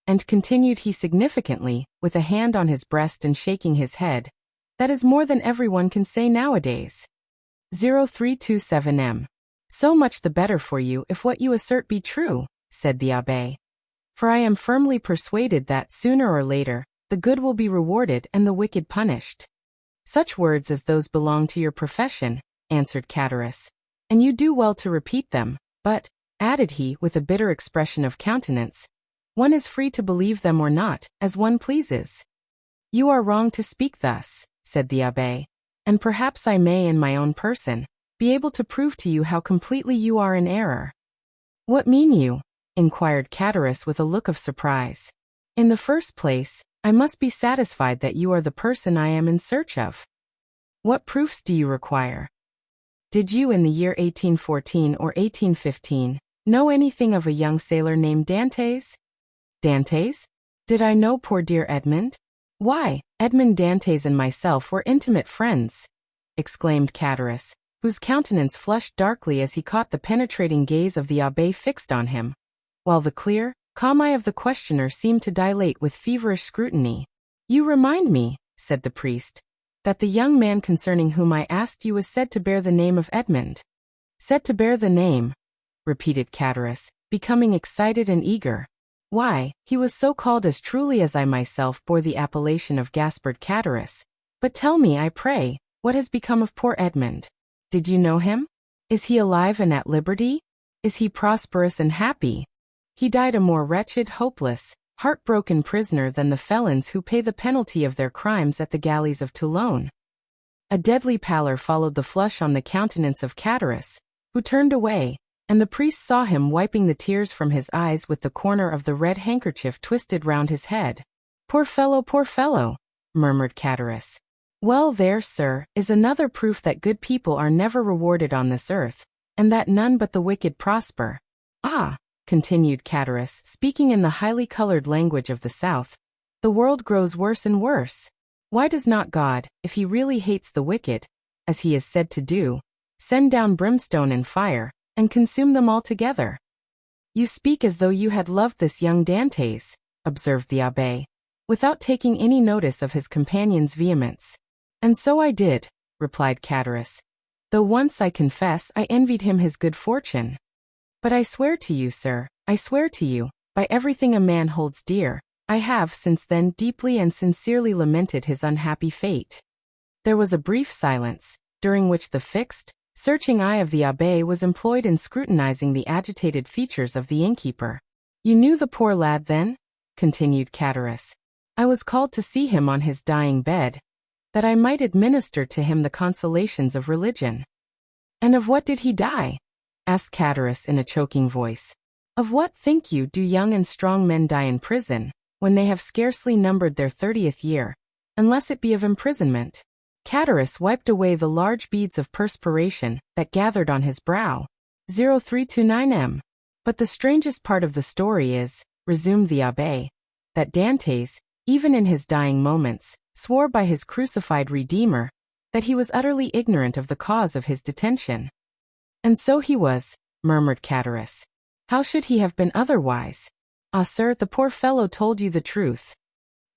and continued he significantly, with a hand on his breast and shaking his head, "that is more than everyone can say nowadays. 0327M. "So much the better for you if what you assert be true," said the abbé. "For I am firmly persuaded that, sooner or later, the good will be rewarded and the wicked punished." "Such words as those belong to your profession," answered Cadaris, "and you do well to repeat them, but," added he with a bitter expression of countenance, "one is free to believe them or not, as one pleases." "You are wrong to speak thus," said the abbé, "and perhaps I may, in my own person, be able to prove to you how completely you are in error." "What mean you?" inquired Cadaris with a look of surprise. "In the first place, I must be satisfied that you are the person I am in search of." "What proofs do you require?" "Did you, in the year 1814 or 1815, know anything of a young sailor named Dantès?" "Dantès? Did I know poor dear Edmond? Why, Edmond Dantès and myself were intimate friends," exclaimed Cadaris, whose countenance flushed darkly as he caught the penetrating gaze of the abbé fixed on him, while the clear, calm eye of the questioner seemed to dilate with feverish scrutiny. "You remind me," said the priest, "that the young man concerning whom I asked you was said to bear the name of Edmond." "Said to bear the name," repeated Cadaris, becoming excited and eager. "Why, he was so called as truly as I myself bore the appellation of Gaspard Cadaris. But tell me, I pray, what has become of poor Edmond? Did you know him? Is he alive and at liberty? Is he prosperous and happy? He died a more wretched, hopeless, heartbroken prisoner than the felons who pay the penalty of their crimes at the galleys of Toulon." A deadly pallor followed the flush on the countenance of Cadaris, who turned away, and the priest saw him wiping the tears from his eyes with the corner of the red handkerchief twisted round his head. Poor fellow," murmured Cadaris. "Well, there, sir, is another proof that good people are never rewarded on this earth, and that none but the wicked prosper. Ah," continued Cadaris, speaking in the highly colored language of the South, "the world grows worse and worse. Why does not God, if he really hates the wicked, as he is said to do, send down brimstone and fire, and consume them altogether?" "You speak as though you had loved this young Dantès," observed the abbé, without taking any notice of his companion's vehemence. "And so I did," replied Cadaris, "though once, I confess, I envied him his good fortune. But I swear to you, sir, I swear to you, by everything a man holds dear, I have since then deeply and sincerely lamented his unhappy fate." There was a brief silence, during which the fixed, searching eye of the abbé was employed in scrutinizing the agitated features of the innkeeper. "You knew the poor lad, then?" continued Cadaris. "I was called to see him on his dying bed, that I might administer to him the consolations of religion." And of what did he die? Asked Catullus in a choking voice. Of what, think you, do young and strong men die in prison, when they have scarcely numbered their 30th year, unless it be of imprisonment? Catullus wiped away the large beads of perspiration that gathered on his brow. 0329M. But the strangest part of the story is, resumed the abbé, that Dantès, even in his dying moments, swore by his crucified Redeemer that he was utterly ignorant of the cause of his detention. And so he was, murmured Catullus. How should he have been otherwise? Ah, sir, the poor fellow told you the truth.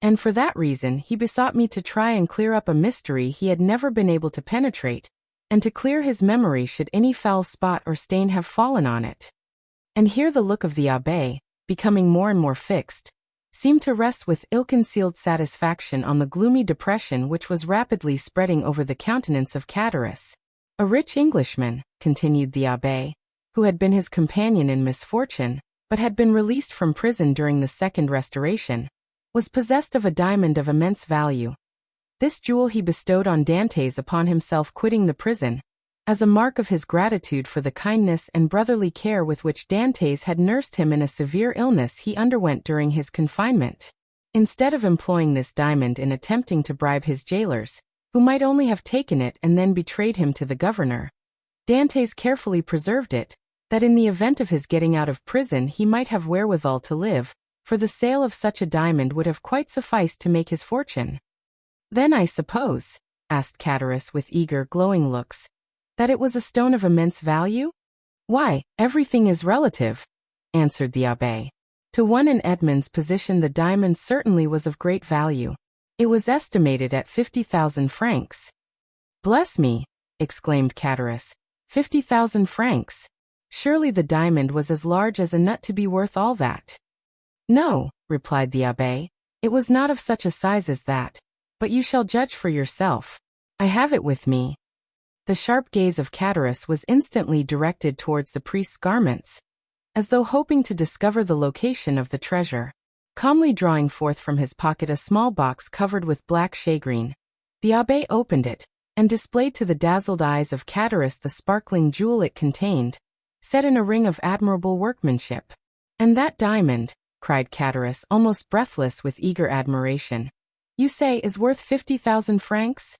And for that reason he besought me to try and clear up a mystery he had never been able to penetrate, and to clear his memory should any foul spot or stain have fallen on it. And here the look of the abbé, becoming more and more fixed, seemed to rest with ill-concealed satisfaction on the gloomy depression which was rapidly spreading over the countenance of Catullus. A rich Englishman, continued the abbé, who had been his companion in misfortune, but had been released from prison during the Second Restoration, was possessed of a diamond of immense value. This jewel he bestowed on Dantès upon himself quitting the prison, as a mark of his gratitude for the kindness and brotherly care with which Dantès had nursed him in a severe illness he underwent during his confinement. Instead of employing this diamond in attempting to bribe his jailers, who might only have taken it and then betrayed him to the governor, Dantès carefully preserved it, that in the event of his getting out of prison he might have wherewithal to live, for the sale of such a diamond would have quite sufficed to make his fortune. Then I suppose, asked Catullus with eager, glowing looks, that it was a stone of immense value? Why, everything is relative, answered the abbé. To one in Edmond's position the diamond certainly was of great value. It was estimated at 50,000 francs. Bless me, exclaimed Catullus, 50,000 francs. Surely the diamond was as large as a nut to be worth all that. No, replied the abbé, it was not of such a size as that, but you shall judge for yourself. I have it with me. The sharp gaze of Catullus was instantly directed towards the priest's garments, as though hoping to discover the location of the treasure. Calmly drawing forth from his pocket a small box covered with black shagreen, the abbé opened it, and displayed to the dazzled eyes of Catullus the sparkling jewel it contained, set in a ring of admirable workmanship. And that diamond, cried Catullus, almost breathless with eager admiration, you say is worth 50,000 francs?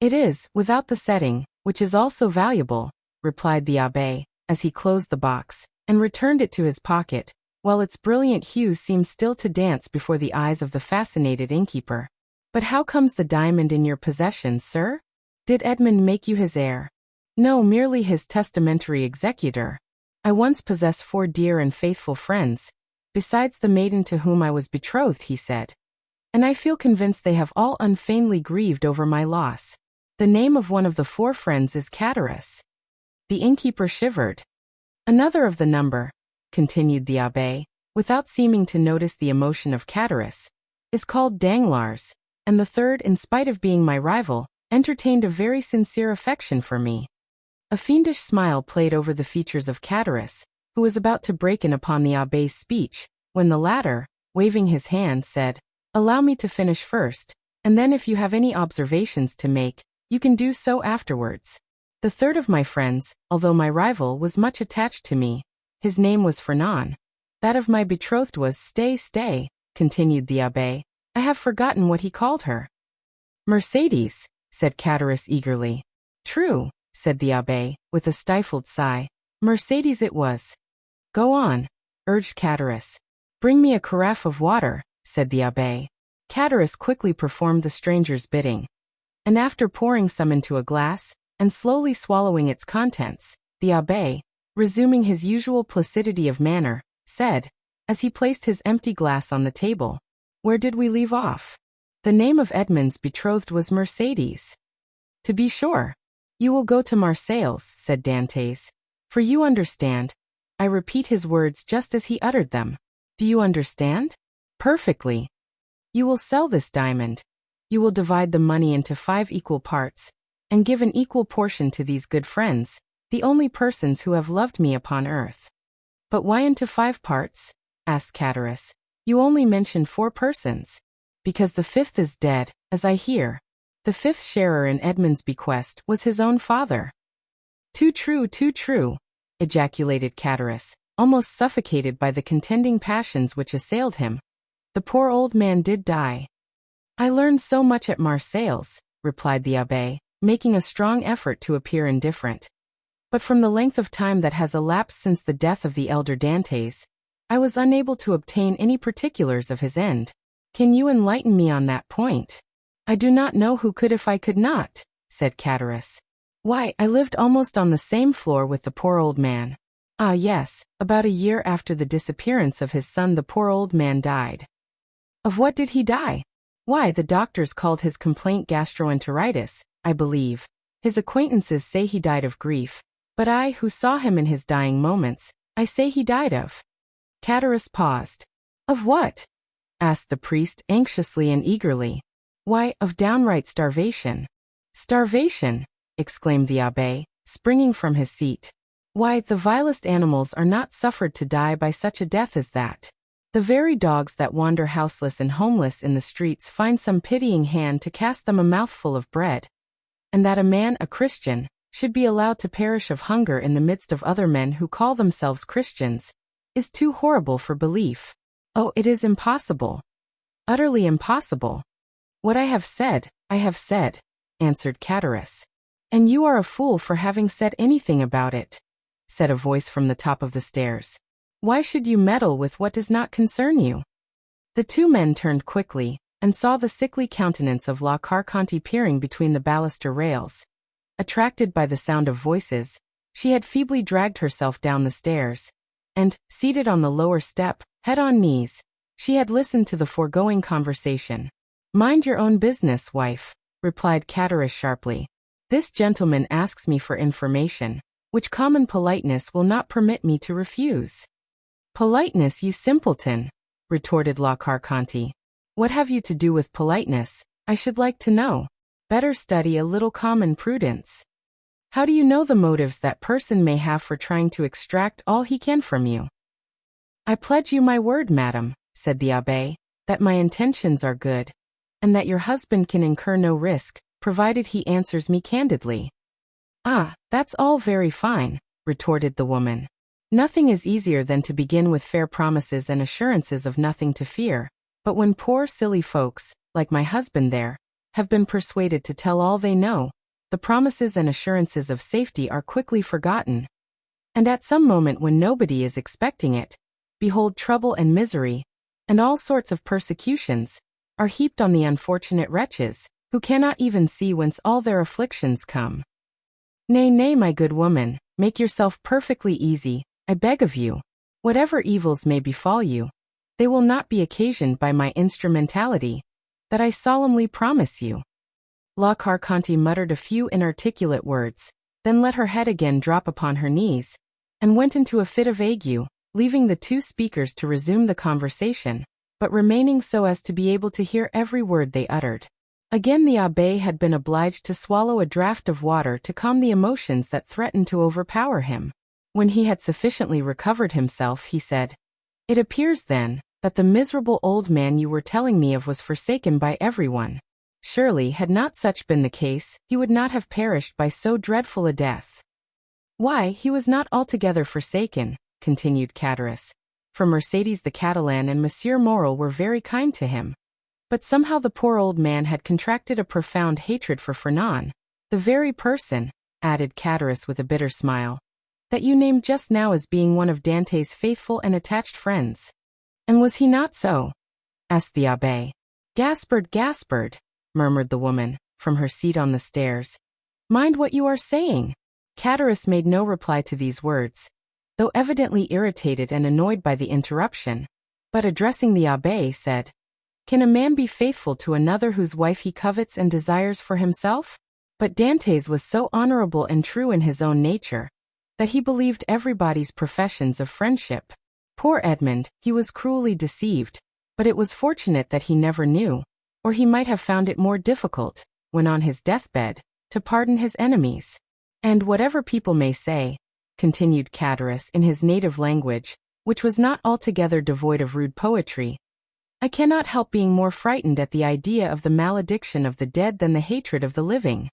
It is, without the setting, which is also valuable, replied the abbé, as he closed the box, and returned it to his pocket, while its brilliant hues seemed still to dance before the eyes of the fascinated innkeeper. But how comes the diamond in your possession, sir? Did Edmond make you his heir? No, merely his testamentary executor. I once possessed 4 dear and faithful friends, besides the maiden to whom I was betrothed, he said. And I feel convinced they have all unfeignedly grieved over my loss. The name of one of the 4 friends is Catullus. The innkeeper shivered. Another of the number, continued the abbé, without seeming to notice the emotion of Catullus, is called Danglars, and the third, in spite of being my rival, entertained a very sincere affection for me. A fiendish smile played over the features of Catullus, who was about to break in upon the abbé's speech, when the latter, waving his hand, said, Allow me to finish first, and then if you have any observations to make, you can do so afterwards. The third of my friends, although my rival, was much attached to me. His name was Fernand. That of my betrothed was Stay, continued the abbé. I have forgotten what he called her. Mercedes, said Catullus eagerly. True, said the abbé, with a stifled sigh. Mercedes it was. Go on, urged Catullus. Bring me a carafe of water, said the abbé. Catullus quickly performed the stranger's bidding, and after pouring some into a glass, and slowly swallowing its contents, the abbé, resuming his usual placidity of manner, said, as he placed his empty glass on the table, Where did we leave off? The name of Edmond's betrothed was Mercedes. To be sure. You will go to Marseilles, said Dantès. For you understand. I repeat his words just as he uttered them. Do you understand? Perfectly. You will sell this diamond. You will divide the money into 5 equal parts, and give an equal portion to these good friends, the only persons who have loved me upon earth. But why into 5 parts? Asked Catullus. You only mention 4 persons. Because the 5th is dead, as I hear. The 5th sharer in Edmond's bequest was his own father. Too true, ejaculated Catullus, almost suffocated by the contending passions which assailed him. The poor old man did die. I learned so much at Marseilles, replied the abbé, making a strong effort to appear indifferent. But from the length of time that has elapsed since the death of the elder Dantès, I was unable to obtain any particulars of his end. Can you enlighten me on that point? I do not know who could if I could not, said Catullus. Why, I lived almost on the same floor with the poor old man. Ah yes, about a year after the disappearance of his son the poor old man died. Of what did he die? Why, the doctors called his complaint gastroenteritis, I believe. His acquaintances say he died of grief. But I, who saw him in his dying moments, I say he died of. Catullus paused. Of what? Asked the priest anxiously and eagerly. Why, of downright starvation. Starvation, exclaimed the abbé, springing from his seat. Why, the vilest animals are not suffered to die by such a death as that. The very dogs that wander houseless and homeless in the streets find some pitying hand to cast them a mouthful of bread. And that a man, a Christian, should be allowed to perish of hunger in the midst of other men who call themselves Christians, is too horrible for belief. Oh, it is impossible. Utterly impossible. What I have said, answered Catullus. And you are a fool for having said anything about it, said a voice from the top of the stairs. Why should you meddle with what does not concern you? The two men turned quickly, and saw the sickly countenance of La Carconte peering between the baluster rails. Attracted by the sound of voices, she had feebly dragged herself down the stairs, and, seated on the lower step, head on knees, she had listened to the foregoing conversation. Mind your own business, wife, replied Catullus sharply. This gentleman asks me for information, which common politeness will not permit me to refuse. Politeness, you simpleton, retorted La Carconte. What have you to do with politeness, I should like to know? Better study a little common prudence. How do you know the motives that person may have for trying to extract all he can from you? I pledge you my word, madam, said the abbé, that my intentions are good, and that your husband can incur no risk, provided he answers me candidly. Ah, that's all very fine, retorted the woman. Nothing is easier than to begin with fair promises and assurances of nothing to fear, but when poor silly folks, like my husband there, have been persuaded to tell all they know, the promises and assurances of safety are quickly forgotten. And at some moment when nobody is expecting it, behold, trouble and misery, and all sorts of persecutions, are heaped on the unfortunate wretches, who cannot even see whence all their afflictions come. Nay, my good woman, make yourself perfectly easy, I beg of you. Whatever evils may befall you, they will not be occasioned by my instrumentality, that I solemnly promise you. La Carconte muttered a few inarticulate words, then let her head again drop upon her knees, and went into a fit of ague, leaving the two speakers to resume the conversation, but remaining so as to be able to hear every word they uttered. Again the abbé had been obliged to swallow a draught of water to calm the emotions that threatened to overpower him. When he had sufficiently recovered himself, he said, It appears, then, that the miserable old man you were telling me of was forsaken by everyone. Surely, had not such been the case, he would not have perished by so dreadful a death. Why, he was not altogether forsaken, continued Catullus, for Mercédès the Catalan and Monsieur Morel were very kind to him. But somehow the poor old man had contracted a profound hatred for Fernand, the very person, added Catullus with a bitter smile, that you named just now as being one of Dantès' faithful and attached friends. And was he not so? Asked the abbé. Gaspard, murmured the woman, from her seat on the stairs. Mind what you are saying. Catullus made no reply to these words, though evidently irritated and annoyed by the interruption, but addressing the abbé said, Can a man be faithful to another whose wife he covets and desires for himself? But Dantès was so honorable and true in his own nature, that he believed everybody's professions of friendship. Poor Edmond, he was cruelly deceived, but it was fortunate that he never knew, or he might have found it more difficult, when on his deathbed, to pardon his enemies. And whatever people may say, continued Catullus in his native language, which was not altogether devoid of rude poetry, I cannot help being more frightened at the idea of the malediction of the dead than the hatred of the living.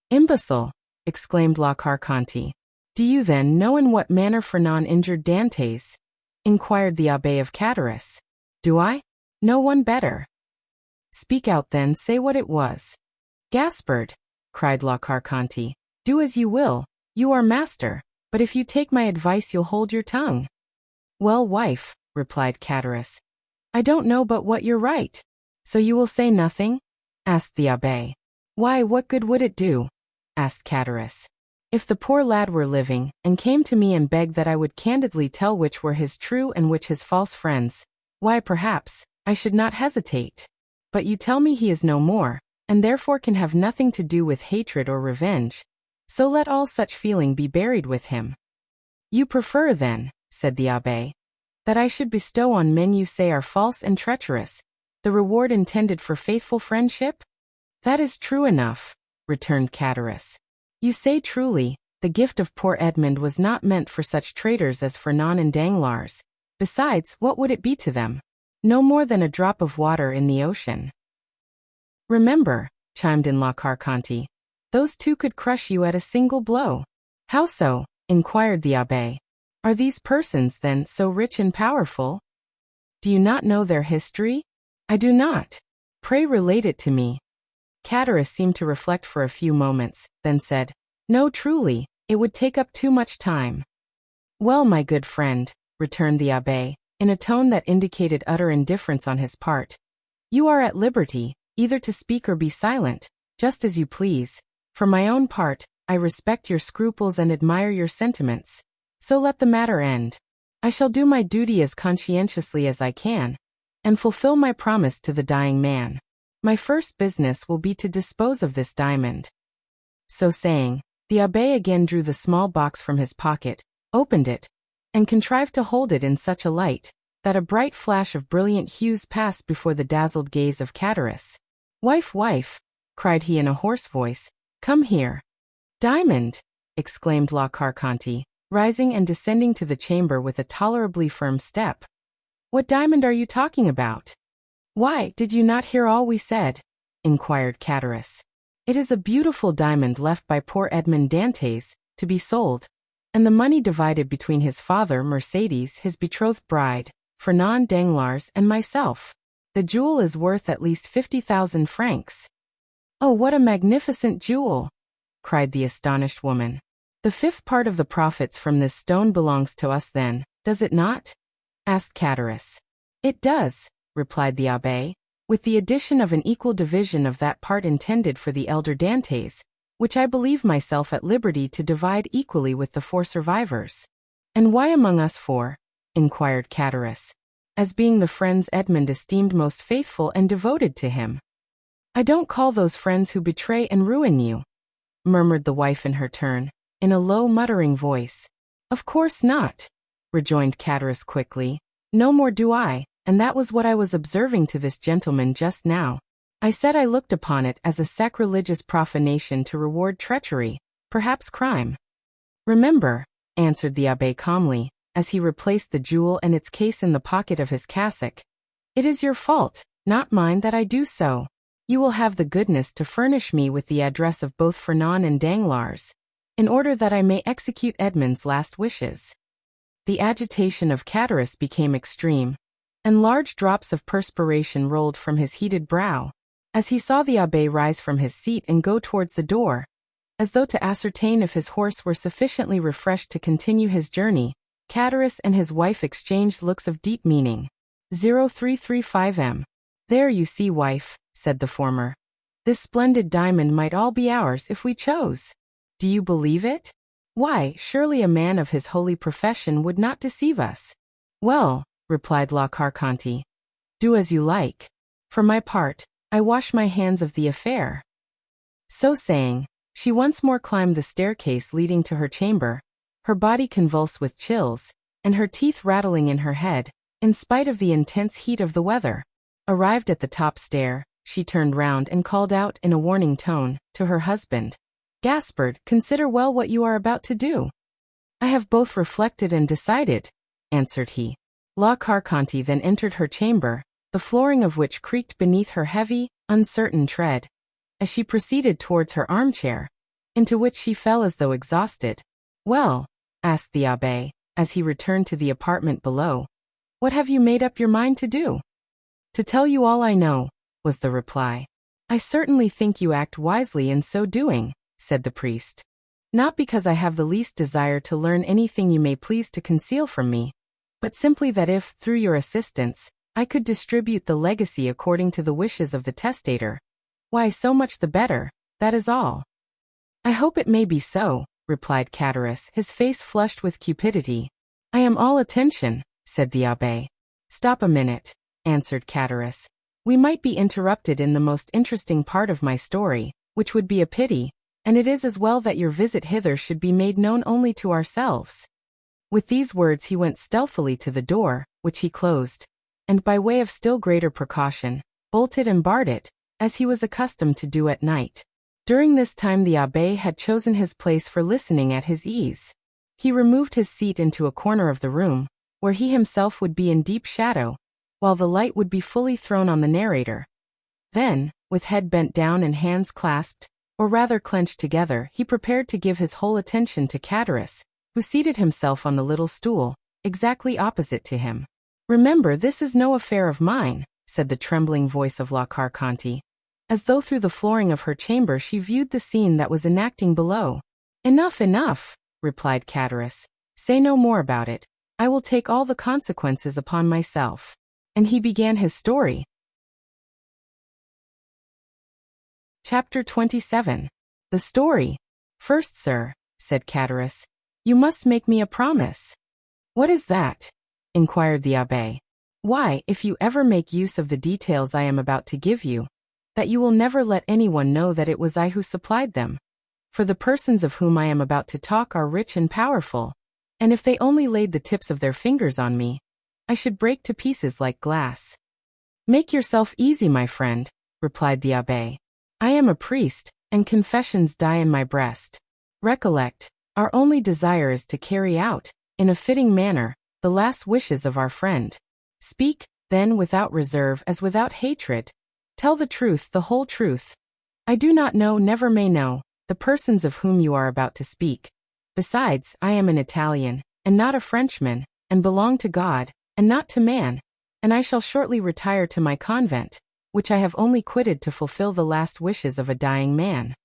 Imbecile, exclaimed La Carconte. Do you then know in what manner Fernand injured Dantès? Inquired the Abbé of Cadaras. Do I? No one better. Speak out then, say what it was. Gaspard, cried La Carconte. Do as you will, you are master, but if you take my advice you'll hold your tongue. Well, wife, replied Cadaras, I don't know but what you're right. So you will say nothing? Asked the Abbé. Why, what good would it do? Asked Cadaras. If the poor lad were living, and came to me and begged that I would candidly tell which were his true and which his false friends, why perhaps, I should not hesitate. But you tell me he is no more, and therefore can have nothing to do with hatred or revenge. So let all such feeling be buried with him. You prefer then, said the Abbé, that I should bestow on men you say are false and treacherous, the reward intended for faithful friendship? That is true enough, returned Cadaras. You say truly, the gift of poor Edmond was not meant for such traitors as Fernand and Danglars. Besides, what would it be to them? No more than a drop of water in the ocean. Remember, chimed in La Carconte, those two could crush you at a single blow. How so? Inquired the Abbé. Are these persons, then, so rich and powerful? Do you not know their history? I do not. Pray relate it to me. Cadaras seemed to reflect for a few moments, then said, No, truly, it would take up too much time. Well, my good friend, returned the Abbé, in a tone that indicated utter indifference on his part, you are at liberty, either to speak or be silent, just as you please. For my own part, I respect your scruples and admire your sentiments. So let the matter end. I shall do my duty as conscientiously as I can, and fulfill my promise to the dying man. My first business will be to dispose of this diamond. So saying, the Abbé again drew the small box from his pocket, opened it, and contrived to hold it in such a light, that a bright flash of brilliant hues passed before the dazzled gaze of Cadaras. Wife, wife, cried he in a hoarse voice, come here. Diamond, exclaimed La Carconte, rising and descending to the chamber with a tolerably firm step. What diamond are you talking about? Why, did you not hear all we said? Inquired Cadaras. It is a beautiful diamond left by poor Edmond Dantès, to be sold, and the money divided between his father, Mercédès, his betrothed bride, Fernand Danglars, and myself. The jewel is worth at least 50,000 francs. Oh, what a magnificent jewel! Cried the astonished woman. The fifth part of the profits from this stone belongs to us then, does it not? Asked Cadaras. It does, replied the Abbé, with the addition of an equal division of that part intended for the elder Dantès, which I believe myself at liberty to divide equally with the 4 survivors. And why among us 4? Inquired Cadaras. As being the friends Edmond esteemed most faithful and devoted to him. I don't call those friends who betray and ruin you, murmured the wife in her turn, in a low muttering voice. Of course not, rejoined Cadaras quickly. No more do I. And that was what I was observing to this gentleman just now. I said I looked upon it as a sacrilegious profanation to reward treachery, perhaps crime. Remember, answered the Abbé calmly, as he replaced the jewel and its case in the pocket of his cassock. It is your fault, not mine, that I do so. You will have the goodness to furnish me with the address of both Fernand and Danglars, in order that I may execute Edmond's last wishes. The agitation of Cadaras became extreme, and large drops of perspiration rolled from his heated brow, as he saw the Abbé rise from his seat and go towards the door, as though to ascertain if his horse were sufficiently refreshed to continue his journey. Cadaras and his wife exchanged looks of deep meaning. 0335M. There you see, wife, said the former. This splendid diamond might all be ours if we chose. Do you believe it? Why, surely a man of his holy profession would not deceive us. Well, replied La Carconte, do as you like. For my part, I wash my hands of the affair. So saying, she once more climbed the staircase leading to her chamber, her body convulsed with chills, and her teeth rattling in her head, in spite of the intense heat of the weather. Arrived at the top stair, she turned round and called out in a warning tone, to her husband, Gaspard, consider well what you are about to do. I have both reflected and decided, answered he. La Carconte then entered her chamber, the flooring of which creaked beneath her heavy, uncertain tread. As she proceeded towards her armchair, into which she fell as though exhausted. "Well," asked the abbé, as he returned to the apartment below, "what have you made up your mind to do?" "To tell you all I know," was the reply. "I certainly think you act wisely in so doing," said the priest. "Not because I have the least desire to learn anything you may please to conceal from me, but simply that if, through your assistance, I could distribute the legacy according to the wishes of the testator, why, so much the better, that is all." "I hope it may be so," replied Catullus, his face flushed with cupidity. "I am all attention," said the abbé. "Stop a minute," answered Catullus. "We might be interrupted in the most interesting part of my story, which would be a pity, and it is as well that your visit hither should be made known only to ourselves." With these words he went stealthily to the door, which he closed, and by way of still greater precaution, bolted and barred it, as he was accustomed to do at night. During this time the abbé had chosen his place for listening at his ease. He removed his seat into a corner of the room, where he himself would be in deep shadow, while the light would be fully thrown on the narrator. Then, with head bent down and hands clasped, or rather clenched together, he prepared to give his whole attention to Catullus, who seated himself on the little stool, exactly opposite to him. "Remember, this is no affair of mine," said the trembling voice of La Carconte, as though through the flooring of her chamber she viewed the scene that was enacting below. "Enough, enough," replied Catullus. "Say no more about it. I will take all the consequences upon myself." And he began his story. Chapter 27. The story. "First, sir," said Catullus, "you must make me a promise." "What is that?" inquired the abbé. "Why, if you ever make use of the details I am about to give you, that you will never let anyone know that it was I who supplied them. For the persons of whom I am about to talk are rich and powerful, and if they only laid the tips of their fingers on me, I should break to pieces like glass." "Make yourself easy, my friend," replied the abbé. "I am a priest, and confessions die in my breast. Recollect, our only desire is to carry out, in a fitting manner, the last wishes of our friend. Speak, then, without reserve as without hatred. Tell the truth, the whole truth. I do not know, never may know, the persons of whom you are about to speak. Besides, I am an Italian, and not a Frenchman, and belong to God, and not to man, and I shall shortly retire to my convent, which I have only quitted to fulfill the last wishes of a dying man."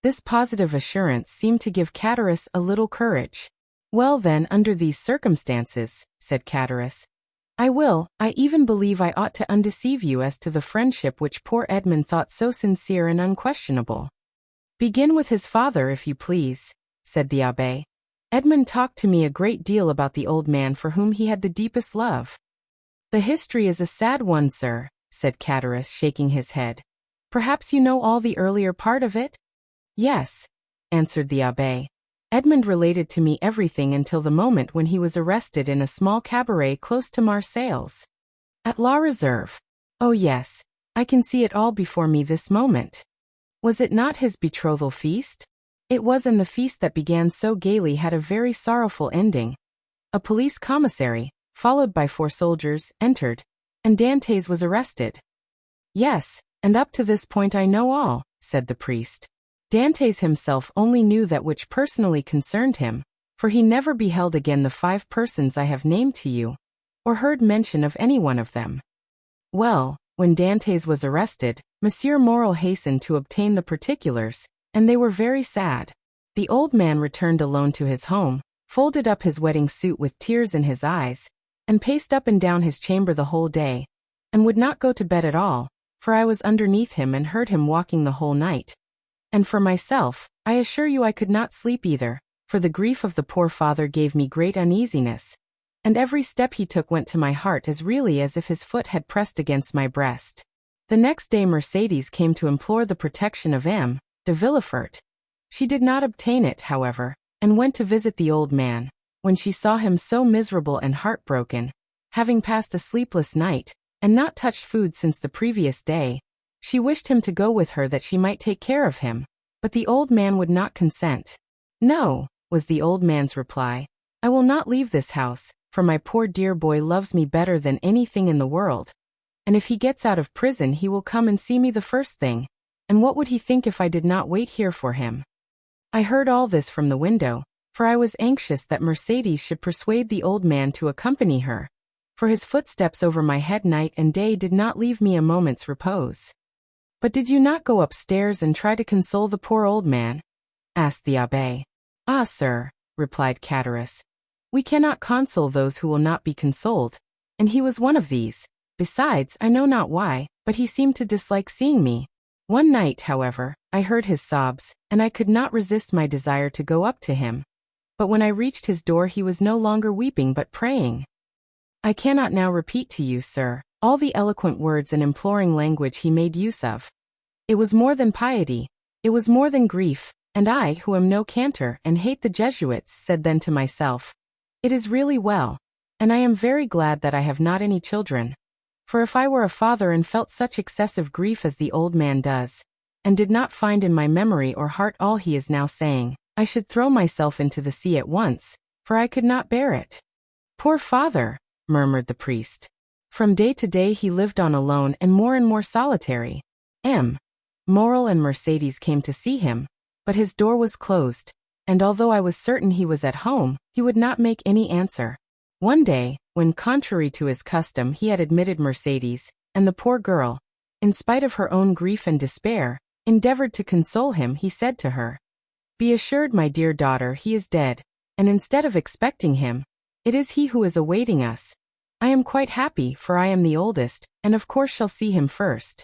This positive assurance seemed to give Catullus a little courage. "Well then, under these circumstances," said Catullus, I even believe I ought to undeceive you as to the friendship which poor Edmond thought so sincere and unquestionable." "Begin with his father, if you please," said the abbé. "Edmond talked to me a great deal about the old man for whom he had the deepest love." "The history is a sad one, sir," said Catullus, shaking his head. "Perhaps you know all the earlier part of it?" "Yes," answered the abbé. "Edmond related to me everything until the moment when he was arrested in a small cabaret close to Marseilles. At La Reserve. Oh yes, I can see it all before me this moment. Was it not his betrothal feast? It was, and the feast that began so gaily had a very sorrowful ending. A police commissary, followed by 4 soldiers, entered, and Dantès was arrested." "Yes, and up to this point I know all," said the priest. "Dantès himself only knew that which personally concerned him, for he never beheld again the 5 persons I have named to you, or heard mention of any one of them. Well, when Dantès was arrested, Monsieur Morel hastened to obtain the particulars, and they were very sad. The old man returned alone to his home, folded up his wedding suit with tears in his eyes, and paced up and down his chamber the whole day, and would not go to bed at all, for I was underneath him and heard him walking the whole night. And for myself, I assure you I could not sleep either, for the grief of the poor father gave me great uneasiness, and every step he took went to my heart as really as if his foot had pressed against my breast. The next day Mercédès came to implore the protection of M. de Villefort. She did not obtain it, however, and went to visit the old man, when she saw him so miserable and heartbroken, having passed a sleepless night, and not touched food since the previous day. She wished him to go with her that she might take care of him, but the old man would not consent. "No," was the old man's reply, "I will not leave this house, for my poor dear boy loves me better than anything in the world, and if he gets out of prison he will come and see me the first thing, and what would he think if I did not wait here for him?" I heard all this from the window, for I was anxious that Mercedes should persuade the old man to accompany her, for his footsteps over my head night and day did not leave me a moment's repose. But did you not go upstairs and try to console the poor old man? Asked the abbé. Ah, sir, replied Catullus, we cannot console those who will not be consoled, and he was one of these. Besides, I know not why, but he seemed to dislike seeing me. One night, however, I heard his sobs, and I could not resist my desire to go up to him. But when I reached his door he was no longer weeping but praying. I cannot now repeat to you, sir, all the eloquent words and imploring language he made use of. It was more than piety, it was more than grief, and I, who am no cantor and hate the Jesuits, said then to myself, it is really well, and I am very glad that I have not any children. For if I were a father and felt such excessive grief as the old man does, and did not find in my memory or heart all he is now saying, I should throw myself into the sea at once, for I could not bear it. Poor father, murmured the priest. From day to day he lived on alone and more solitary. Moral and Mercedes came to see him, but his door was closed, and although I was certain he was at home, he would not make any answer. One day, when contrary to his custom he had admitted Mercedes, and the poor girl, in spite of her own grief and despair, endeavored to console him, he said to her, be assured, my dear daughter, he is dead, and instead of expecting him, it is he who is awaiting us. I am quite happy, for I am the oldest, and of course shall see him first.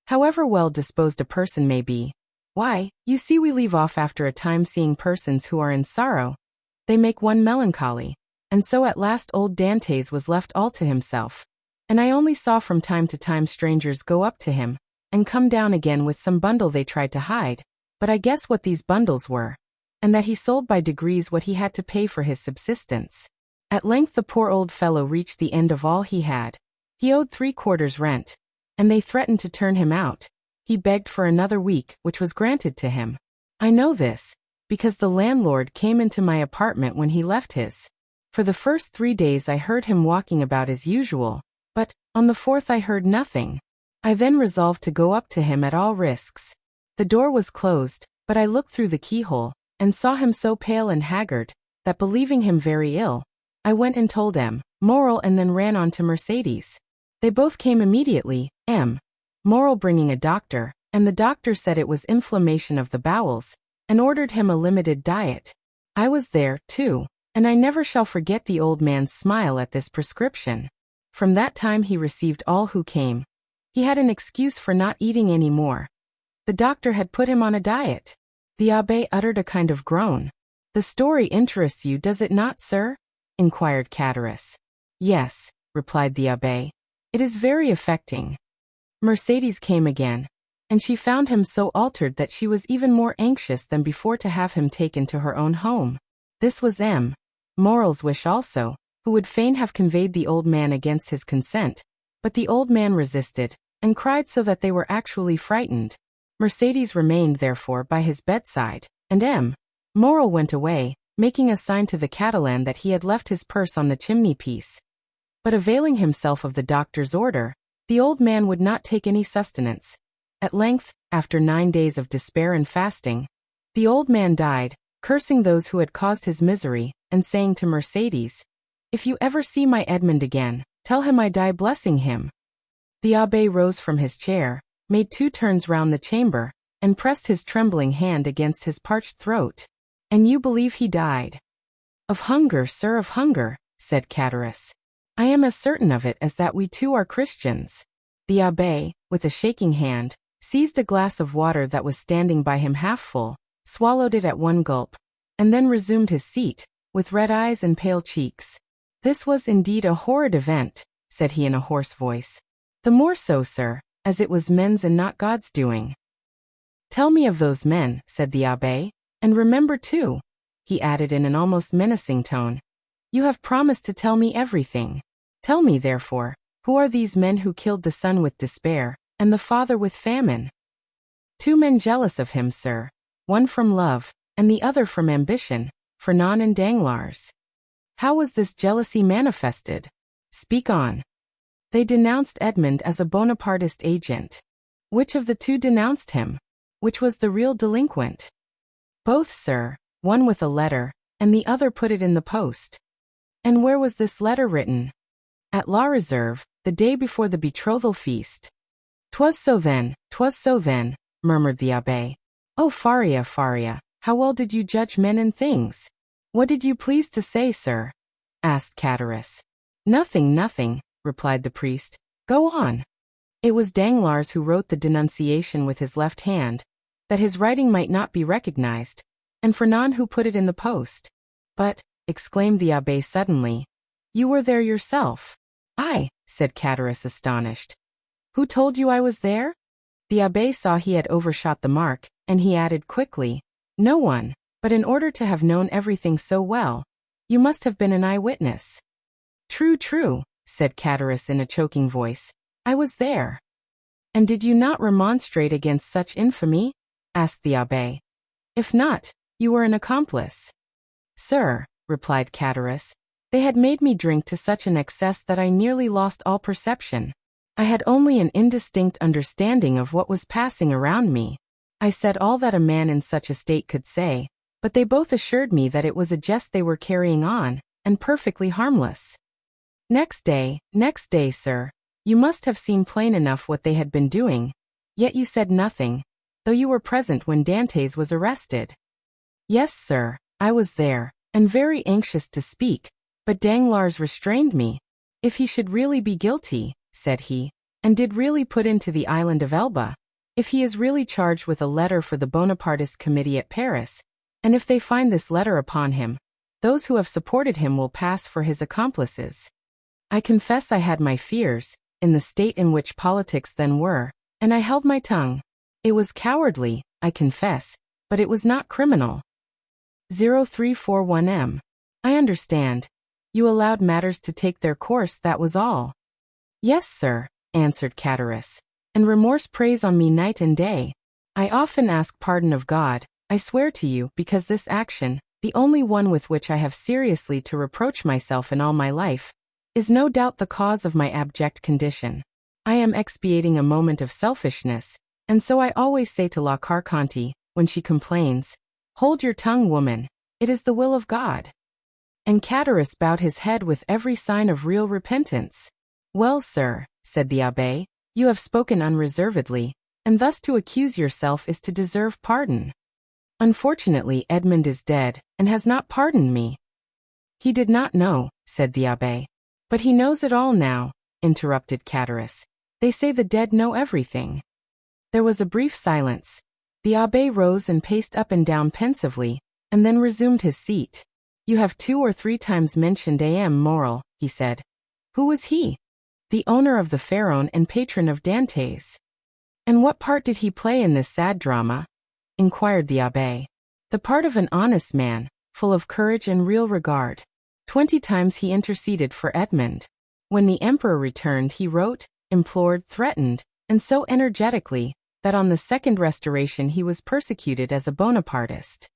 However well disposed a person may be, why, you see we leave off after a time seeing persons who are in sorrow. They make one melancholy, and so at last old Dantès was left all to himself, and I only saw from time to time strangers go up to him, and come down again with some bundle they tried to hide, but I guess what these bundles were, and that he sold by degrees what he had to pay for his subsistence. At length the poor old fellow reached the end of all he had. He owed 3/4 rent, and they threatened to turn him out. He begged for another week, which was granted to him. I know this, because the landlord came into my apartment when he left his. For the first 3 days I heard him walking about as usual, but, on the 4th I heard nothing. I then resolved to go up to him at all risks. The door was closed, but I looked through the keyhole, and saw him so pale and haggard, that believing him very ill, I went and told Moral and then ran on to Mercedes. They both came immediately, Moral bringing a doctor, and the doctor said it was inflammation of the bowels, and ordered him a limited diet. I was there, too, and I never shall forget the old man's smile at this prescription. From that time he received all who came. He had an excuse for not eating any more. The doctor had put him on a diet. The abbé uttered a kind of groan. The story interests you, does it not, sir? Inquired Catullus. Yes, replied the abbé. It is very affecting. Mercedes came again, and she found him so altered that she was even more anxious than before to have him taken to her own home. This was Moral's wish also, who would fain have conveyed the old man against his consent, but the old man resisted, and cried so that they were actually frightened. Mercedes remained therefore by his bedside, and Moral went away, making a sign to the Catalan that he had left his purse on the chimney-piece. But availing himself of the doctor's order, the old man would not take any sustenance. At length, after 9 days of despair and fasting, the old man died, cursing those who had caused his misery, and saying to Mercedes, if you ever see my Edmond again, tell him I die blessing him. The abbé rose from his chair, made 2 turns round the chamber, and pressed his trembling hand against his parched throat. And you believe he died? Of hunger, sir, of hunger, said Catullus. I am as certain of it as that we too are Christians. The abbé, with a shaking hand, seized a glass of water that was standing by him half full, swallowed it at one gulp, and then resumed his seat, with red eyes and pale cheeks. This was indeed a horrid event, said he in a hoarse voice. The more so, sir, as it was men's and not God's doing. Tell me of those men, said the abbé, and remember too, he added in an almost menacing tone, you have promised to tell me everything. Tell me, therefore, who are these men who killed the son with despair, and the father with famine? 2 men jealous of him, sir, one from love, and the other from ambition, Fernand and Danglars. How was this jealousy manifested? Speak on. They denounced Edmond as a Bonapartist agent. Which of the 2 denounced him? Which was the real delinquent? Both, sir, one with a letter, and the other put it in the post. And where was this letter written? At La Reserve, the day before the betrothal feast. 'Twas so then, murmured the abbé. Oh, Faria, Faria, how well did you judge men and things? What did you please to say, sir? Asked Catullus. Nothing, replied the priest. Go on. It was Danglars who wrote the denunciation with his left hand, that his writing might not be recognized, and Fernand who put it in the post. But, exclaimed the abbé suddenly, you were there yourself. I, said Catullus astonished. Who told you I was there? The abbé saw he had overshot the mark, and he added quickly, no one, but in order to have known everything so well, you must have been an eyewitness. True, said Catullus in a choking voice. I was there. And did you not remonstrate against such infamy? Asked the abbé. If not, you were an accomplice. Sir, replied Catullus, they had made me drink to such an excess that I nearly lost all perception. I had only an indistinct understanding of what was passing around me. I said all that a man in such a state could say, but they both assured me that it was a jest they were carrying on, and perfectly harmless. Next day, sir, you must have seen plain enough what they had been doing, yet you said nothing, though you were present when Dantès was arrested. Yes, sir, I was there, and very anxious to speak, but Danglars restrained me. If he should really be guilty, said he, and did really put into the island of Elba, if he is really charged with a letter for the Bonapartist committee at Paris, and if they find this letter upon him, those who have supported him will pass for his accomplices. I confess I had my fears, in the state in which politics then were, and I held my tongue. It was cowardly, I confess, but it was not criminal. 0341M. I understand. You allowed matters to take their course, that was all. Yes, sir, answered Catullus, and remorse preys on me night and day. I often ask pardon of God, I swear to you, because this action, the only one with which I have seriously to reproach myself in all my life, is no doubt the cause of my abject condition. I am expiating a moment of selfishness, and so I always say to La Carconte, when she complains, hold your tongue, woman, it is the will of God. And Catullus bowed his head with every sign of real repentance. Well, sir, said the abbé, you have spoken unreservedly, and thus to accuse yourself is to deserve pardon. Unfortunately, Edmond is dead, and has not pardoned me. He did not know, said the abbé. But he knows it all now, interrupted Catullus. They say the dead know everything. There was a brief silence. The abbé rose and paced up and down pensively, and then resumed his seat. You have 2 or 3 times mentioned A.M. Morel, he said. Who was he? The owner of the Pharaon and patron of Dantès. And what part did he play in this sad drama? Inquired the abbé. The part of an honest man, full of courage and real regard. 20 times he interceded for Edmond. When the emperor returned, he wrote, implored, threatened, and so energetically, that on the second restoration he was persecuted as a Bonapartist.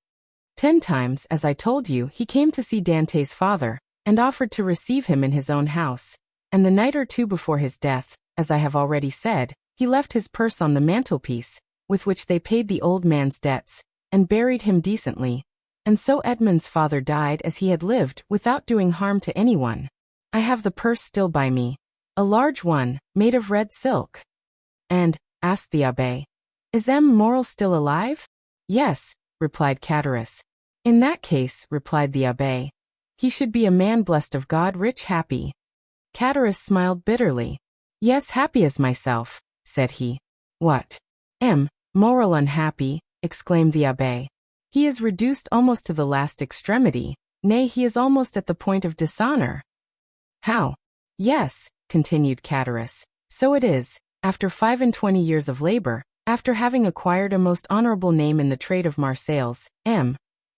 10 times, as I told you, he came to see Dantès' father, and offered to receive him in his own house, and the night or 2 before his death, as I have already said, he left his purse on the mantelpiece, with which they paid the old man's debts, and buried him decently. And so Edmond's father died as he had lived, without doing harm to anyone. I have the purse still by me, a large one, made of red silk. And, asked the abbé, is M. Morel still alive? Yes, replied Catullus. In that case, replied the abbé, he should be a man blessed of God, rich, happy. Catullus smiled bitterly. Yes, happy as myself, said he. What? M. Morel unhappy, exclaimed the abbé. He is reduced almost to the last extremity, nay, he is almost at the point of dishonor. How? Yes, continued Catullus, so it is, after 25 years of labor, after having acquired a most honorable name in the trade of Marseilles, M.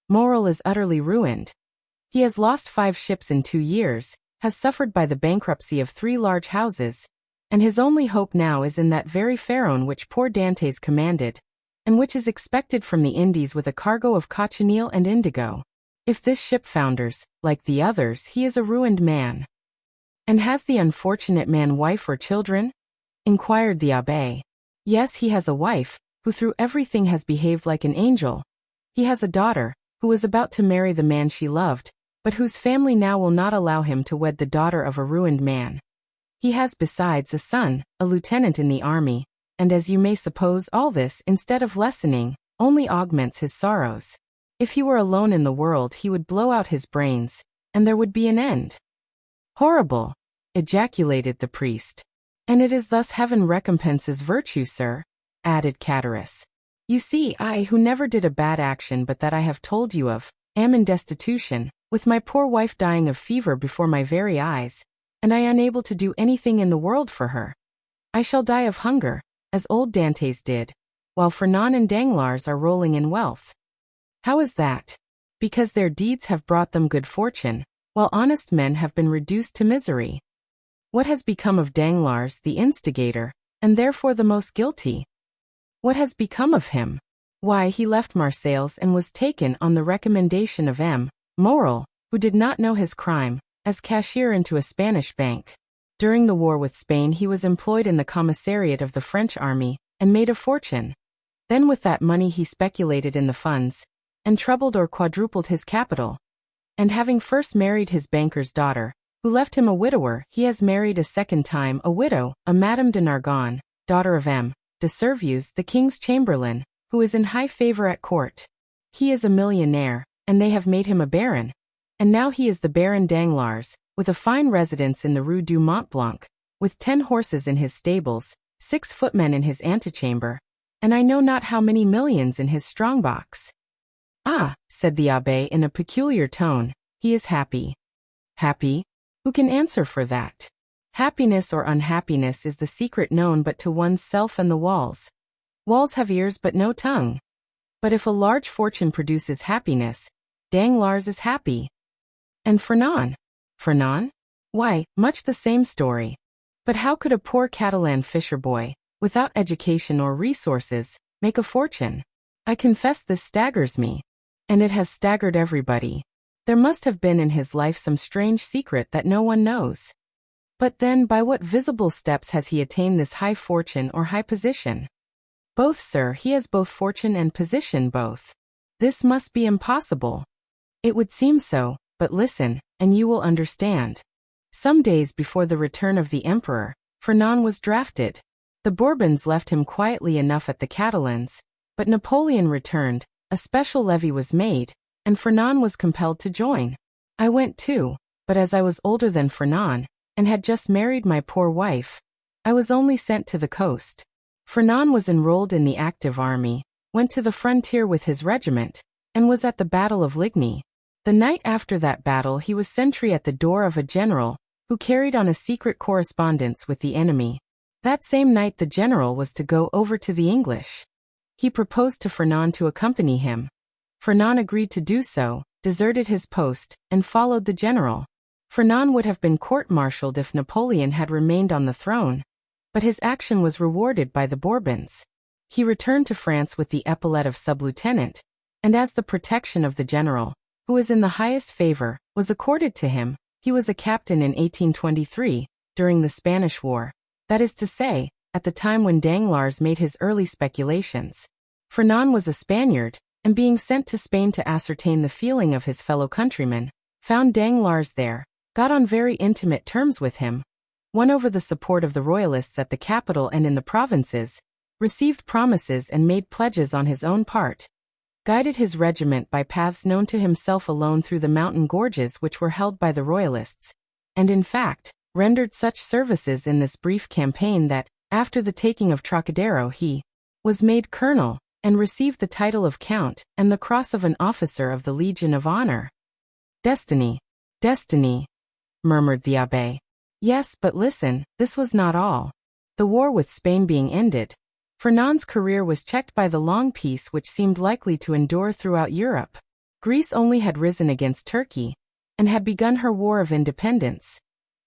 Morel is utterly ruined. He has lost 5 ships in 2 years, has suffered by the bankruptcy of 3 large houses, and his only hope now is in that very Pharaon which poor Dantès commanded, and which is expected from the Indies with a cargo of cochineal and indigo. If this ship founders, like the others, he is a ruined man. And has the unfortunate man wife or children? Inquired the abbé. Yes, he has a wife, who through everything has behaved like an angel. He has a daughter, who was about to marry the man she loved, but whose family now will not allow him to wed the daughter of a ruined man. He has besides a son, a lieutenant in the army, and as you may suppose all this, instead of lessening, only augments his sorrows. If he were alone in the world he would blow out his brains, and there would be an end. Horrible! Ejaculated the priest. And it is thus heaven recompenses virtue, sir, added Cataris. You see, I, who never did a bad action but that I have told you of, am in destitution, with my poor wife dying of fever before my very eyes, and I unable to do anything in the world for her. I shall die of hunger, as old Dantès did, while Fernand and Danglars are rolling in wealth. How is that? Because their deeds have brought them good fortune, while honest men have been reduced to misery. What has become of Danglars, the instigator, and therefore the most guilty? What has become of him? Why, he left Marseilles and was taken on the recommendation of M. Morel, who did not know his crime, as cashier into a Spanish bank. During the war with Spain he was employed in the commissariat of the French army, and made a fortune. Then with that money he speculated in the funds, and trebled or quadrupled his capital. And having first married his banker's daughter, who left him a widower, he has married a second time a widow, a Madame de Nargonne, daughter of M. de Servius, the king's chamberlain, who is in high favor at court. He is a millionaire, and they have made him a baron. And now he is the Baron Danglars, with a fine residence in the Rue du Mont Blanc, with 10 horses in his stables, 6 footmen in his antechamber, and I know not how many millions in his strongbox. Ah, said the abbé in a peculiar tone, he is happy. Happy? Who can answer for that? Happiness or unhappiness is the secret known but to one's self and the walls. Walls have ears but no tongue. But if a large fortune produces happiness, Danglars is happy. And Fernand? Fernand? Why, much the same story. But how could a poor Catalan fisher boy, without education or resources, make a fortune? I confess this staggers me. And it has staggered everybody. There must have been in his life some strange secret that no one knows. But then by what visible steps has he attained this high fortune or high position? Both, sir, he has both fortune and position both. This must be impossible. It would seem so, but listen, and you will understand. Some days before the return of the emperor, Fernand was drafted. The Bourbons left him quietly enough at the Catalans, but Napoleon returned, a special levy was made, and Fernand was compelled to join. I went too, but as I was older than Fernand, and had just married my poor wife, I was only sent to the coast. Fernand was enrolled in the active army, went to the frontier with his regiment, and was at the Battle of Ligny. The night after that battle he was sentry at the door of a general, who carried on a secret correspondence with the enemy. That same night the general was to go over to the English. He proposed to Fernand to accompany him. Fernand agreed to do so, deserted his post, and followed the general. Fernand would have been court-martialed if Napoleon had remained on the throne, but his action was rewarded by the Bourbons. He returned to France with the epaulet of sub-lieutenant, and as the protection of the general, who was in the highest favor, was accorded to him, he was a captain in 1823, during the Spanish War, that is to say, at the time when Danglars made his early speculations. Fernand was a Spaniard, and being sent to Spain to ascertain the feeling of his fellow countrymen, found Danglars there, got on very intimate terms with him, won over the support of the royalists at the capital and in the provinces, received promises and made pledges on his own part, guided his regiment by paths known to himself alone through the mountain gorges which were held by the royalists, and in fact, rendered such services in this brief campaign that, after the taking of Trocadero, he was made colonel, and received the title of count and the cross of an officer of the Legion of Honor. Destiny, destiny, murmured the abbé. Yes, but listen, this was not all. The war with Spain being ended, Fernand's career was checked by the long peace which seemed likely to endure throughout Europe. Greece only had risen against Turkey, and had begun her war of independence.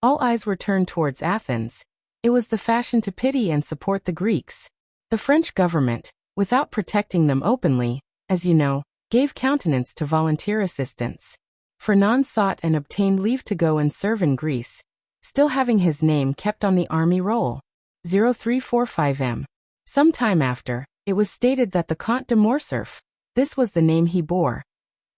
All eyes were turned towards Athens. It was the fashion to pity and support the Greeks. The French government, without protecting them openly, as you know, gave countenance to volunteer assistance. Fernand sought and obtained leave to go and serve in Greece, still having his name kept on the army roll. 0345M. Some time after, it was stated that the Comte de Morcerf, This was the name he bore.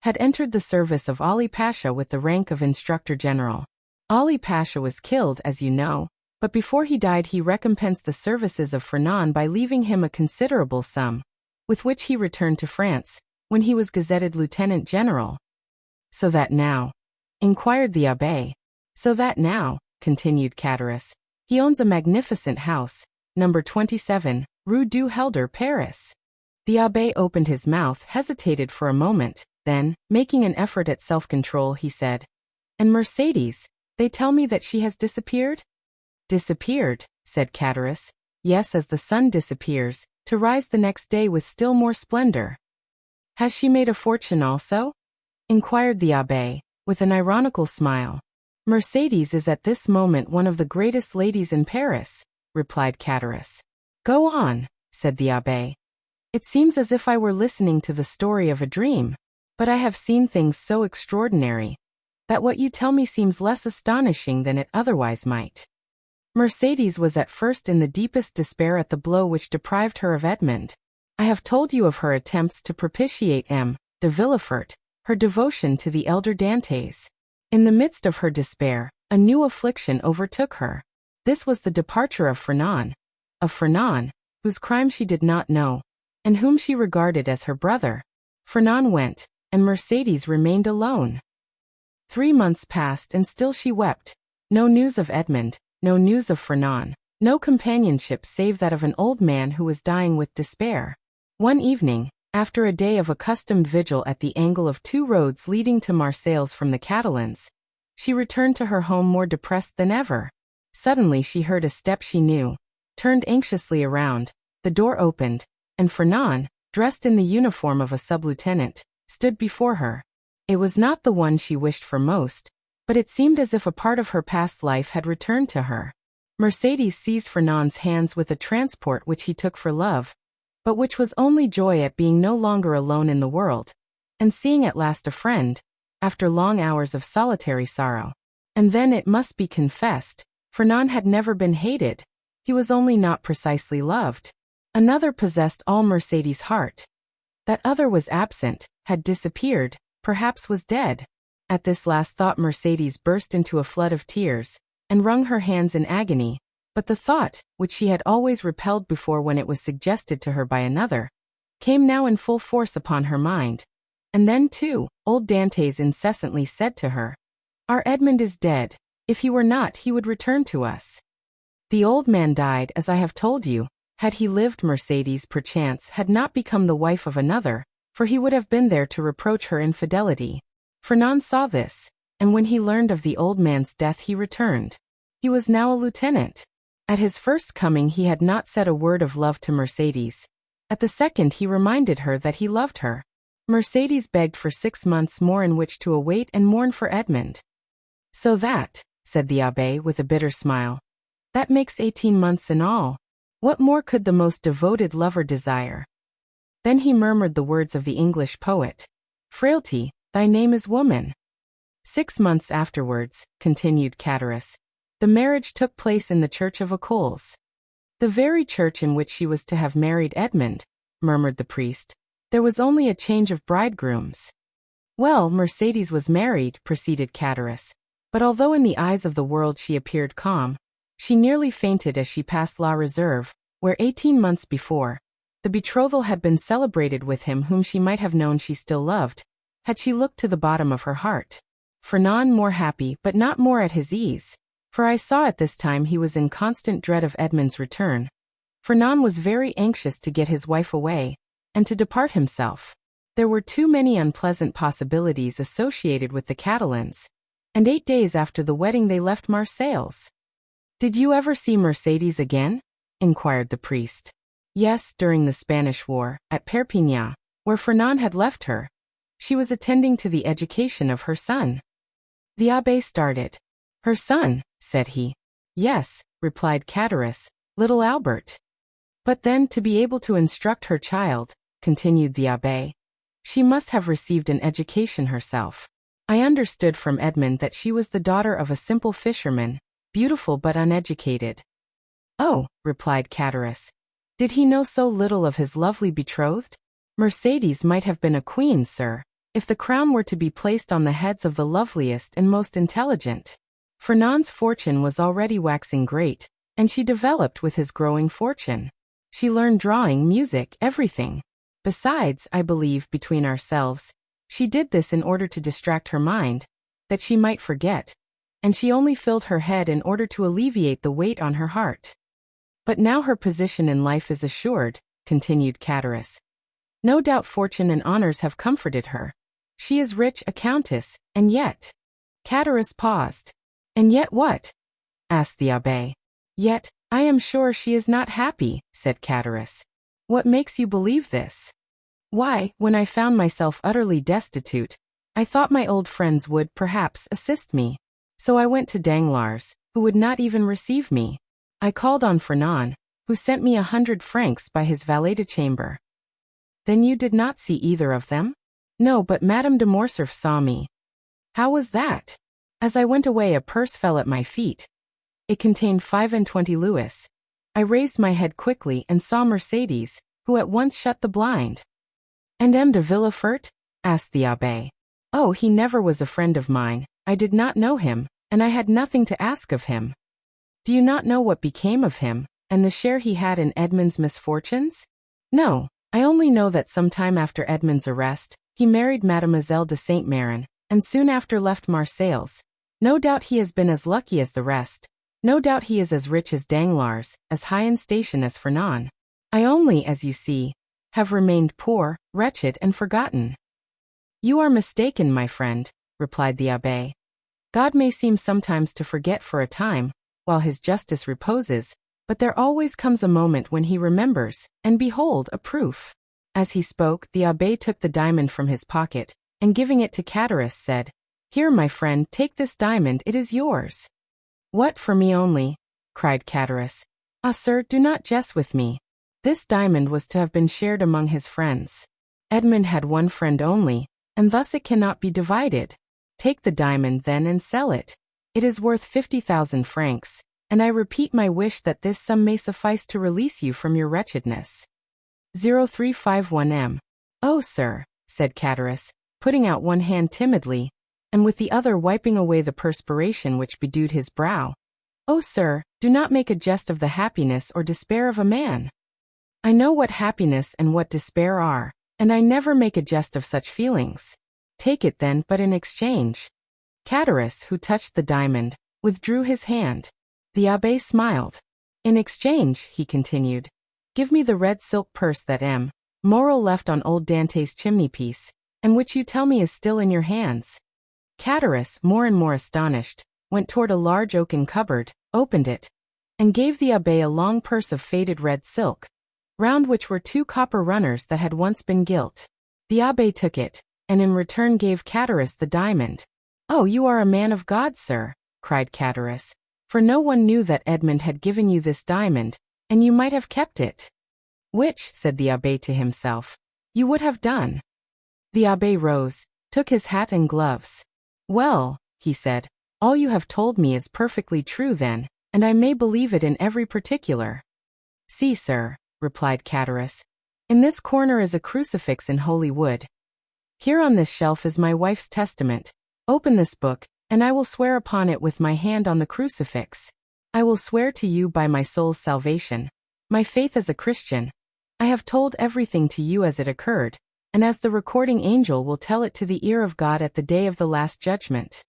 Had entered the service of Ali Pasha with the rank of Instructor General. Ali Pasha was killed, as you know, but before he died he recompensed the services of Fernand by leaving him a considerable sum, with which he returned to France, when he was gazetted Lieutenant General. So that now? Inquired the abbé. So that now, continued Cadaris, he owns a magnificent house, number 27, Rue du Helder, Paris. The abbé opened his mouth, hesitated for a moment, then, making an effort at self-control, he said, "And Mercedes, they tell me that she has disappeared?" "Disappeared," said Cadaris. "Yes, as the sun disappears, to rise the next day with still more splendor." "Has she made a fortune also?" inquired the abbé, with an ironical smile. "Mercedes is at this moment one of the greatest ladies in Paris," replied Cadaris. "Go on," said the abbé. "It seems as if I were listening to the story of a dream, but I have seen things so extraordinary that what you tell me seems less astonishing than it otherwise might. Mercedes was at first in the deepest despair at the blow which deprived her of Edmond. I have told you of her attempts to propitiate M. de Villefort, her devotion to the elder Dantès. In the midst of her despair, a new affliction overtook her. This was the departure of Fernand, whose crime she did not know, and whom she regarded as her brother. Fernand went, and Mercedes remained alone. 3 months passed and still she wept. No news of Edmond, no news of Fernand, no companionship save that of an old man who was dying with despair. One evening, after a day of accustomed vigil at the angle of 2 roads leading to Marseilles from the Catalans, she returned to her home more depressed than ever. Suddenly she heard a step she knew, turned anxiously around, the door opened, and Fernand, dressed in the uniform of a sub-lieutenant, stood before her. It was not the one she wished for most, but it seemed as if a part of her past life had returned to her. Mercedes seized Fernand's hands with a transport which he took for love, but which was only joy at being no longer alone in the world, and seeing at last a friend, after long hours of solitary sorrow. And then it must be confessed, Fernand had never been hated, he was only not precisely loved. Another possessed all Mercedes' heart. That other was absent, had disappeared, perhaps was dead. At this last thought Mercedes burst into a flood of tears, and wrung her hands in agony, but the thought, which she had always repelled before when it was suggested to her by another, came now in full force upon her mind. And then, too, old Dantès incessantly said to her, "Our Edmond is dead. If he were not, he would return to us." The old man died, as I have told you. Had he lived, Mercedes, perchance, had not become the wife of another, for he would have been there to reproach her infidelity. Fernand saw this, and when he learned of the old man's death he returned. He was now a lieutenant. At his first coming he had not said a word of love to Mercedes. At the second he reminded her that he loved her. Mercedes begged for 6 months more in which to await and mourn for Edmond. "So that," said the abbé with a bitter smile, "that makes 18 months in all. What more could the most devoted lover desire?" Then he murmured the words of the English poet, "Frailty, thy name is woman." 6 months afterwards, continued Cadaris, the marriage took place in the church of Écoles. "The very church in which she was to have married Edmond," murmured the priest. "There was only a change of bridegrooms." "Well, Mercedes was married," proceeded Cadaris, "but although in the eyes of the world she appeared calm, she nearly fainted as she passed La Reserve, where 18 months before, the betrothal had been celebrated with him whom she might have known she still loved, had she looked to the bottom of her heart. Fernand more happy but not more at his ease, for I saw at this time he was in constant dread of Edmond's return. Fernand was very anxious to get his wife away, and to depart himself. There were too many unpleasant possibilities associated with the Catalans, and 8 days after the wedding they left Marseilles." "Did you ever see Mercedes again?" inquired the priest. "Yes, during the Spanish War, at Perpignan, where Fernand had left her. She was attending to the education of her son." The abbé started. "Her son," said he. "Yes," replied Cadaris, "little Albert." "But then, to be able to instruct her child," continued the abbé, "she must have received an education herself. I understood from Edmond that she was the daughter of a simple fisherman, beautiful but uneducated." "Oh," replied Cadaris, "did he know so little of his lovely betrothed?" Mercedes might have been a queen, sir, if the crown were to be placed on the heads of the loveliest and most intelligent. Fernand's fortune was already waxing great, and she developed with his growing fortune. She learned drawing, music, everything. Besides, I believe, between ourselves, she did this in order to distract her mind, that she might forget, and she only filled her head in order to alleviate the weight on her heart. But now her position in life is assured, continued Catullus. No doubt fortune and honors have comforted her. She is rich, a countess, and yet... Catullus paused. And yet what? Asked the abbé. Yet, I am sure she is not happy, said Catullus. What makes you believe this? Why, when I found myself utterly destitute, I thought my old friends would, perhaps, assist me. So I went to Danglars, who would not even receive me. I called on Fernand, who sent me 100 francs by his valet de chambre. Then you did not see either of them? No, but Madame de Morcerf saw me. How was that? As I went away, a purse fell at my feet. It contained 25 louis. I raised my head quickly and saw Mercedes, who at once shut the blind. And M. de Villefort? Asked the abbé. Oh, he never was a friend of mine. I did not know him, and I had nothing to ask of him. Do you not know what became of him, and the share he had in Edmond's misfortunes? No, I only know that some time after Edmond's arrest, he married Mademoiselle de Saint-Méran, and soon after left Marseilles. No doubt he has been as lucky as the rest. No doubt he is as rich as Danglars, as high in station as Fernand. I only, as you see, have remained poor, wretched, and forgotten. You are mistaken, my friend, replied the abbé. God may seem sometimes to forget for a time, while his justice reposes, but there always comes a moment when he remembers, and behold, a proof. As he spoke, the abbé took the diamond from his pocket, and giving it to Catullus said, Here, my friend, take this diamond, it is yours. What, for me only? Cried Catullus. Ah, sir, do not jest with me. This diamond was to have been shared among his friends. Edmond had one friend only, and thus it cannot be divided. Take the diamond then and sell it. It is worth 50,000 francs, and I repeat my wish that this sum may suffice to release you from your wretchedness. 0351M. Oh, sir, said Catullus, putting out one hand timidly, and with the other wiping away the perspiration which bedewed his brow. Oh, sir, do not make a jest of the happiness or despair of a man. I know what happiness and what despair are, and I never make a jest of such feelings. Take it then, but in exchange. Catullus, who touched the diamond, withdrew his hand. The abbé smiled. In exchange, he continued, give me the red silk purse that M. Morel left on old Dantès' chimney-piece, and which you tell me is still in your hands. Catullus, more and more astonished, went toward a large oaken cupboard, opened it, and gave the abbé a long purse of faded red silk, round which were 2 copper runners that had once been gilt. The abbé took it, and in return gave Catullus the diamond. Oh, you are a man of God, sir, cried Catullus, for no one knew that Edmond had given you this diamond, and you might have kept it. Which, said the abbé to himself, you would have done. The abbé rose, took his hat and gloves. Well, he said, all you have told me is perfectly true then, and I may believe it in every particular. See, sir, replied Catullus, in this corner is a crucifix in holy wood. Here on this shelf is my wife's testament. Open this book, and I will swear upon it with my hand on the crucifix. I will swear to you by my soul's salvation, my faith as a Christian. I have told everything to you as it occurred, and as the recording angel will tell it to the ear of God at the day of the last judgment.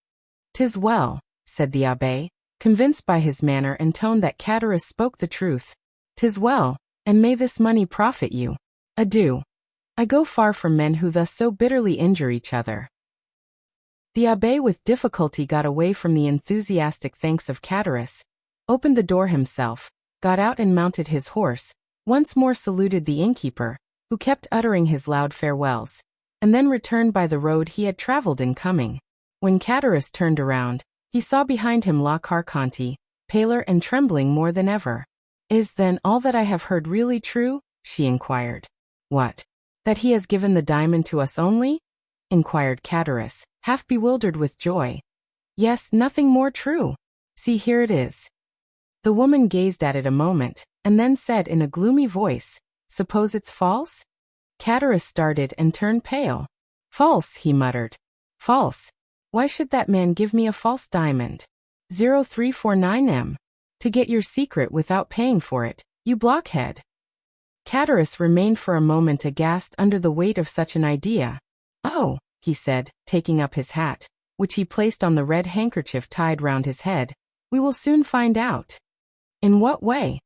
'Tis well, said the abbé, convinced by his manner and tone that Catullus spoke the truth. 'Tis well, and may this money profit you. Adieu. I go far from men who thus so bitterly injure each other. The abbé with difficulty got away from the enthusiastic thanks of Catullus, opened the door himself, got out and mounted his horse, once more saluted the innkeeper, who kept uttering his loud farewells, and then returned by the road he had traveled in coming. When Catullus turned around, he saw behind him La Carconte, paler and trembling more than ever. Is then all that I have heard really true? She inquired. What? That he has given the diamond to us only? Inquired Catullus, half bewildered with joy. Yes, nothing more true. See, here it is. The woman gazed at it a moment, and then said in a gloomy voice, Suppose it's false? Cadaris started and turned pale. False, he muttered. False. Why should that man give me a false diamond? 0349M. To get your secret without paying for it, you blockhead. Cadaris remained for a moment aghast under the weight of such an idea. Oh, he said, taking up his hat, which he placed on the red handkerchief tied round his head. We will soon find out. In what way?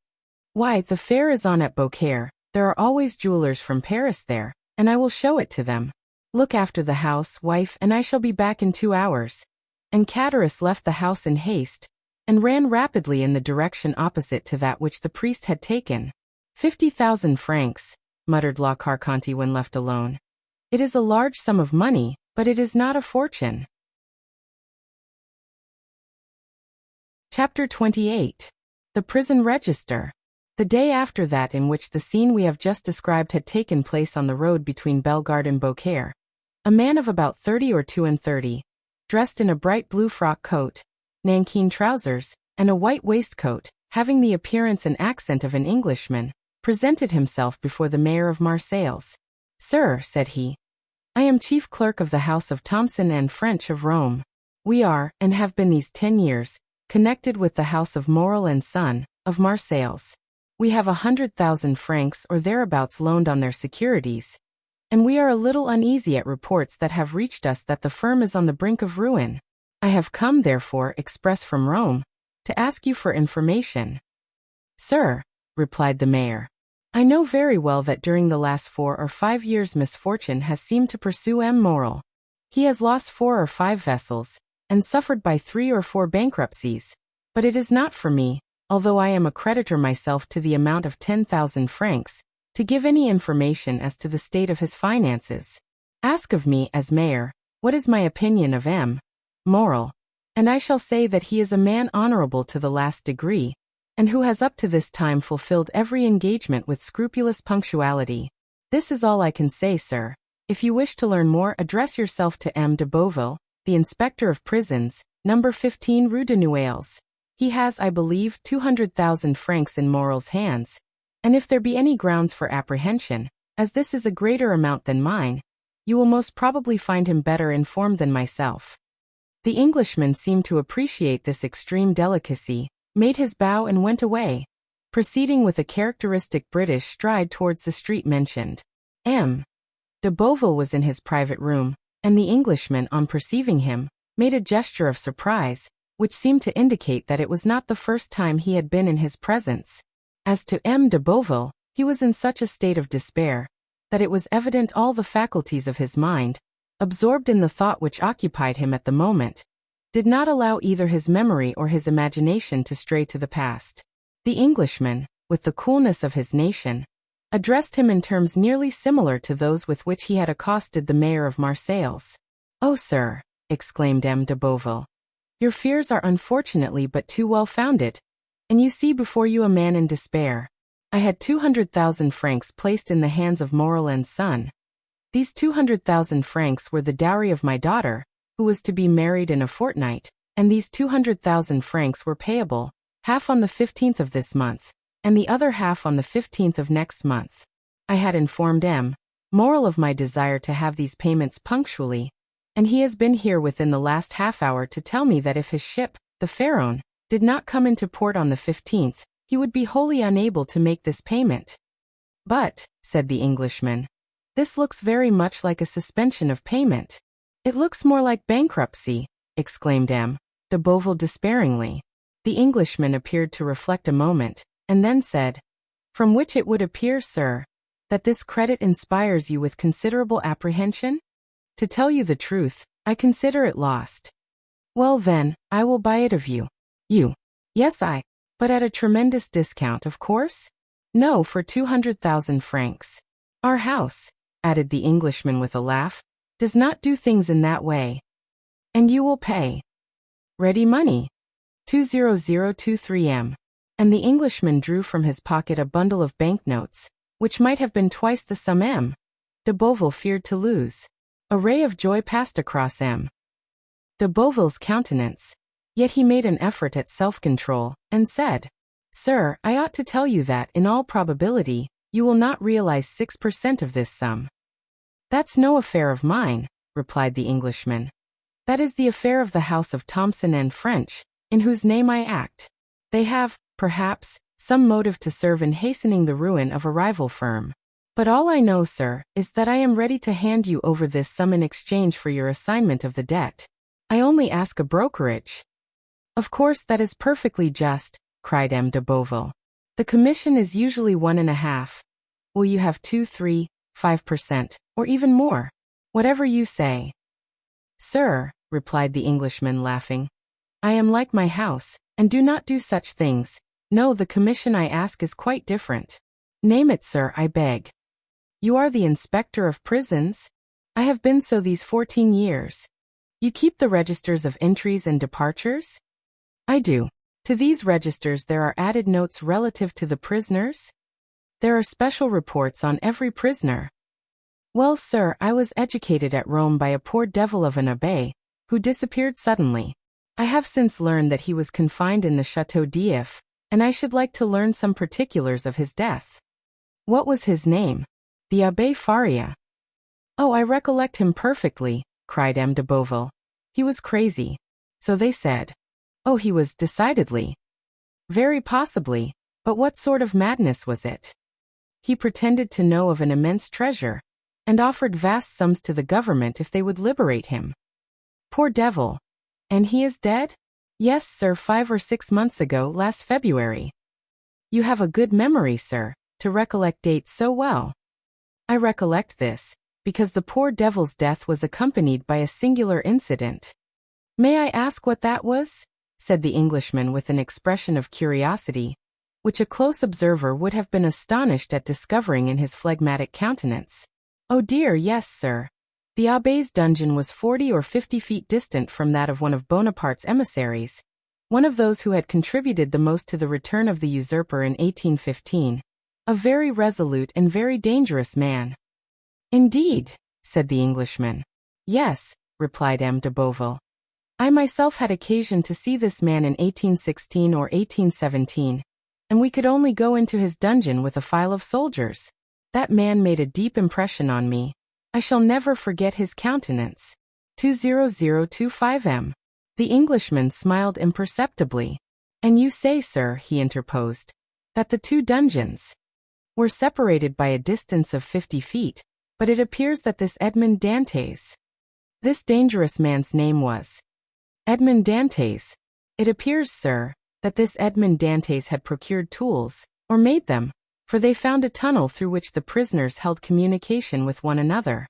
Why, the fair is on at Beaucaire. There are always jewelers from Paris there, and I will show it to them. Look after the house, wife, and I shall be back in 2 hours. And Cadaris left the house in haste, and ran rapidly in the direction opposite to that which the priest had taken. 50,000 francs, muttered La Carconte when left alone. It is a large sum of money, but it is not a fortune. Chapter 28. The Prison Register. The day after that in which the scene we have just described had taken place on the road between Bellegarde and Beaucaire, a man of about 30 or 32, dressed in a bright blue frock coat, nankeen trousers, and a white waistcoat, having the appearance and accent of an Englishman, presented himself before the mayor of Marseilles. Sir, said he, I am chief clerk of the house of Thomson and French of Rome. We are, and have been these 10 years, connected with the house of Morel and Son, of Marseilles. We have 100,000 francs or thereabouts loaned on their securities, and we are a little uneasy at reports that have reached us that the firm is on the brink of ruin. I have come, therefore, express from Rome, to ask you for information. Sir, replied the mayor, I know very well that during the last 4 or 5 years misfortune has seemed to pursue M. Morel. He has lost 4 or 5 vessels, and suffered by 3 or 4 bankruptcies. But it is not for me, although I am a creditor myself to the amount of 10,000 francs, to give any information as to the state of his finances. Ask of me, as mayor, what is my opinion of M. Morel, and I shall say that he is a man honorable to the last degree, and who has up to this time fulfilled every engagement with scrupulous punctuality. This is all I can say, sir. If you wish to learn more, address yourself to M. de Beauville, the inspector of prisons, number 15 Rue de Nouailles. He has, I believe, 200,000 francs in Morel's hands, and if there be any grounds for apprehension, as this is a greater amount than mine, you will most probably find him better informed than myself. The Englishman seemed to appreciate this extreme delicacy, made his bow and went away, proceeding with a characteristic British stride towards the street mentioned. M. de Beauville was in his private room, and the Englishman, on perceiving him, made a gesture of surprise, which seemed to indicate that it was not the first time he had been in his presence. As to M. de Beauville, he was in such a state of despair, that it was evident all the faculties of his mind, absorbed in the thought which occupied him at the moment, did not allow either his memory or his imagination to stray to the past. The Englishman, with the coolness of his nation, addressed him in terms nearly similar to those with which he had accosted the mayor of Marseilles. Oh, sir, exclaimed M. de Beauville, your fears are unfortunately but too well founded, and you see before you a man in despair. I had 200,000 francs placed in the hands of Morel and Son. These 200,000 francs were the dowry of my daughter, who was to be married in a fortnight, and these 200,000 francs were payable, half on the 15th of this month, and the other half on the 15th of next month. I had informed M. Morel of my desire to have these payments punctually, and he has been here within the last half hour to tell me that if his ship, the Pharaon, did not come into port on the 15th, he would be wholly unable to make this payment. But, said the Englishman, this looks very much like a suspension of payment. It looks more like bankruptcy, exclaimed M. de Beauville despairingly. The Englishman appeared to reflect a moment, and then said, from which it would appear, sir, that this credit inspires you with considerable apprehension? To tell you the truth, I consider it lost. Well then, I will buy it of you. You. Yes, I. But at a tremendous discount, of course? No, for 200,000 francs. Our house, added the Englishman with a laugh, does not do things in that way. And you will pay. Ready money. 20023M. And the Englishman drew from his pocket a bundle of banknotes, which might have been twice the sum M. de Beauville feared to lose. A ray of joy passed across M. de Beauville's countenance, yet he made an effort at self-control, and said, Sir, I ought to tell you that, in all probability, You will not realize 6% of this sum. That's no affair of mine, replied the Englishman. That is the affair of the house of Thomson and French, in whose name I act. They have, perhaps, some motive to serve in hastening the ruin of a rival firm. But all I know, sir, is that I am ready to hand you over this sum in exchange for your assignment of the debt. I only ask a brokerage. Of course that is perfectly just, cried M. de Boville. The commission is usually 1.5. Will you have 2, 3, 5%, or even more? Whatever you say. Sir, replied the Englishman, laughing, I am like my house, and do not do such things. No, the commission I ask is quite different. Name it, sir, I beg. You are the inspector of prisons? I have been so these 14 years. You keep the registers of entries and departures? I do. To these registers there are added notes relative to the prisoners? There are special reports on every prisoner. Well, sir, I was educated at Rome by a poor devil of an abbé, who disappeared suddenly. I have since learned that he was confined in the Château d'If, and I should like to learn some particulars of his death. What was his name? The Abbé Faria. Oh, I recollect him perfectly, cried M. de Boville. He was crazy. So they said. Oh, he was, decidedly. Very possibly, but what sort of madness was it? He pretended to know of an immense treasure, and offered vast sums to the government if they would liberate him. Poor devil. And he is dead? Yes, sir, 5 or 6 months ago, last February. You have a good memory, sir, to recollect dates so well. I recollect this, because the poor devil's death was accompanied by a singular incident. May I ask what that was? Said the Englishman with an expression of curiosity, which a close observer would have been astonished at discovering in his phlegmatic countenance. Oh dear, yes, sir. The Abbé's dungeon was 40 or 50 feet distant from that of one of Bonaparte's emissaries, one of those who had contributed the most to the return of the usurper in 1815, a very resolute and very dangerous man. Indeed, said the Englishman. Yes, replied M. de Boville. I myself had occasion to see this man in 1816 or 1817, and we could only go into his dungeon with a file of soldiers. That man made a deep impression on me. I shall never forget his countenance. 20025 The Englishman smiled imperceptibly. And you say, sir, he interposed, that the two dungeons were separated by a distance of 50 feet, but it appears that this Edmond Dantès, this dangerous man's name was Edmond Dantès. It appears, sir, that this Edmond Dantès had procured tools, or made them, for they found a tunnel through which the prisoners held communication with one another.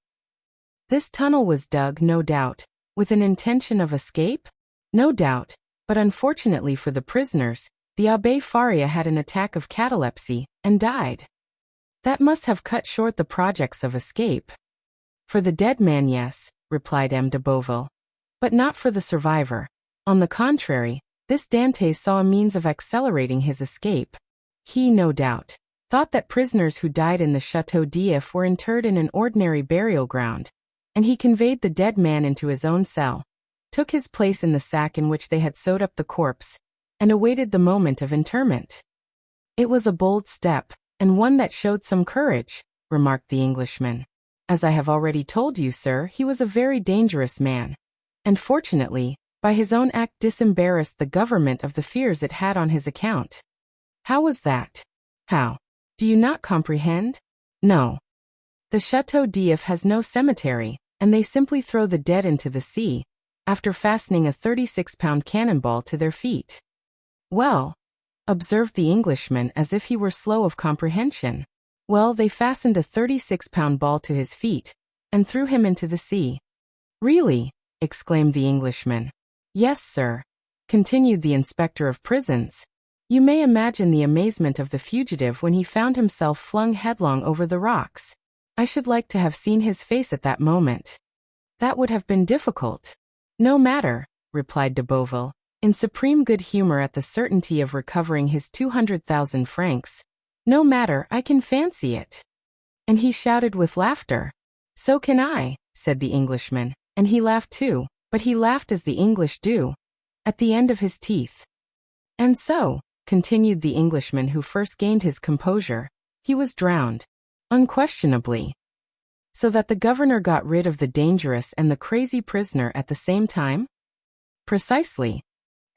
This tunnel was dug, no doubt, with an intention of escape? No doubt, but unfortunately for the prisoners, the Abbé Faria had an attack of catalepsy, and died. That must have cut short the projects of escape. For the dead man, yes, replied M. de Boville, but not for the survivor. On the contrary, this Dantès saw a means of accelerating his escape. He, no doubt, thought that prisoners who died in the Château d'If were interred in an ordinary burial ground, and he conveyed the dead man into his own cell, took his place in the sack in which they had sewed up the corpse, and awaited the moment of interment. It was a bold step, and one that showed some courage, remarked the Englishman. As I have already told you, sir, he was a very dangerous man, and fortunately, by his own act disembarrassed the government of the fears it had on his account. How was that? How? Do you not comprehend? No. The Château d'If has no cemetery, and they simply throw the dead into the sea, after fastening a 36-pound cannonball to their feet. Well, observed the Englishman as if he were slow of comprehension. Well, they fastened a 36-pound ball to his feet, and threw him into the sea. Really? Exclaimed the Englishman. Yes, sir, continued the inspector of prisons. You may imagine the amazement of the fugitive when he found himself flung headlong over the rocks. I should like to have seen his face at that moment. That would have been difficult. No matter, replied de Boville, in supreme good humor at the certainty of recovering his 200,000 francs. No matter, I can fancy it. And he shouted with laughter. So can I, said the Englishman, and he laughed too, but he laughed as the English do, at the end of his teeth. And so, continued the Englishman who first gained his composure, He was drowned. Unquestionably. So that the governor got rid of the dangerous and the crazy prisoner at the same time? Precisely.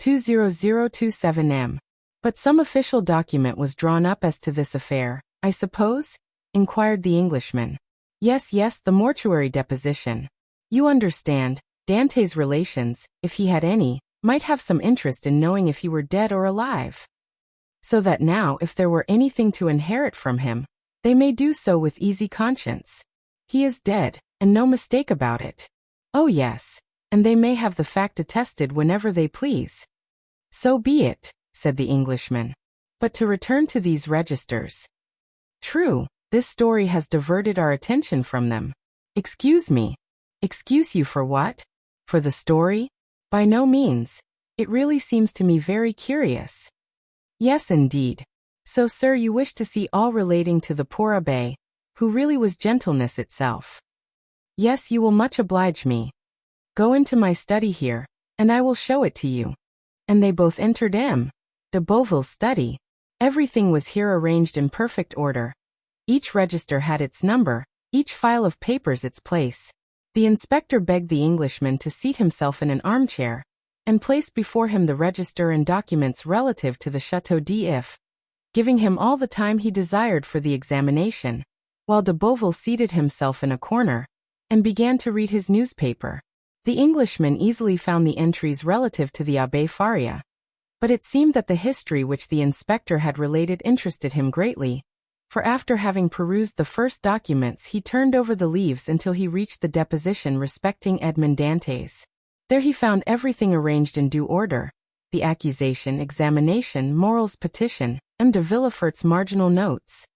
20027M. But some official document was drawn up as to this affair, I suppose? Inquired the Englishman. Yes, the mortuary deposition. You understand, Dante's relations, if he had any, might have some interest in knowing if he were dead or alive. So that now, if there were anything to inherit from him, they may do so with easy conscience. He is dead, and no mistake about it. Oh yes, and they may have the fact attested whenever they please. So be it, said the Englishman. But to return to these registers. True, this story has diverted our attention from them. Excuse me. Excuse you for what? For the story? By no means. It really seems to me very curious. Yes, indeed. So, sir, you wish to see all relating to the poor abbé, who really was gentleness itself. Yes, you will much oblige me. Go into my study here, and I will show it to you. And they both entered M. de Beauville's study. Everything was here arranged in perfect order. Each register had its number, each file of papers its place. The inspector begged the Englishman to seat himself in an armchair, and placed before him the register and documents relative to the Château d'If, giving him all the time he desired for the examination, while de Beauville seated himself in a corner, and began to read his newspaper. The Englishman easily found the entries relative to the Abbé Faria, but it seemed that the history which the inspector had related interested him greatly, for after having perused the first documents he turned over the leaves until he reached the deposition respecting Edmond Dantès. There he found everything arranged in due order, the accusation, examination, morals, petition, and de Villefort's marginal notes.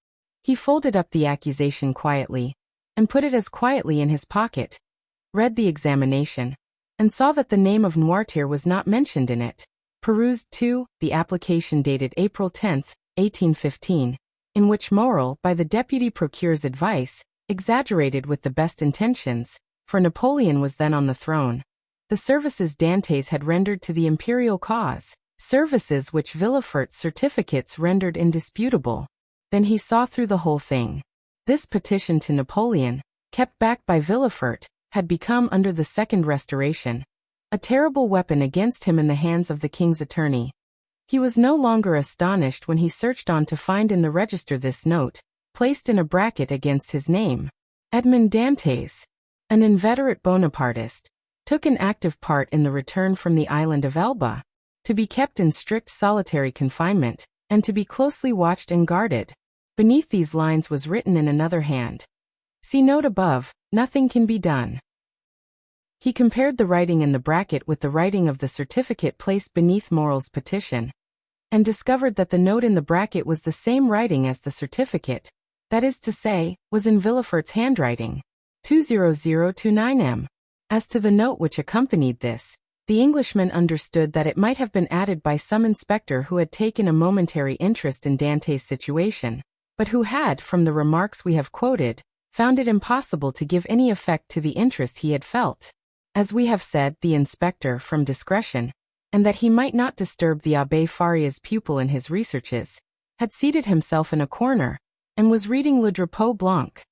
He folded up the accusation quietly, and put it as quietly in his pocket, read the examination, and saw that the name of Noirtier was not mentioned in it. Perused, too, the application dated April 10, 1815, in which Morel, by the deputy procureur's advice, exaggerated with the best intentions, for Napoleon was then on the throne, the services Dantès had rendered to the imperial cause, services which Villefort's certificates rendered indisputable. Then he saw through the whole thing. This petition to Napoleon, kept back by Villefort, had become, under the Second Restoration, a terrible weapon against him in the hands of the king's attorney. He was no longer astonished when he searched on to find in the register this note, placed in a bracket against his name. Edmond Dantès, an inveterate Bonapartist, took an active part in the return from the island of Elba, to be kept in strict solitary confinement, and to be closely watched and guarded. Beneath these lines was written in another hand. See note above, nothing can be done. He compared the writing in the bracket with the writing of the certificate placed beneath Morel's petition, and discovered that the note in the bracket was the same writing as the certificate, that is to say, was in Villefort's handwriting. 20029M. As to the note which accompanied this, the Englishman understood that it might have been added by some inspector who had taken a momentary interest in Dantès' situation, but who had, from the remarks we have quoted, found it impossible to give any effect to the interest he had felt. As we have said, the inspector, from discretion, and that he might not disturb the Abbé Faria's pupil in his researches, had seated himself in a corner, and was reading Le Drapeau Blanc.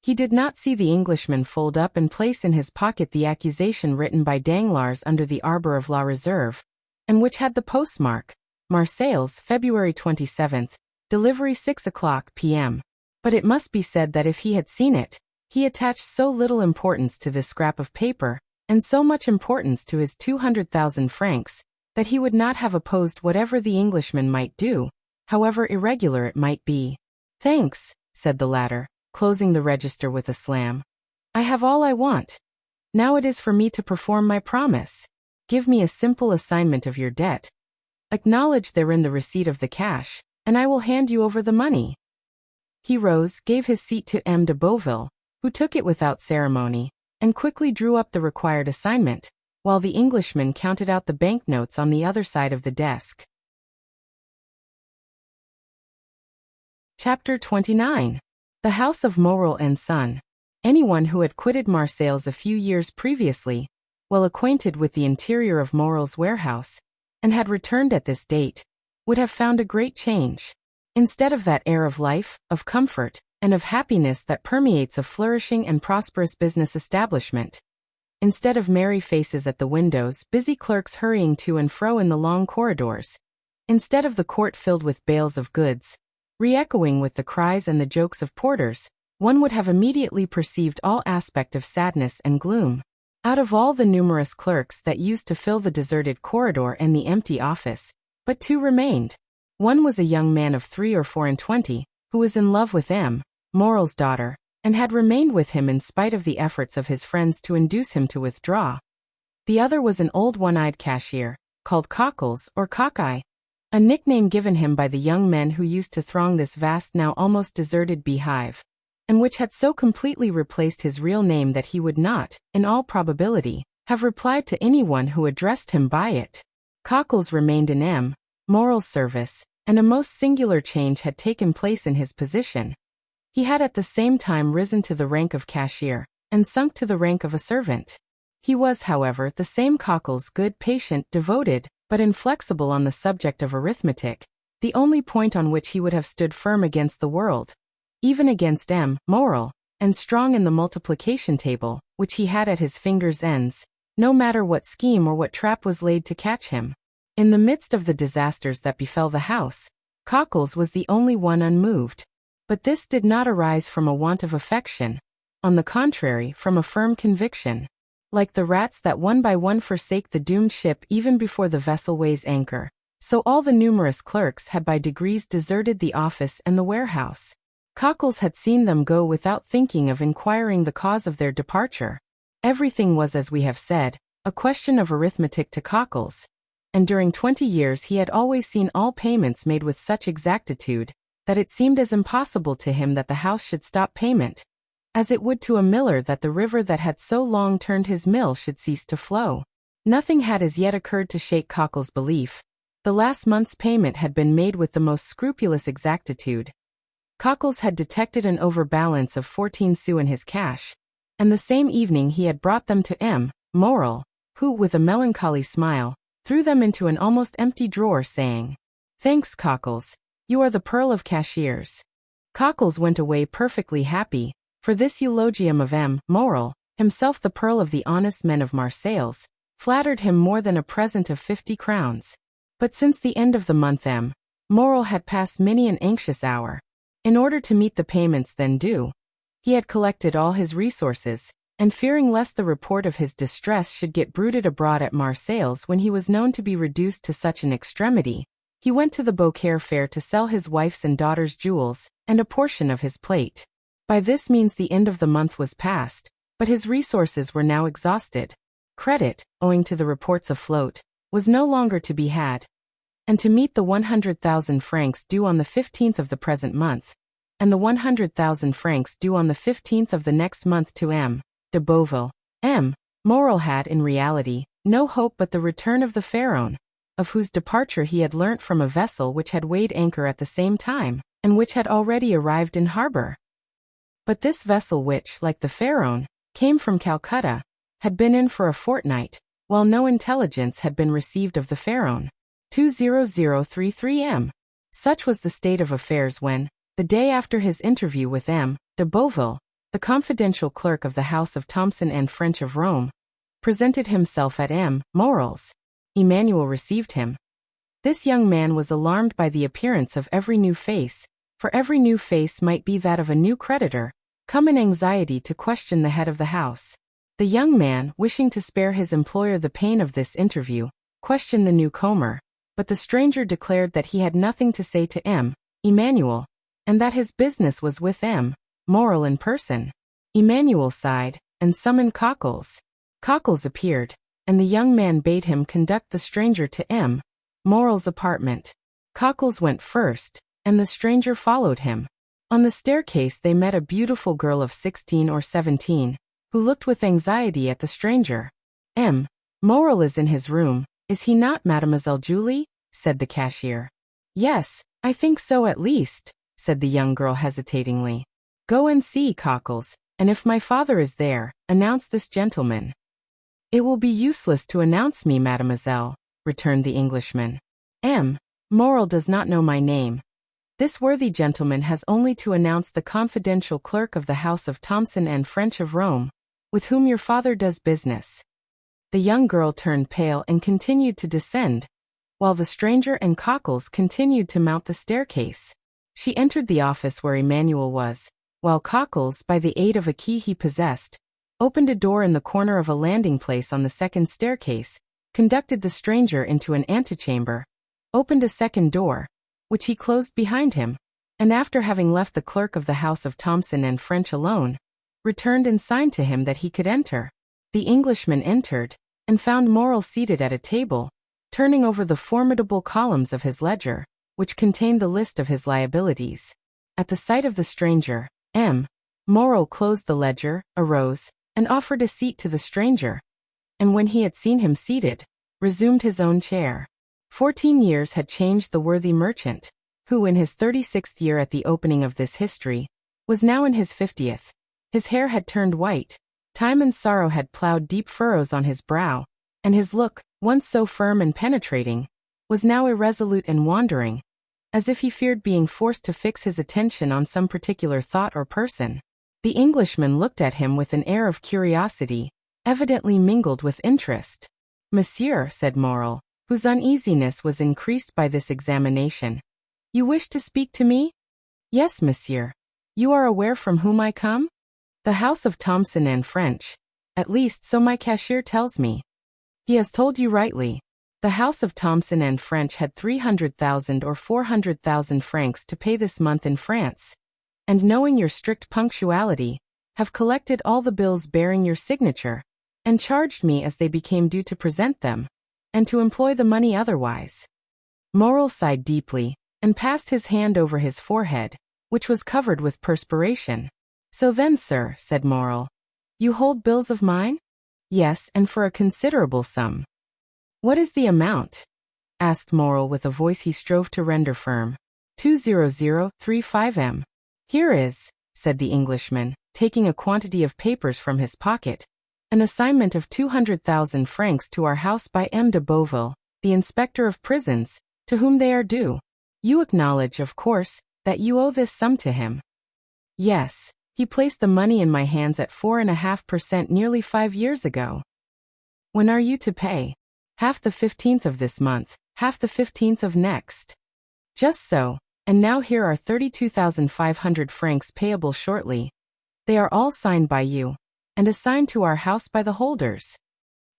He did not see the Englishman fold up and place in his pocket the accusation written by Danglars under the arbor of La Reserve, and which had the postmark, Marseilles, February 27th, delivery 6 o'clock p.m. But it must be said that if he had seen it, he attached so little importance to this scrap of paper, and so much importance to his 200,000 francs, that he would not have opposed whatever the Englishman might do, however irregular it might be. Thanks, said the latter, closing the register with a slam. I have all I want. Now it is for me to perform my promise. Give me a simple assignment of your debt. Acknowledge therein the receipt of the cash, and I will hand you over the money. He rose, gave his seat to M. de Beauville, who took it without ceremony, and quickly drew up the required assignment, while the Englishman counted out the banknotes on the other side of the desk. Chapter 29. The House of Morel and Son. Anyone who had quitted Marseilles a few years previously, well acquainted with the interior of Morel's warehouse, and had returned at this date, would have found a great change. Instead of that air of life, of comfort, and of happiness that permeates a flourishing and prosperous business establishment. Instead of merry faces at the windows, busy clerks hurrying to and fro in the long corridors. Instead of the court filled with bales of goods, re-echoing with the cries and the jokes of porters, one would have immediately perceived all aspect of sadness and gloom. Out of all the numerous clerks that used to fill the deserted corridor and the empty office, but two remained. One was a young man of 3 or 24, who was in love with M. Morel's daughter, and had remained with him in spite of the efforts of his friends to induce him to withdraw. The other was an old one-eyed cashier, called Cockles or Cockeye, a nickname given him by the young men who used to throng this vast now almost deserted beehive, and which had so completely replaced his real name that he would not, in all probability, have replied to anyone who addressed him by it. Cockles remained in M. Morel's service, and a most singular change had taken place in his position. He had at the same time risen to the rank of cashier, and sunk to the rank of a servant. He was, however, the same Cockles, good, patient, devoted, but inflexible on the subject of arithmetic, the only point on which he would have stood firm against the world, even against M. Morel, and strong in the multiplication table, which he had at his fingers' ends, no matter what scheme or what trap was laid to catch him. In the midst of the disasters that befell the house, Cockles was the only one unmoved. But this did not arise from a want of affection, on the contrary, from a firm conviction. Like the rats that one by one forsake the doomed ship even before the vessel weighs anchor, so all the numerous clerks had by degrees deserted the office and the warehouse. Cockles had seen them go without thinking of inquiring the cause of their departure. Everything was, as we have said, a question of arithmetic to Cockles, and during 20 years he had always seen all payments made with such exactitude that it seemed as impossible to him that the house should stop payment, as it would to a miller that the river that had so long turned his mill should cease to flow. Nothing had as yet occurred to shake Cockles' belief. The last month's payment had been made with the most scrupulous exactitude. Cockles had detected an overbalance of 14 sous in his cash, and the same evening he had brought them to M. Morel, who, with a melancholy smile, threw them into an almost empty drawer, saying, "Thanks, Cockles. You are the pearl of cashiers." Cockles went away perfectly happy, for this eulogium of M. Morel, himself the pearl of the honest men of Marseilles, flattered him more than a present of 50 crowns. But since the end of the month M. Morel had passed many an anxious hour. In order to meet the payments then due, he had collected all his resources, and fearing lest the report of his distress should get bruited abroad at Marseilles when he was known to be reduced to such an extremity, he went to the Beaucaire fair to sell his wife's and daughter's jewels, and a portion of his plate. By this means the end of the month was past, but his resources were now exhausted. Credit, owing to the reports afloat, was no longer to be had. And to meet the 100,000 francs due on the 15th of the present month, and the 100,000 francs due on the 15th of the next month to M. de Beauville, M. Morel had, in reality, no hope but the return of the Pharaon, of whose departure he had learnt from a vessel which had weighed anchor at the same time, and which had already arrived in harbor. But this vessel which, like the Pharaon, came from Calcutta, had been in for a fortnight, while no intelligence had been received of the Pharaon. 20033 M. Such was the state of affairs when, the day after his interview with M. de Beauville, the confidential clerk of the house of Thomson and French of Rome, presented himself at M. Morel's. Emmanuel received him. This young man was alarmed by the appearance of every new face, for every new face might be that of a new creditor, come in anxiety to question the head of the house. The young man, wishing to spare his employer the pain of this interview, questioned the newcomer, but the stranger declared that he had nothing to say to M. Emmanuel, and that his business was with M. Morel in person. Emmanuel sighed, and summoned Cockles. Cockles appeared, and the young man bade him conduct the stranger to M. Morel's apartment. Cockles went first, and the stranger followed him. On the staircase they met a beautiful girl of 16 or 17, who looked with anxiety at the stranger. "M. Morel is in his room, is he not, Mademoiselle Julie?" said the cashier. "Yes, I think so at least," said the young girl hesitatingly. "Go and see, Cockles, and if my father is there, announce this gentleman." "It will be useless to announce me, mademoiselle," returned the Englishman. "M. Morel does not know my name." This worthy gentleman has only to announce the confidential clerk of the house of Thomson and French of Rome, with whom your father does business." The young girl turned pale and continued to descend, while the stranger and Cockles continued to mount the staircase. She entered the office where Emmanuel was, while Cockles, by the aid of a key he possessed, opened a door in the corner of a landing place on the second staircase, conducted the stranger into an antechamber, opened a second door, which he closed behind him, and after having left the clerk of the house of Thomson and French alone, returned and signed to him that he could enter. The Englishman entered, and found Morrel seated at a table, turning over the formidable columns of his ledger, which contained the list of his liabilities. At the sight of the stranger, Morrel closed the ledger, arose, and offered a seat to the stranger, and when he had seen him seated, resumed his own chair. 14 years had changed the worthy merchant, who in his 36th year at the opening of this history, was now in his 50th. His hair had turned white, time and sorrow had plowed deep furrows on his brow, and his look, once so firm and penetrating, was now irresolute and wandering, as if he feared being forced to fix his attention on some particular thought or person. The Englishman looked at him with an air of curiosity, evidently mingled with interest. "Monsieur," said Morrel, whose uneasiness was increased by this examination, "you wish to speak to me?" "Yes, monsieur." "You are aware from whom I come?" "The house of Thomson and French. At least, so my cashier tells me." "He has told you rightly. The house of Thomson and French had 300,000 or 400,000 francs to pay this month in France, and knowing your strict punctuality, have collected all the bills bearing your signature, and charged me as they became due to present them, and to employ the money otherwise." Morrel sighed deeply, and passed his hand over his forehead, which was covered with perspiration. "So then, sir," said Morrel, "you hold bills of mine?" "Yes, and for a considerable sum." "What is the amount?" asked Morrel with a voice he strove to render firm. 20035 M. "Here is," said the Englishman, taking a quantity of papers from his pocket, "an assignment of 200,000 francs to our house by M. de Beauville, the inspector of prisons, to whom they are due. You acknowledge, of course, that you owe this sum to him." "Yes. He placed the money in my hands at 4.5% nearly 5 years ago." "When are you to pay?" "Half the 15th of this month, half the 15th of next." "Just so, and now here are 32,500 francs payable shortly. They are all signed by you, and assigned to our house by the holders."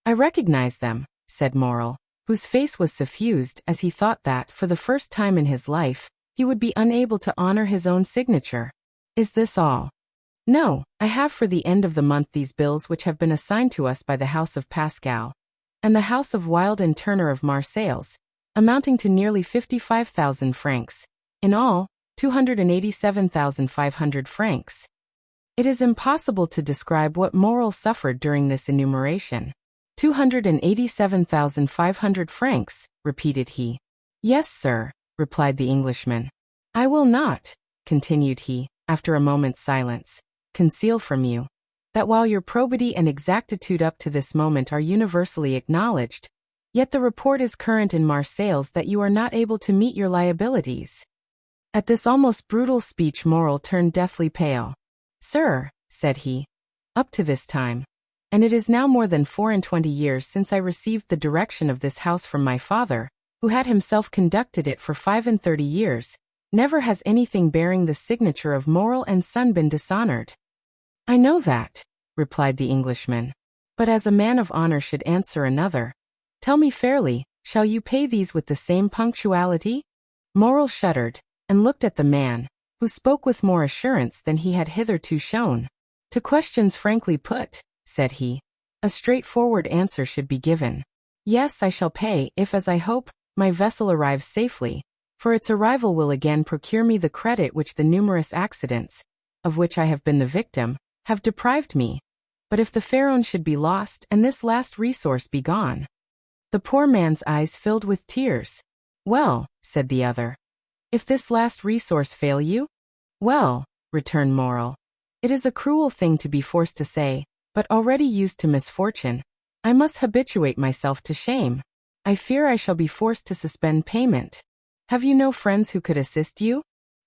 "I recognize them," said Morrel, whose face was suffused as he thought that, for the first time in his life, he would be unable to honor his own signature. "Is this all?" "No, I have for the end of the month these bills which have been assigned to us by the house of Pascal, and the house of Wilde and Turner of Marseilles, amounting to nearly 55,000 francs. In all, 287,500 francs. It is impossible to describe what Morrel suffered during this enumeration. 287,500 francs, repeated he. "Yes, sir," replied the Englishman. "I will not," continued he, after a moment's silence, "conceal from you that while your probity and exactitude up to this moment are universally acknowledged, yet the report is current in Marseilles that you are not able to meet your liabilities." At this almost brutal speech Morrel turned deathly pale. "Sir," said he, "up to this time, and it is now more than 24 years since I received the direction of this house from my father, who had himself conducted it for 35 years, never has anything bearing the signature of Morrel and Son been dishonored." "I know that," replied the Englishman, "but as a man of honor should answer another, tell me fairly, shall you pay these with the same punctuality?" Morrel shuddered, and looked at the man, who spoke with more assurance than he had hitherto shown. "To questions frankly put," said he, "a straightforward answer should be given. Yes, I shall pay if, as I hope, my vessel arrives safely, for its arrival will again procure me the credit which the numerous accidents, of which I have been the victim, have deprived me. But if the Pharaon should be lost and this last resource be gone—" The poor man's eyes filled with tears. "Well," said the other, "if this last resource fail you?" "Well," returned Morrel, "it is a cruel thing to be forced to say, but already used to misfortune, I must habituate myself to shame. I fear I shall be forced to suspend payment. Have you no friends who could assist you?"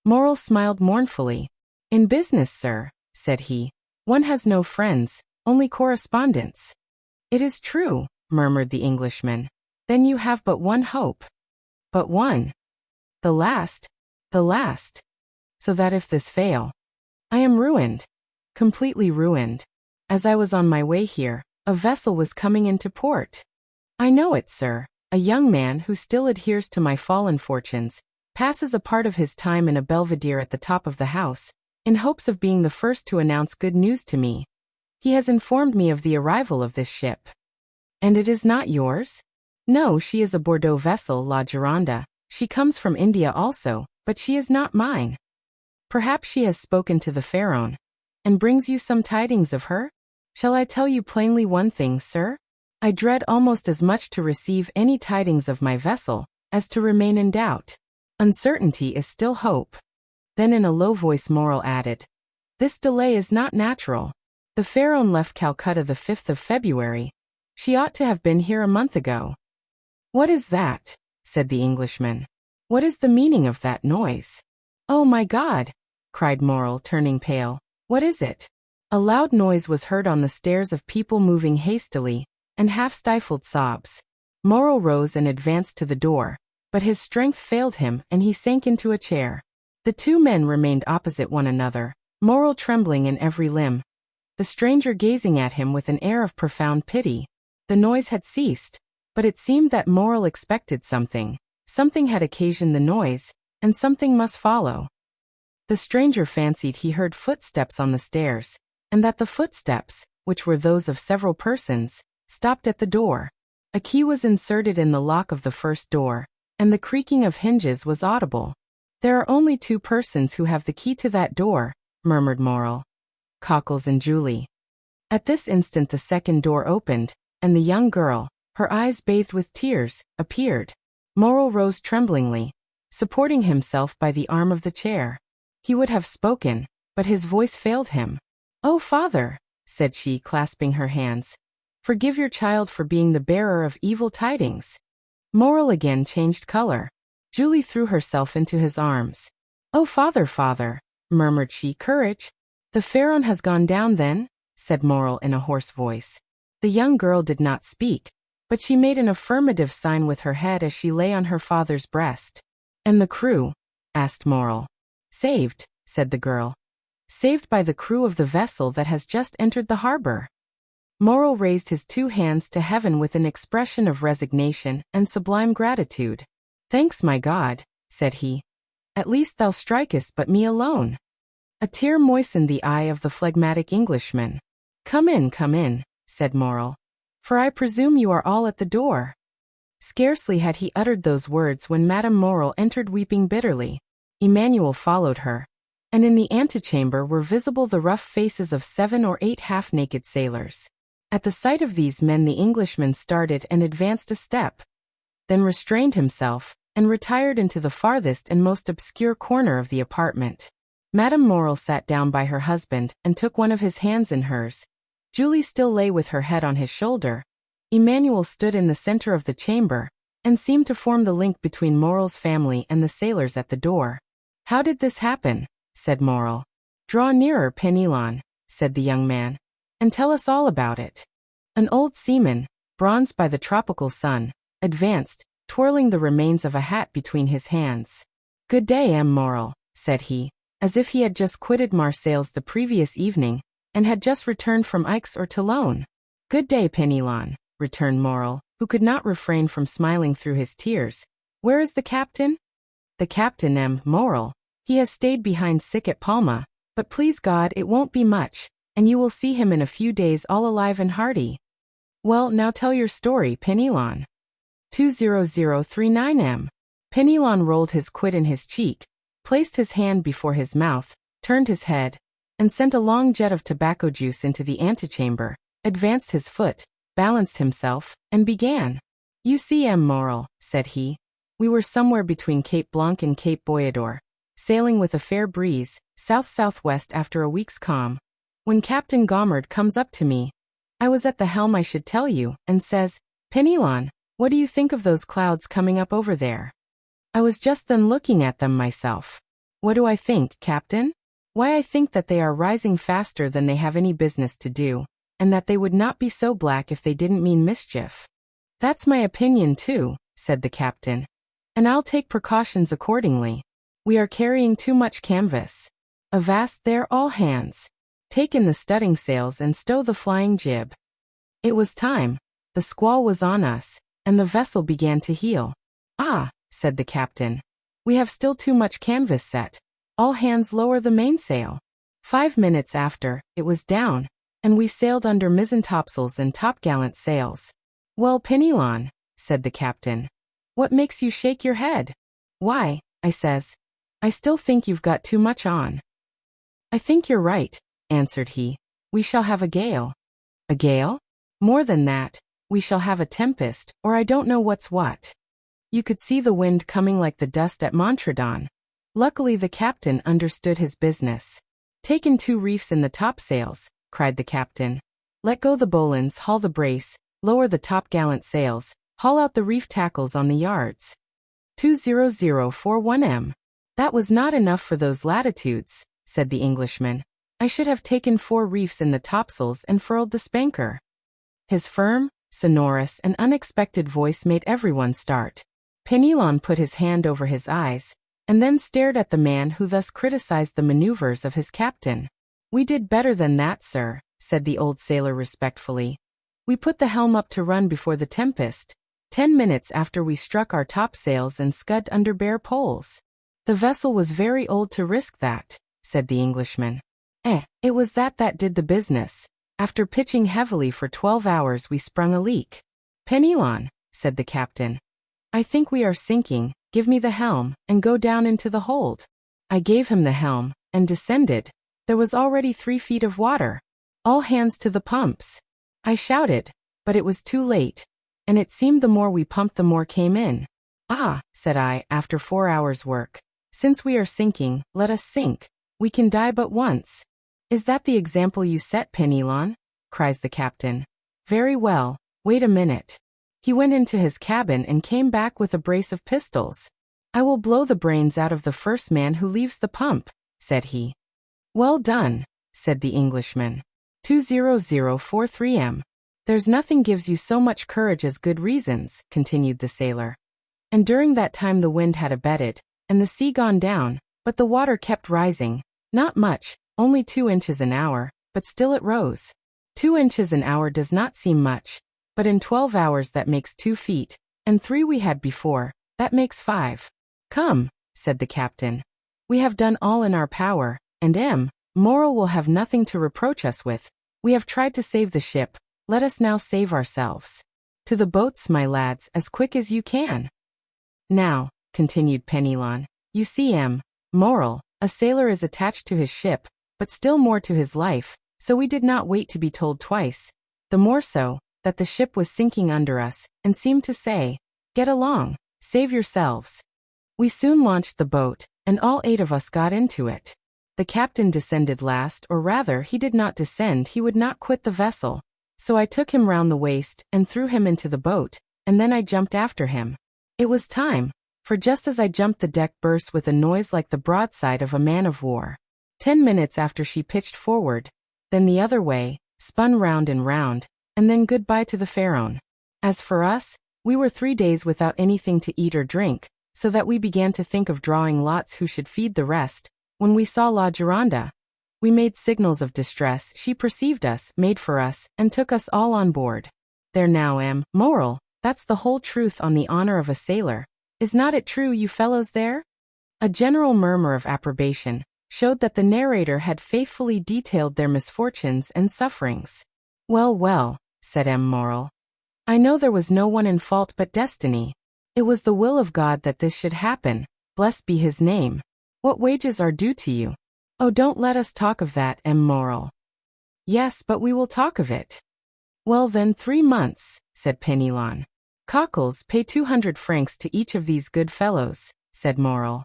Morrel smiled mournfully. In business, sir, said he, one has no friends, only correspondents. It is true, murmured the Englishman. Then you have but one hope. But one. The last. The last. So that if this fail, I am ruined. Completely ruined. As I was on my way here, a vessel was coming into port. I know it, sir. A young man who still adheres to my fallen fortunes, passes a part of his time in a belvedere at the top of the house, in hopes of being the first to announce good news to me. He has informed me of the arrival of this ship. And it is not yours? No, she is a Bordeaux vessel, La Gironde. She comes from India also, but she is not mine. Perhaps she has spoken to the Pharaoh, and brings you some tidings of her? Shall I tell you plainly one thing, sir? I dread almost as much to receive any tidings of my vessel, as to remain in doubt. Uncertainty is still hope. Then in a low voice Morrel added, this delay is not natural. The Pharaoh left Calcutta the 5th of February. She ought to have been here a month ago. What is that? Said the Englishman. What is the meaning of that noise? Oh my God! Cried Morrel, turning pale. What is it? A loud noise was heard on the stairs of people moving hastily, and half-stifled sobs. Morrel rose and advanced to the door, but his strength failed him and he sank into a chair. The two men remained opposite one another, Morrel trembling in every limb, the stranger gazing at him with an air of profound pity. The noise had ceased, but it seemed that Morrel expected something. Something had occasioned the noise, and something must follow. The stranger fancied he heard footsteps on the stairs, and that the footsteps, which were those of several persons, stopped at the door. A key was inserted in the lock of the first door, and the creaking of hinges was audible. There are only two persons who have the key to that door, murmured Morrel. Cockles and Julie. At this instant the second door opened, and the young girl, her eyes bathed with tears, appeared. Morrel rose tremblingly, supporting himself by the arm of the chair. He would have spoken, but his voice failed him. "Oh, father," said she, clasping her hands, "forgive your child for being the bearer of evil tidings." Morrel again changed color. Julie threw herself into his arms. "Oh, father, father," murmured she, "courage." "The Pharaoh has gone down then?" said Morrel in a hoarse voice. The young girl did not speak, but she made an affirmative sign with her head as she lay on her father's breast. "And the crew?" asked Morrel. "Saved," said the girl. "Saved by the crew of the vessel that has just entered the harbor." Morrel raised his two hands to heaven with an expression of resignation and sublime gratitude. "Thanks, my God," said he. "At least thou strikest but me alone." A tear moistened the eye of the phlegmatic Englishman. Come in," said Morrel. "For I presume you are all at the door." Scarcely had he uttered those words when Madame Morrel entered weeping bitterly. Emmanuel followed her, and in the antechamber were visible the rough faces of 7 or 8 half-naked sailors. At the sight of these men the Englishman started and advanced a step, then restrained himself, and retired into the farthest and most obscure corner of the apartment. Madame Morrel sat down by her husband and took one of his hands in hers. Julie still lay with her head on his shoulder. Emmanuel stood in the center of the chamber, and seemed to form the link between Morrel's family and the sailors at the door. "How did this happen?" said Morrel. "Draw nearer, Penelon," said the young man, "and tell us all about it." An old seaman, bronzed by the tropical sun, advanced, twirling the remains of a hat between his hands. "Good day, M. Morrel," said he, as if he had just quitted Marseilles the previous evening, and had just returned from Aix or Toulon. "Good day, Penelon," returned Morrel, who could not refrain from smiling through his tears. "Where is the captain?" "The captain, M. Morrel. He has stayed behind sick at Palma, but please God it won't be much, and you will see him in a few days all alive and hearty." "Well, now tell your story, Penelon." 20039 M. Penelon rolled his quid in his cheek, placed his hand before his mouth, turned his head, and sent a long jet of tobacco juice into the antechamber, advanced his foot, balanced himself, and began. "You see, M. Morrel," said he, "we were somewhere between Cape Blanc and Cape Boyador, sailing with a fair breeze, south-southwest after a week's calm, when Captain Gommard comes up to me. I was at the helm, I should tell you, and says, 'Penelon, what do you think of those clouds coming up over there?' I was just then looking at them myself. What do I think, Captain? Why, I think that they are rising faster than they have any business to do, and that they would not be so black if they didn't mean mischief. That's my opinion too, said the captain. And I'll take precautions accordingly. We are carrying too much canvas. Avast there, all hands. Take in the studding sails and stow the flying jib. It was time. The squall was on us, and the vessel began to heel. Ah, said the captain. We have still too much canvas set. All hands lower the mainsail. 5 minutes after, it was down, and we sailed under mizzentopsails and topgallant sails. Well, Penelon, said the captain. What makes you shake your head? Why, I says, I still think you've got too much on. I think you're right, answered he. We shall have a gale. A gale? More than that, we shall have a tempest, or I don't know what's what. You could see the wind coming like the dust at Montredon. Luckily the captain understood his business. Take in 2 reefs in the topsails, cried the captain. Let go the bowlines, haul the brace, lower the topgallant sails, haul out the reef tackles on the yards. 20041 m. That was not enough for those latitudes, said the Englishman. I should have taken 4 reefs in the topsails and furled the spanker. His firm, sonorous, and unexpected voice made everyone start. Penelon put his hand over his eyes, and then stared at the man who thus criticized the maneuvers of his captain. We did better than that, sir, said the old sailor respectfully. We put the helm up to run before the tempest, 10 minutes after we struck our topsails and scud under bare poles. The vessel was very old to risk that, said the Englishman. It was that did the business. After pitching heavily for 12 hours we sprung a leak. Penelon, said the captain. I think we are sinking, give me the helm, and go down into the hold. I gave him the helm, and descended. There was already 3 feet of water. All hands to the pumps. I shouted, but it was too late, and it seemed the more we pumped the more came in. Ah, said I, after 4 hours' work. Since we are sinking, let us sink. We can die but once. Is that the example you set, Penelon? Cries the captain. Very well, wait a minute. He went into his cabin and came back with a brace of pistols. I will blow the brains out of the first man who leaves the pump, said he. Well done, said the Englishman. 20043 m. There's nothing gives you so much courage as good reasons, continued the sailor. And during that time the wind had abated, and the sea gone down, but the water kept rising, not much, only 2 inches an hour, but still it rose. 2 inches an hour does not seem much, but in 12 hours that makes 2 feet, and 3 we had before, that makes 5. Come, said the captain. We have done all in our power, and Morrel will have nothing to reproach us with. We have tried to save the ship, let us now save ourselves. To the boats, my lads, as quick as you can. Now, continued Penelon, you see, Morrel, a sailor is attached to his ship, but still more to his life, so we did not wait to be told twice. The more so, that the ship was sinking under us, and seemed to say, get along, save yourselves. We soon launched the boat, and all 8 of us got into it. The captain descended last, or rather he did not descend, he would not quit the vessel. So I took him round the waist, and threw him into the boat, and then I jumped after him. It was time, for just as I jumped the deck burst with a noise like the broadside of a man of war. 10 minutes after she pitched forward, then the other way, spun round and round, and then goodbye to the Pharaon. As for us, we were 3 days without anything to eat or drink, so that we began to think of drawing lots who should feed the rest. When we saw La Gironda, we made signals of distress, she perceived us, made for us, and took us all on board. There now, Morrel, that's the whole truth on the honor of a sailor. Is not it true, you fellows there? A general murmur of approbation showed that the narrator had faithfully detailed their misfortunes and sufferings. Well, well, said Morrel. I know there was no one in fault but destiny. It was the will of God that this should happen, blessed be his name. What wages are due to you? Oh, don't let us talk of that, Morrel. Yes, but we will talk of it. Well then, 3 months, said Penelon. Cockles, pay 200 francs to each of these good fellows, said Morrel.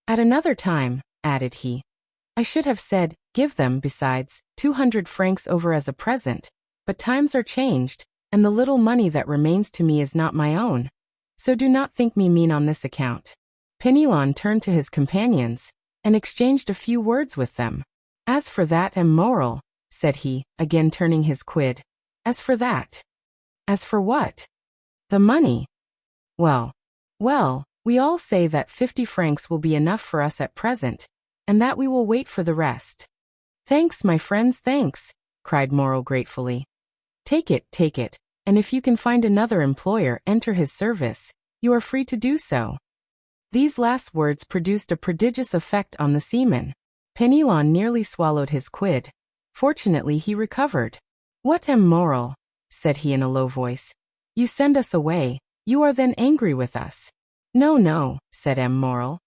At another time, added he, I should have said, give them, besides, 200 francs over as a present, but times are changed, and the little money that remains to me is not my own. So do not think me mean on this account. Penelon turned to his companions. and exchanged a few words with them. As for that moral, said he, again turning his quid. As for that. As for what? The money. Well, we all say that 50 francs will be enough for us at present, and that we will wait for the rest. Thanks, my friends, thanks, cried Moral gratefully. Take it, and if you can find another employer, enter his service. You are free to do so. These last words produced a prodigious effect on the seaman. Penelon nearly swallowed his quid. Fortunately he recovered. What Moral, said he in a low voice. You send us away. You are then angry with us. No, said Moral.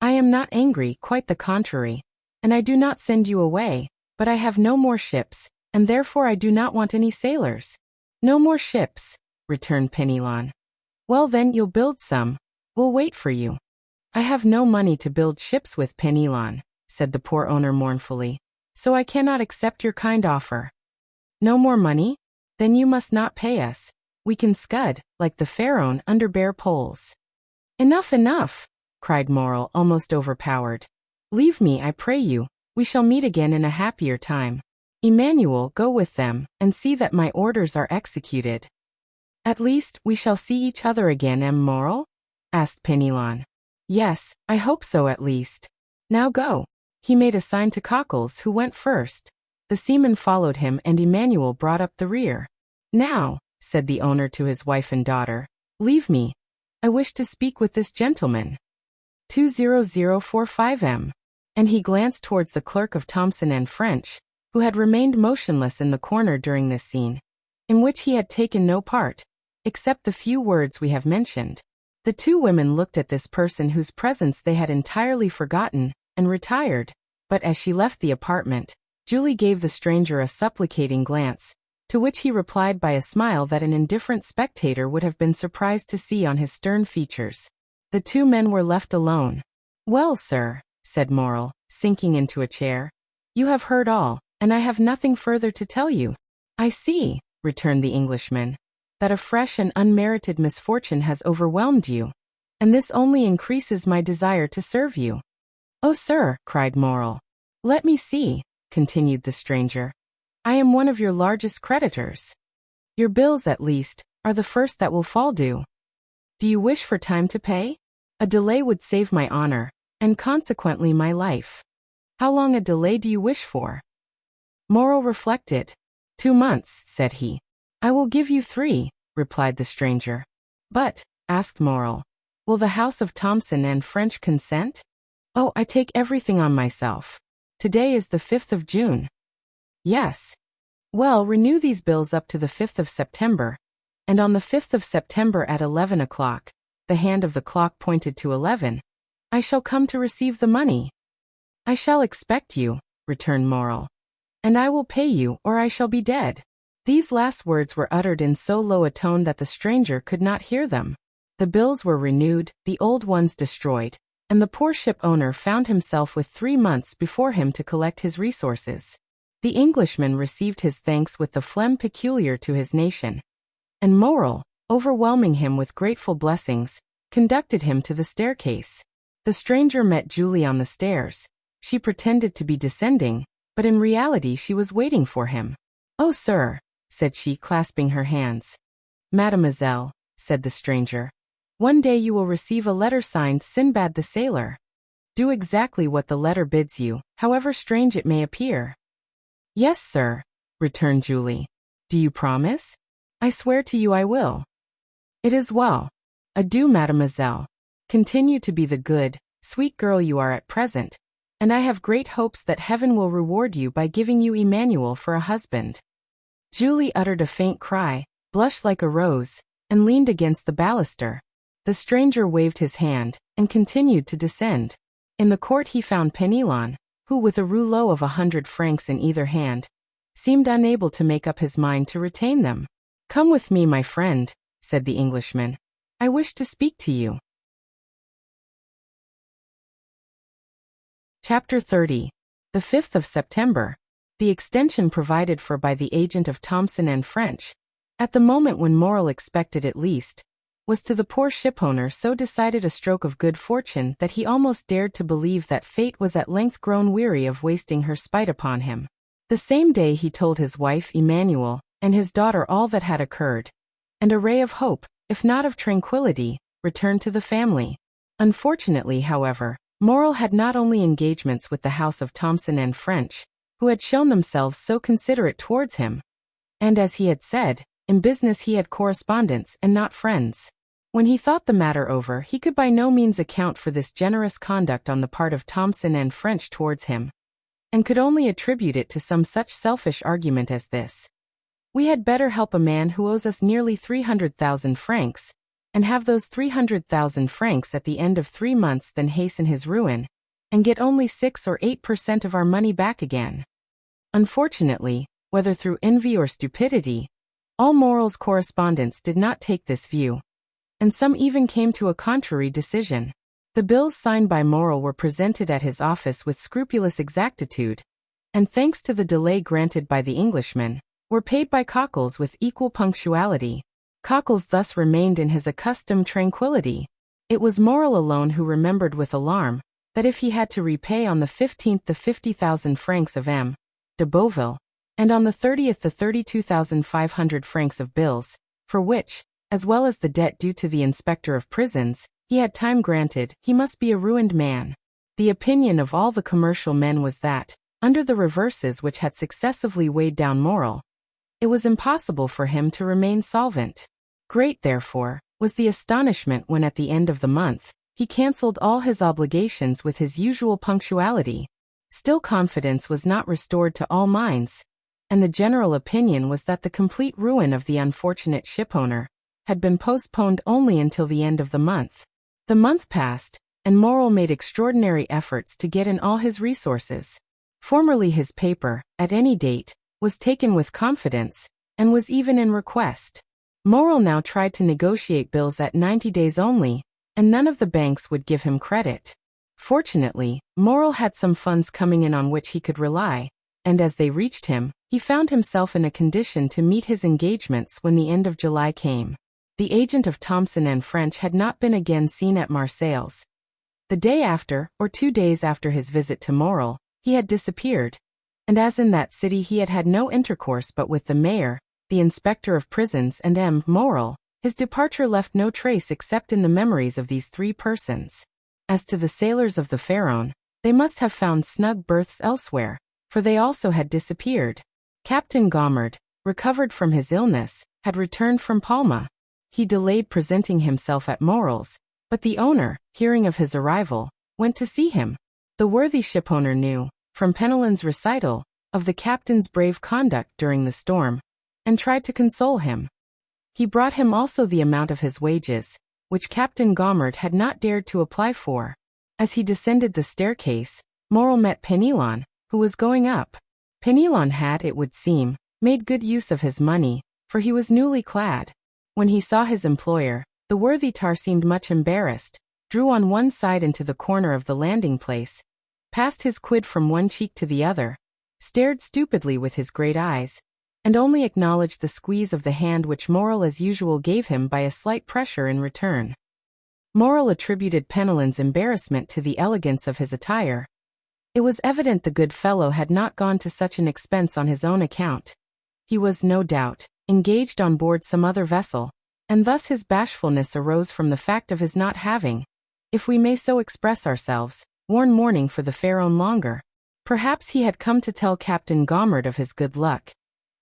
I am not angry, quite the contrary. And I do not send you away, but I have no more ships, and therefore I do not want any sailors. No more ships, returned Penelon. Well then, you'll build some. We'll wait for you. I have no money to build ships with, Penelon, said the poor owner mournfully, so I cannot accept your kind offer. No more money? Then you must not pay us. We can scud, like the Pharaoh, under bare poles. Enough, cried Moral, almost overpowered. Leave me, I pray you. We shall meet again in a happier time. Emmanuel, go with them, and see that my orders are executed. At least, we shall see each other again, Moral? asked Penelon. Yes, I hope so at least. Now go. He made a sign to Cockles, who went first. The seaman followed him, and Emmanuel brought up the rear. Now, said the owner to his wife and daughter, leave me. I wish to speak with this gentleman. 20045 And he glanced towards the clerk of Thomson and French, who had remained motionless in the corner during this scene, in which he had taken no part, except the few words we have mentioned. The two women looked at this person whose presence they had entirely forgotten, and retired, but as she left the apartment, Julie gave the stranger a supplicating glance, to which he replied by a smile that an indifferent spectator would have been surprised to see on his stern features. The two men were left alone. Well, sir, said Moral, sinking into a chair, you have heard all, and I have nothing further to tell you. I see, returned the Englishman, that a fresh and unmerited misfortune has overwhelmed you, and this only increases my desire to serve you. Oh, sir, cried Moral. Let me see, continued the stranger. I am one of your largest creditors. Your bills, at least, are the first that will fall due. Do you wish for time to pay? A delay would save my honor, and consequently my life. How long a delay do you wish for? Moral reflected. 2 months, said he. I will give you 3, replied the stranger. But, asked Moral, will the house of Thomson and French consent? Oh, I take everything on myself. Today is the 5th of June. Yes. Well, renew these bills up to the 5th of September, and on the 5th of September at 11 o'clock, the hand of the clock pointed to 11, I shall come to receive the money. I shall expect you, returned Moral. And I will pay you, or I shall be dead. These last words were uttered in so low a tone that the stranger could not hear them. The bills were renewed, the old ones destroyed, and the poor ship owner found himself with 3 months before him to collect his resources. The Englishman received his thanks with the phlegm peculiar to his nation, and Moral, overwhelming him with grateful blessings, conducted him to the staircase. The stranger met Julie on the stairs. She pretended to be descending, but in reality she was waiting for him. Oh, sir, said she, clasping her hands. Mademoiselle, said the stranger, one day you will receive a letter signed Sinbad the Sailor. Do exactly what the letter bids you, however strange it may appear. Yes, sir, returned Julie. Do you promise? I swear to you I will. It is well. Adieu, mademoiselle. Continue to be the good, sweet girl you are at present, and I have great hopes that heaven will reward you by giving you Emmanuel for a husband. Julie uttered a faint cry, blushed like a rose, and leaned against the baluster. The stranger waved his hand, and continued to descend. In the court he found Penelon, who, with a rouleau of 100 francs in either hand, seemed unable to make up his mind to retain them. Come with me, my friend, said the Englishman. I wish to speak to you. Chapter 30. The 5th of September. The extension provided for by the agent of Thomson and French. At the moment when Moral expected it least, was to the poor shipowner so decided a stroke of good fortune that he almost dared to believe that fate was at length grown weary of wasting her spite upon him. The same day he told his wife Emmanuel and his daughter all that had occurred, and a ray of hope, if not of tranquility, returned to the family. Unfortunately, however, Morrel had not only engagements with the house of Thomson and French, who had shown themselves so considerate towards him, and as he had said, in business he had correspondents and not friends. When he thought the matter over, he could by no means account for this generous conduct on the part of Thomson and French towards him, and could only attribute it to some such selfish argument as this: "We had better help a man who owes us nearly 300,000 francs, and have those 300,000 francs at the end of 3 months than hasten his ruin, and get only 6 or 8% of our money back again." Unfortunately, whether through envy or stupidity, all Morrel's correspondents did not take this view, and some even came to a contrary decision. The bills signed by Morrel were presented at his office with scrupulous exactitude, and thanks to the delay granted by the Englishman, were paid by Cockles with equal punctuality. Cockles thus remained in his accustomed tranquillity. It was Morrel alone who remembered with alarm that if he had to repay on the 15th the 50,000 francs of M. de Beauville, and on the 30th the 32,500 francs of bills, for which, as well as the debt due to the inspector of prisons, he had time granted, he must be a ruined man. The opinion of all the commercial men was that, under the reverses which had successively weighed down Morrel, it was impossible for him to remain solvent. Great, therefore, was the astonishment when at the end of the month, he cancelled all his obligations with his usual punctuality. Still confidence was not restored to all minds, and the general opinion was that the complete ruin of the unfortunate shipowner had been postponed only until the end of the month. The month passed, and Morrel made extraordinary efforts to get in all his resources. Formerly his paper, at any date, was taken with confidence, and was even in request. Morrel now tried to negotiate bills at 90 days only, and none of the banks would give him credit. Fortunately, Morrel had some funds coming in on which he could rely, and as they reached him, he found himself in a condition to meet his engagements when the end of July came. The agent of Thomson and French had not been again seen at Marseilles. The day after, or 2 days after his visit to Morrel, he had disappeared, and as in that city he had had no intercourse but with the mayor, the inspector of prisons and M. Morrel, his departure left no trace except in the memories of these 3 persons. As to the sailors of the Pharaon, they must have found snug berths elsewhere, for they also had disappeared. Captain Gommard, recovered from his illness, had returned from Palma. He delayed presenting himself at Morrel's, but the owner, hearing of his arrival, went to see him. The worthy shipowner knew, from Penelon's recital, of the captain's brave conduct during the storm, and tried to console him. He brought him also the amount of his wages, which Captain Gommard had not dared to apply for. As he descended the staircase, Morrel met Penelon, who was going up. Penelon had, it would seem, made good use of his money, for he was newly clad. When he saw his employer, the worthy tar seemed much embarrassed, drew on one side into the corner of the landing place, passed his quid from one cheek to the other, stared stupidly with his great eyes, and only acknowledged the squeeze of the hand which Morrel as usual gave him by a slight pressure in return. Morrel attributed Penelon's embarrassment to the elegance of his attire. It was evident the good fellow had not gone to such an expense on his own account. He was, no doubt, engaged on board some other vessel, and thus his bashfulness arose from the fact of his not having, if we may so express ourselves, worn mourning for the Pharaon longer. Perhaps he had come to tell Captain Gommard of his good luck,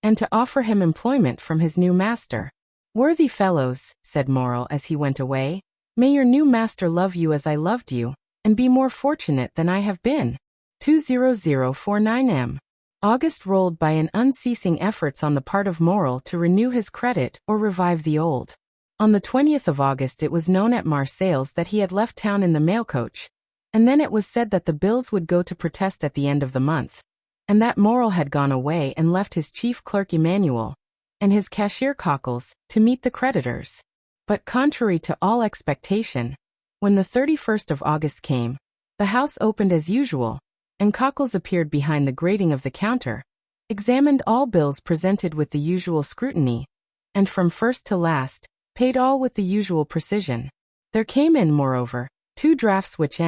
and to offer him employment from his new master. "Worthy fellows," said Morrel as he went away, "may your new master love you as I loved you, and be more fortunate than I have been." 20049 M. August rolled by in unceasing efforts on the part of Morrel to renew his credit or revive the old. On the 20th of August it was known at Marseilles that he had left town in the mail coach, and then it was said that the bills would go to protest at the end of the month, and that Morrel had gone away and left his chief clerk Emmanuel, and his cashier Cockles, to meet the creditors. But contrary to all expectation, when the 31st of August came, the house opened as usual, and Cockles appeared behind the grating of the counter, examined all bills presented with the usual scrutiny, and from first to last, paid all with the usual precision. There came in, moreover, 2 drafts which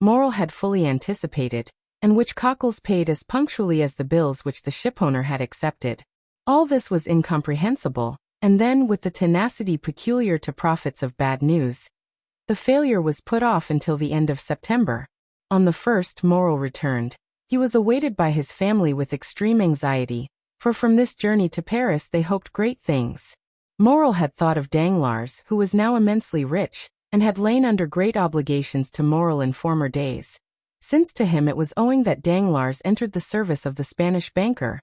Morrel had fully anticipated, and which Cockles paid as punctually as the bills which the shipowner had accepted. All this was incomprehensible, and then, with the tenacity peculiar to prophets of bad news, the failure was put off until the end of September. On the 1st, Morrel returned. He was awaited by his family with extreme anxiety, for from this journey to Paris they hoped great things. Morrel had thought of Danglars, who was now immensely rich, and had lain under great obligations to Morrel in former days, since to him it was owing that Danglars entered the service of the Spanish banker,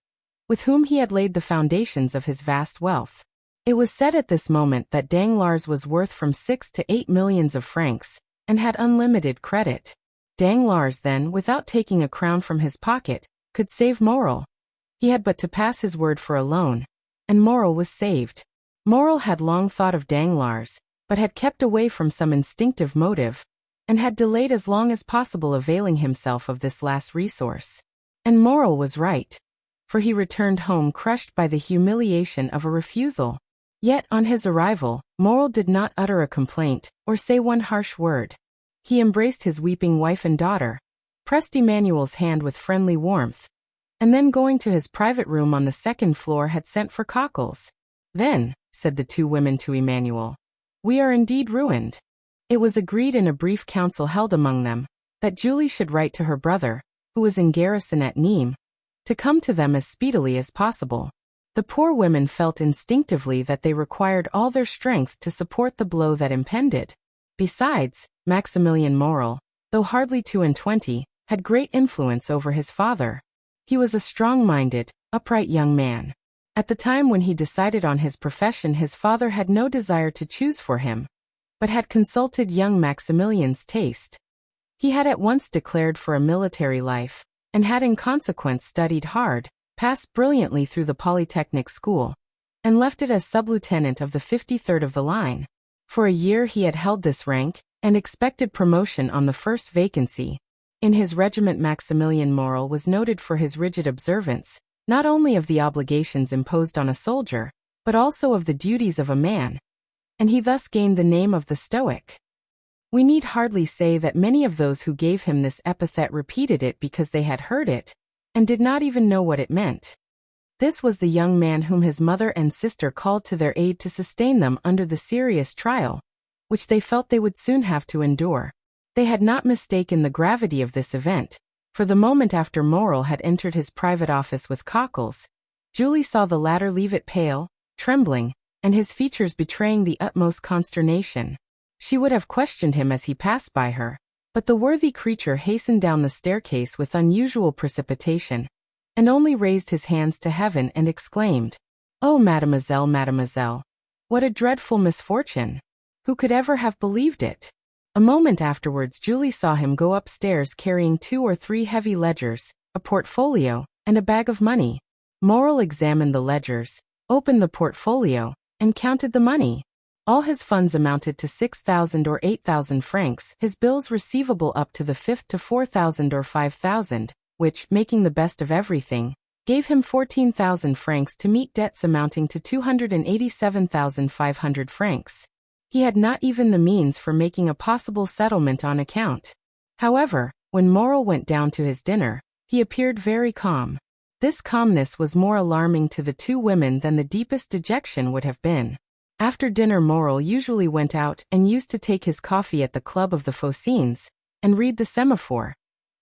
with whom he had laid the foundations of his vast wealth. It was said at this moment that Danglars was worth from 6 to 8 millions of francs, and had unlimited credit. Danglars then, without taking a crown from his pocket, could save Morrel. He had but to pass his word for a loan, and Morrel was saved. Morrel had long thought of Danglars, but had kept away from some instinctive motive, and had delayed as long as possible availing himself of this last resource. And Morrel was right, for he returned home crushed by the humiliation of a refusal. Yet, on his arrival, Morrel did not utter a complaint, or say one harsh word. He embraced his weeping wife and daughter, pressed Emmanuel's hand with friendly warmth, and then going to his private room on the 2nd floor had sent for Cockles. "Then," said the 2 women to Emmanuel, "we are indeed ruined." It was agreed in a brief council held among them, that Julie should write to her brother, who was in garrison at Nîmes, to come to them as speedily as possible. The poor women felt instinctively that they required all their strength to support the blow that impended. Besides, Maximilian Morrel, though hardly 22, had great influence over his father. He was a strong-minded, upright young man. At the time when he decided on his profession, his father had no desire to choose for him, but had consulted young Maximilian's taste. He had at once declared for a military life, and had in consequence studied hard, passed brilliantly through the Polytechnic school, and left it as sub-lieutenant of the 53rd of the line. For a year he had held this rank, and expected promotion on the first vacancy. In his regiment Maximilian Morrel was noted for his rigid observance, not only of the obligations imposed on a soldier, but also of the duties of a man, and he thus gained the name of the Stoic. We need hardly say that many of those who gave him this epithet repeated it because they had heard it, and did not even know what it meant. This was the young man whom his mother and sister called to their aid to sustain them under the serious trial, which they felt they would soon have to endure. They had not mistaken the gravity of this event, for the moment after Morrel had entered his private office with Cockles, Julie saw the latter leave it pale, trembling, and his features betraying the utmost consternation. She would have questioned him as he passed by her, but the worthy creature hastened down the staircase with unusual precipitation, and only raised his hands to heaven and exclaimed, "Oh, mademoiselle, mademoiselle! What a dreadful misfortune! Who could ever have believed it?" A moment afterwards Julie saw him go upstairs carrying 2 or 3 heavy ledgers, a portfolio, and a bag of money. Morrel examined the ledgers, opened the portfolio, and counted the money. All his funds amounted to 6,000 or 8,000 francs, his bills receivable up to the 5th to 4,000 or 5,000, which, making the best of everything, gave him 14,000 francs to meet debts amounting to 287,500 francs. He had not even the means for making a possible settlement on account. However, when Morrel went down to his dinner, he appeared very calm. This calmness was more alarming to the 2 women than the deepest dejection would have been. After dinner Morrel usually went out and used to take his coffee at the Club of the Phocéens, and read the Semaphore.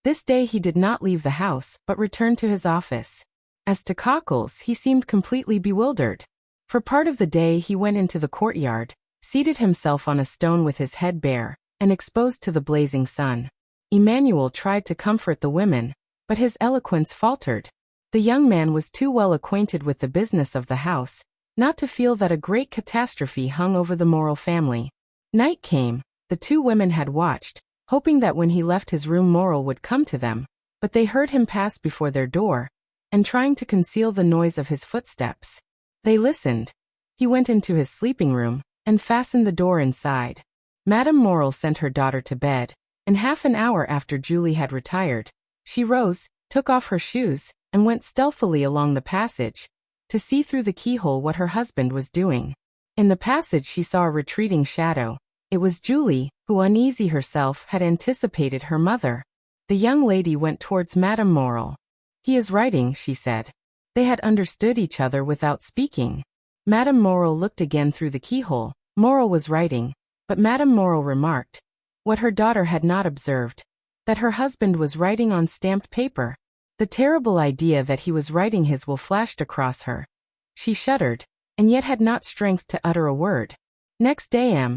This day he did not leave the house, but returned to his office. As to Cockles, he seemed completely bewildered. For part of the day he went into the courtyard, seated himself on a stone with his head bare, and exposed to the blazing sun. Emmanuel tried to comfort the women, but his eloquence faltered. The young man was too well acquainted with the business of the house, not to feel that a great catastrophe hung over the Morrel family. Night came. The 2 women had watched, hoping that when he left his room Morrel would come to them, but they heard him pass before their door, and trying to conceal the noise of his footsteps. They listened. He went into his sleeping room, and fastened the door inside. Madame Morrel sent her daughter to bed, and half an hour after Julie had retired, she rose, took off her shoes, and went stealthily along the passage, to see through the keyhole what her husband was doing. In the passage she saw a retreating shadow. It was Julie, who, uneasy herself, had anticipated her mother. The young lady went towards Madame Morel. "He is writing," she said. They had understood each other without speaking. Madame Morel looked again through the keyhole. Morel was writing, but Madame Morel remarked, what her daughter had not observed, that her husband was writing on stamped paper. The terrible idea that he was writing his will flashed across her. She shuddered, and yet had not strength to utter a word. Next day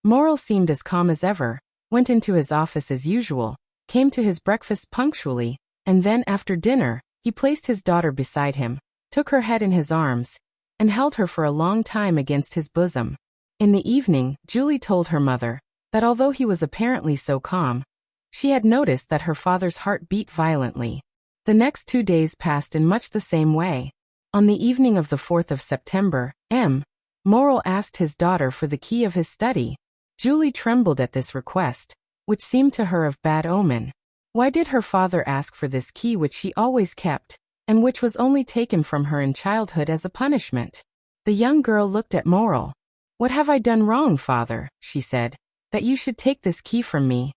Morel seemed as calm as ever, went into his office as usual, came to his breakfast punctually, and then, after dinner, he placed his daughter beside him, took her head in his arms, and held her for a long time against his bosom. In the evening, Julie told her mother that although he was apparently so calm, she had noticed that her father's heart beat violently. The next 2 days passed in much the same way. On the evening of the 4th of September, Morel asked his daughter for the key of his study. Julie trembled at this request, which seemed to her of bad omen. Why did her father ask for this key which she always kept, and which was only taken from her in childhood as a punishment? The young girl looked at Morel. "What have I done wrong, father," she said, "that you should take this key from me?"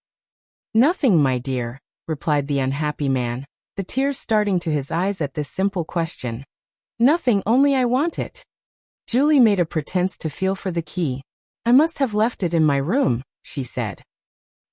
"Nothing, my dear," replied the unhappy man, the tears starting to his eyes at this simple question. "Nothing, only I want it." Julie made a pretense to feel for the key. "I must have left it in my room," she said.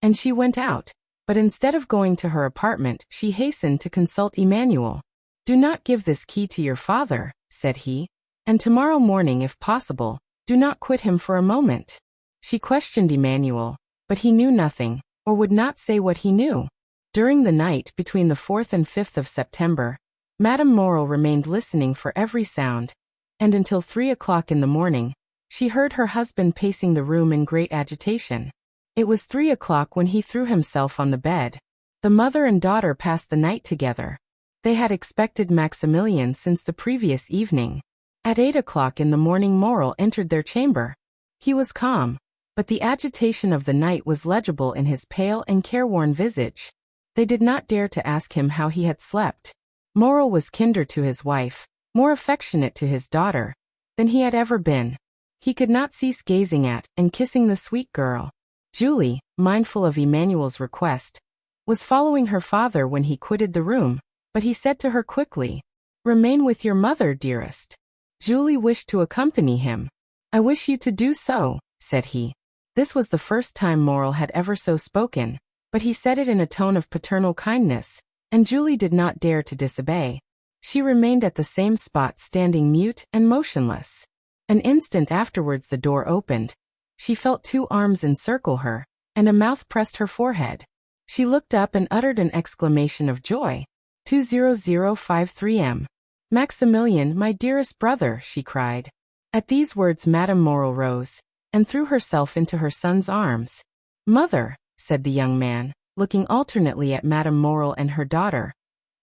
And she went out, but instead of going to her apartment, she hastened to consult Emmanuel. "Do not give this key to your father," said he, "and tomorrow morning, if possible, do not quit him for a moment." She questioned Emmanuel, but he knew nothing, or would not say what he knew. During the night between the 4th and 5th of September, Madame Morel remained listening for every sound, and until 3 o'clock in the morning, she heard her husband pacing the room in great agitation. It was 3 o'clock when he threw himself on the bed. The mother and daughter passed the night together. They had expected Maximilian since the previous evening. At 8 o'clock in the morning Morel entered their chamber. He was calm, but the agitation of the night was legible in his pale and careworn visage. They did not dare to ask him how he had slept. Morel was kinder to his wife, more affectionate to his daughter, than he had ever been. He could not cease gazing at and kissing the sweet girl. Julie, mindful of Emmanuel's request, was following her father when he quitted the room, but he said to her quickly, "Remain with your mother, dearest." Julie wished to accompany him. "I wish you to do so," said he. This was the first time Morel had ever so spoken, but he said it in a tone of paternal kindness, and Julie did not dare to disobey. She remained at the same spot, standing mute and motionless. An instant afterwards the door opened. She felt 2 arms encircle her, and a mouth pressed her forehead. She looked up and uttered an exclamation of joy. 20053 "Maximilian, my dearest brother," she cried. At these words Madame Morel rose, and threw herself into her son's arms. "Mother," said the young man, looking alternately at Madame Morel and her daughter.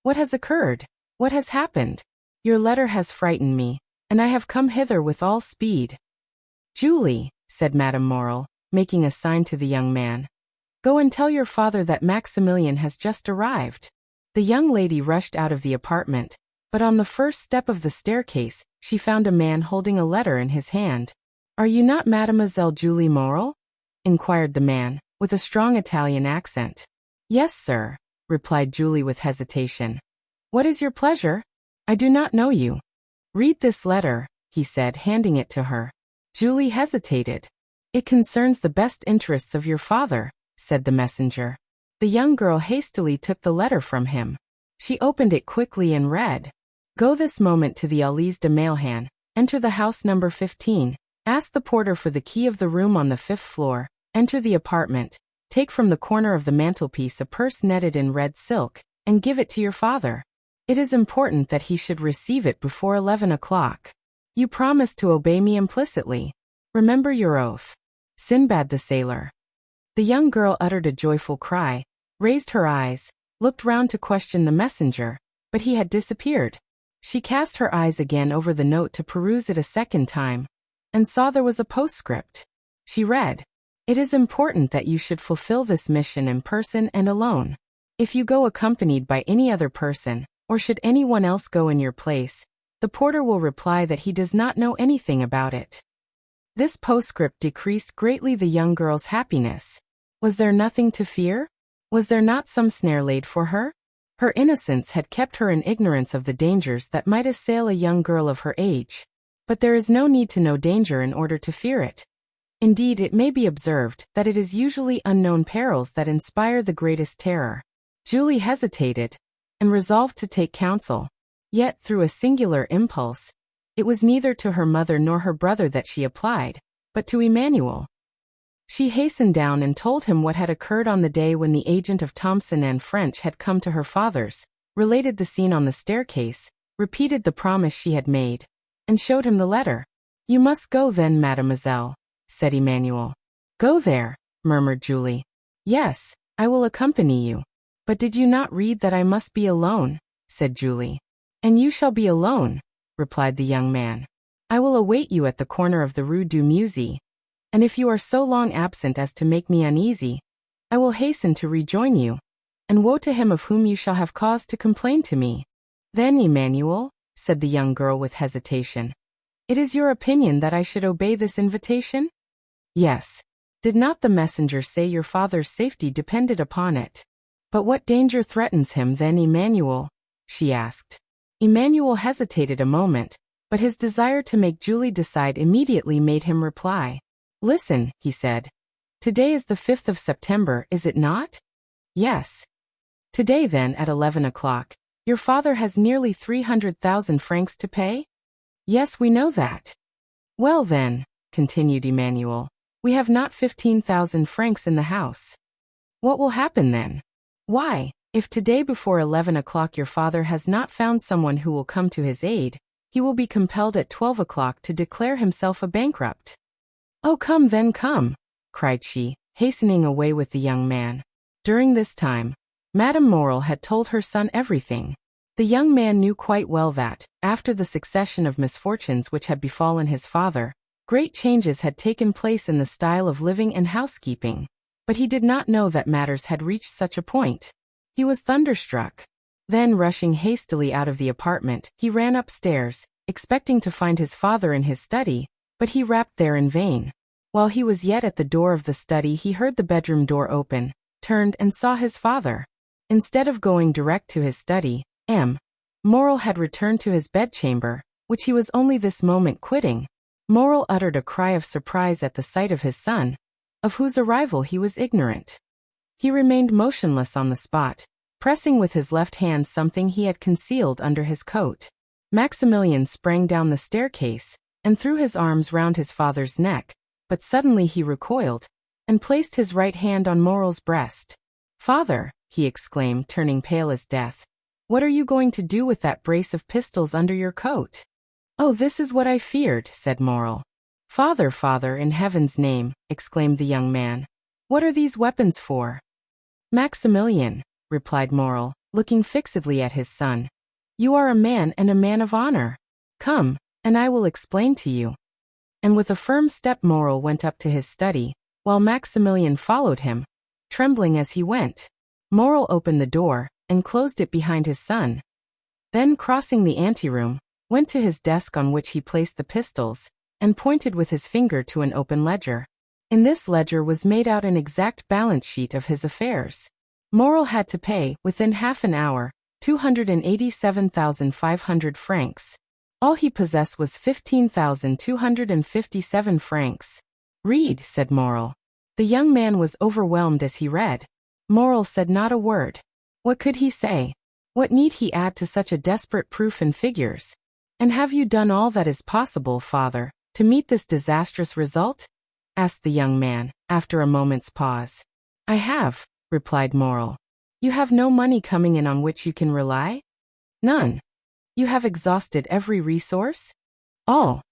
"What has occurred? What has happened? Your letter has frightened me, and I have come hither with all speed." "Julie," said Madame Morel, making a sign to the young man, "go and tell your father that Maximilian has just arrived." The young lady rushed out of the apartment, but on the first step of the staircase, she found a man holding a letter in his hand. "Are you not Mademoiselle Julie Morel?" inquired the man, with a strong Italian accent. "Yes, sir," replied Julie with hesitation. "What is your pleasure? I do not know you." "Read this letter," he said, handing it to her. Julie hesitated. "It concerns the best interests of your father," said the messenger. The young girl hastily took the letter from him. She opened it quickly and read, "Go this moment to the Allées de Mailhan, enter the house number 15, ask the porter for the key of the room on the 5th floor, enter the apartment, take from the corner of the mantelpiece a purse netted in red silk, and give it to your father. It is important that he should receive it before 11 o'clock. You promise to obey me implicitly. Remember your oath. Sinbad the Sailor." The young girl uttered a joyful cry, raised her eyes, looked round to question the messenger, but he had disappeared. She cast her eyes again over the note to peruse it a second time, and saw there was a postscript. She read, "It is important that you should fulfill this mission in person and alone. If you go accompanied by any other person, or should anyone else go in your place, the porter will reply that he does not know anything about it." This postscript decreased greatly the young girl's happiness. Was there nothing to fear? Was there not some snare laid for her? Her innocence had kept her in ignorance of the dangers that might assail a young girl of her age. But there is no need to know danger in order to fear it. Indeed, it may be observed that it is usually unknown perils that inspire the greatest terror. Julie hesitated, and resolved to take counsel. Yet, through a singular impulse, it was neither to her mother nor her brother that she applied, but to Emmanuel. She hastened down and told him what had occurred on the day when the agent of Thomson and French had come to her father's, related the scene on the staircase, repeated the promise she had made, and showed him the letter. "You must go then, mademoiselle," said Emmanuel. "Go there," murmured Julie. "Yes, I will accompany you." "But did you not read that I must be alone?" said Julie. "And you shall be alone," replied the young man. "I will await you at the corner of the Rue du Musée, and if you are so long absent as to make me uneasy, I will hasten to rejoin you, and woe to him of whom you shall have cause to complain to me." "Then, Emmanuel," said the young girl with hesitation, "it is your opinion that I should obey this invitation?" "Yes. Did not the messenger say your father's safety depended upon it?" "But what danger threatens him then, Emmanuel?" she asked. Emmanuel hesitated a moment, but his desire to make Julie decide immediately made him reply. "Listen," he said. "Today is the 5th of September, is it not?" "Yes." "Today then, at 11 o'clock, your father has nearly 300,000 francs to pay?" "Yes, we know that." "Well then," continued Emmanuel, "we have not 15,000 francs in the house. What will happen then? Why, if today before 11 o'clock your father has not found someone who will come to his aid, he will be compelled at 12 o'clock to declare himself a bankrupt." "Oh, come then, come," cried she, hastening away with the young man. During this time, Madame Morel had told her son everything. The young man knew quite well that, after the succession of misfortunes which had befallen his father, great changes had taken place in the style of living and housekeeping. But he did not know that matters had reached such a point. He was thunderstruck. Then, rushing hastily out of the apartment, he ran upstairs, expecting to find his father in his study, but he rapped there in vain. While he was yet at the door of the study, he heard the bedroom door open, turned and saw his father. Instead of going direct to his study, Morel had returned to his bedchamber, which he was only this moment quitting. Morel uttered a cry of surprise at the sight of his son, of whose arrival he was ignorant. He remained motionless on the spot, pressing with his left hand something he had concealed under his coat. Maximilian sprang down the staircase, and threw his arms round his father's neck, but suddenly he recoiled, and placed his right hand on Morel's breast. "Father," he exclaimed, turning pale as death, "what are you going to do with that brace of pistols under your coat?" "Oh, this is what I feared," said Morel. "Father, father, in heaven's name," exclaimed the young man, "what are these weapons for?" "Maximilian," replied Morel, looking fixedly at his son, "you are a man and a man of honor. Come, and I will explain to you." And with a firm step Morel went up to his study, while Maximilian followed him, trembling as he went. Morel opened the door, and closed it behind his son. Then, crossing the anteroom, went to his desk on which he placed the pistols, and pointed with his finger to an open ledger. In this ledger was made out an exact balance sheet of his affairs. Morel had to pay, within half an hour, 287,500 francs. All he possessed was 15,257 francs. "Read," said Morel. The young man was overwhelmed as he read. Morel said not a word. What could he say? What need he add to such a desperate proof in figures? "And have you done all that is possible, father, to meet this disastrous result?" asked the young man, after a moment's pause. "I have," replied Morel. "You have no money coming in on which you can rely?" "None." "You have exhausted every resource?" "All."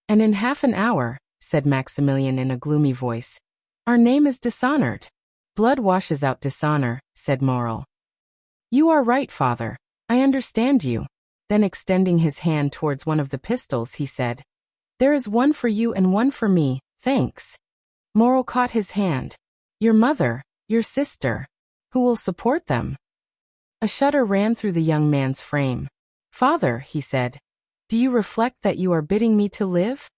"And in half an hour," said Maximilian in a gloomy voice, "our name is dishonored." "Blood washes out dishonor," said Morel. "You are right, father. I understand you." Then, extending his hand towards one of the pistols, he said, "There is one for you and one for me, thanks." Morel caught his hand. "Your mother, your sister. Who will support them?" A shudder ran through the young man's frame. "Father," he said, "do you reflect that you are bidding me to live?"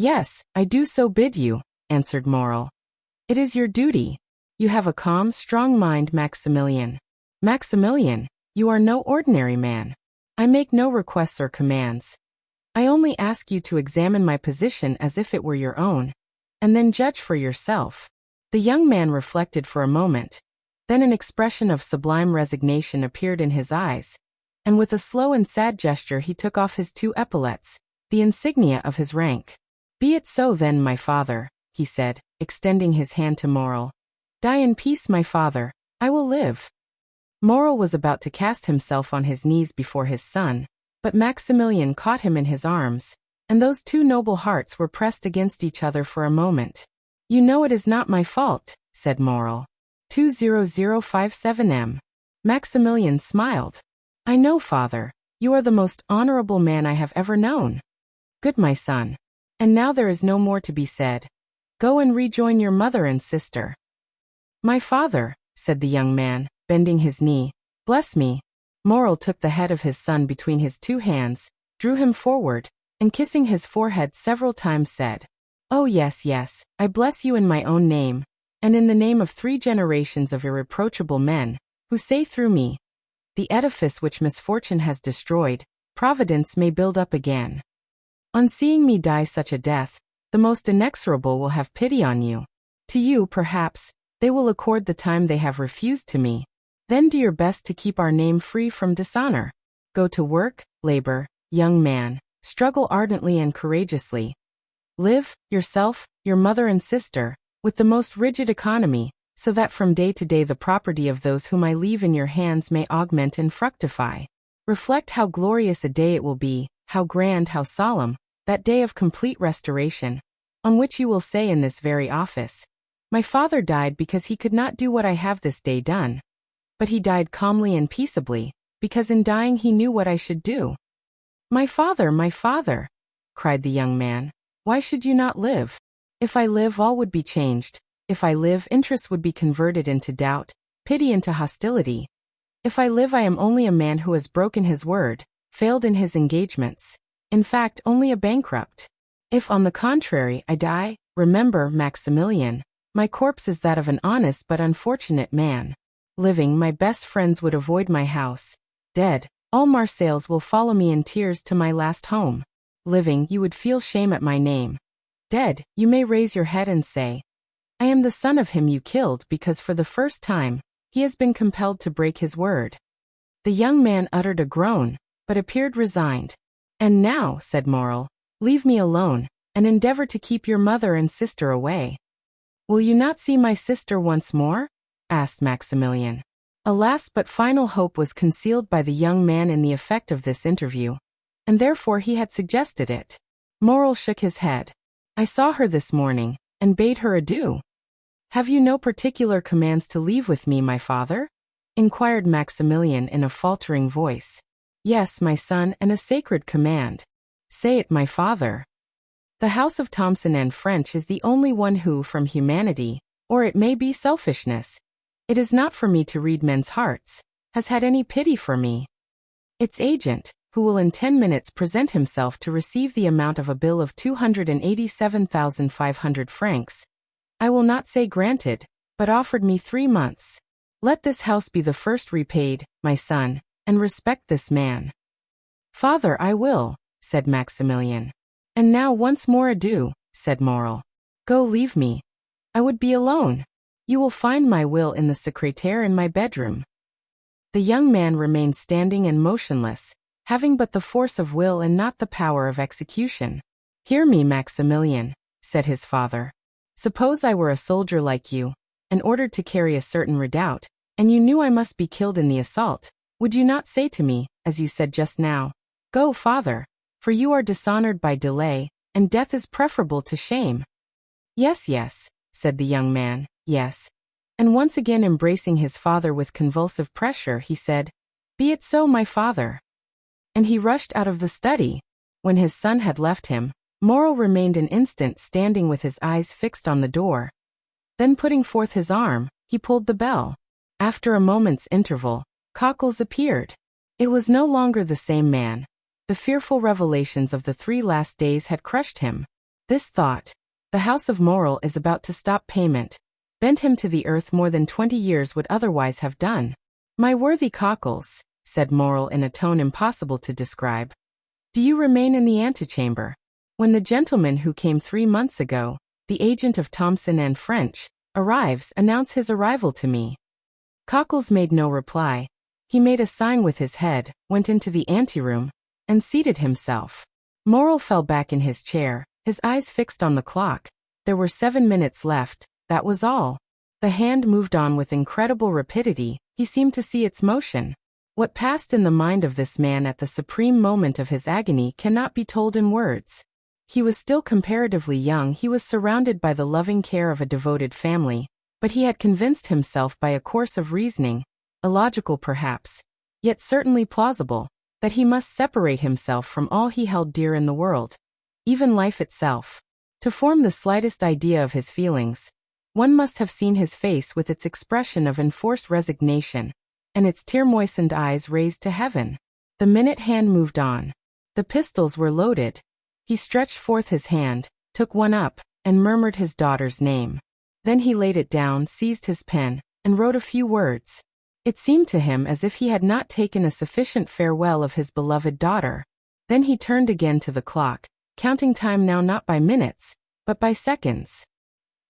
Yes, I do so bid you, answered Moral. It is your duty. You have a calm, strong mind, Maximilian. Maximilian, you are no ordinary man. I make no requests or commands. I only ask you to examine my position as if it were your own, and then judge for yourself. The young man reflected for a moment. Then an expression of sublime resignation appeared in his eyes, and with a slow and sad gesture he took off his 2 epaulets, the insignia of his rank. Be it so then, my father, he said, extending his hand to Moral. Die in peace, my father. I will live. Moral was about to cast himself on his knees before his son, but Maximilian caught him in his arms, and those 2 noble hearts were pressed against each other for a moment. You know it is not my fault, said Moral. 20057M. Maximilian smiled. I know, father. You are the most honorable man I have ever known. Good, my son. And now there is no more to be said. Go and rejoin your mother and sister. My father, said the young man, bending his knee, bless me. Moral took the head of his son between his 2 hands, drew him forward, and kissing his forehead several times said, Oh yes, yes, I bless you in my own name, and in the name of 3 generations of irreproachable men, who say through me, the edifice which misfortune has destroyed, Providence may build up again. On seeing me die such a death, the most inexorable will have pity on you. To you, perhaps, they will accord the time they have refused to me. Then do your best to keep our name free from dishonor. Go to work, labor, young man, struggle ardently and courageously. Live, yourself, your mother and sister, with the most rigid economy, so that from day to day the property of those whom I leave in your hands may augment and fructify. Reflect how glorious a day it will be, how grand, how solemn, that day of complete restoration, on which you will say in this very office, My father died because he could not do what I have this day done. But he died calmly and peaceably, because in dying he knew what I should do. My father, cried the young man, why should you not live? If I live, all would be changed. If I live, interest would be converted into doubt, pity into hostility. If I live, I am only a man who has broken his word, failed in his engagements, in fact, only a bankrupt. If, on the contrary, I die, remember, Maximilian, my corpse is that of an honest but unfortunate man. Living, my best friends would avoid my house. Dead, all Marseilles will follow me in tears to my last home. Living, you would feel shame at my name. Dead, you may raise your head and say, I am the son of him you killed because for the first time, he has been compelled to break his word. The young man uttered a groan, but appeared resigned. And now, said Moral, leave me alone, and endeavor to keep your mother and sister away. Will you not see my sister once more? Asked Maximilian. A last but final hope was concealed by the young man in the effect of this interview, and therefore he had suggested it. Moral shook his head. I saw her this morning, and bade her adieu. Have you no particular commands to leave with me, my father? Inquired Maximilian in a faltering voice. Yes, my son, and a sacred command. Say it, my father. The house of Thomson and French is the only one who, from humanity, or it may be selfishness, it is not for me to read men's hearts, has had any pity for me. Its agent, who will in 10 minutes present himself to receive the amount of a bill of 287,500 francs, I will not say granted, but offered me 3 months. Let this house be the first repaid, my son, and respect this man. Father, I will, said Maximilian. And now once more adieu, said Moral. Go, leave me. I would be alone. You will find my will in the secrétaire in my bedroom. The young man remained standing and motionless, having but the force of will and not the power of execution. Hear me, Maximilian, said his father. Suppose I were a soldier like you, and ordered to carry a certain redoubt, and you knew I must be killed in the assault, would you not say to me, as you said just now, Go, father, for you are dishonored by delay, and death is preferable to shame? Yes, yes, said the young man, yes. And once again embracing his father with convulsive pressure, he said, Be it so, my father. And he rushed out of the study. When his son had left him, Moral remained an instant standing with his eyes fixed on the door. Then putting forth his arm, he pulled the bell. After a moment's interval, Cockles appeared. It was no longer the same man. The fearful revelations of the 3 last days had crushed him. This thought, the house of Moral is about to stop payment, bent him to the earth more than 20 years would otherwise have done. My worthy Cockles, said Moral in a tone impossible to describe. Do you remain in the antechamber? When the gentleman who came 3 months ago, the agent of Thomson and French, arrives, announce his arrival to me. Cockles made no reply. He made a sign with his head, went into the anteroom, and seated himself. Moral fell back in his chair, his eyes fixed on the clock. There were 7 minutes left, that was all. The hand moved on with incredible rapidity, he seemed to see its motion. What passed in the mind of this man at the supreme moment of his agony cannot be told in words. He was still comparatively young, he was surrounded by the loving care of a devoted family, but he had convinced himself by a course of reasoning, illogical perhaps, yet certainly plausible, that he must separate himself from all he held dear in the world, even life itself. To form the slightest idea of his feelings, one must have seen his face with its expression of enforced resignation, and its tear-moistened eyes raised to heaven. The minute hand moved on. The pistols were loaded. He stretched forth his hand, took one up, and murmured his daughter's name. Then he laid it down, seized his pen, and wrote a few words. It seemed to him as if he had not taken a sufficient farewell of his beloved daughter. Then he turned again to the clock, counting time now not by minutes, but by seconds.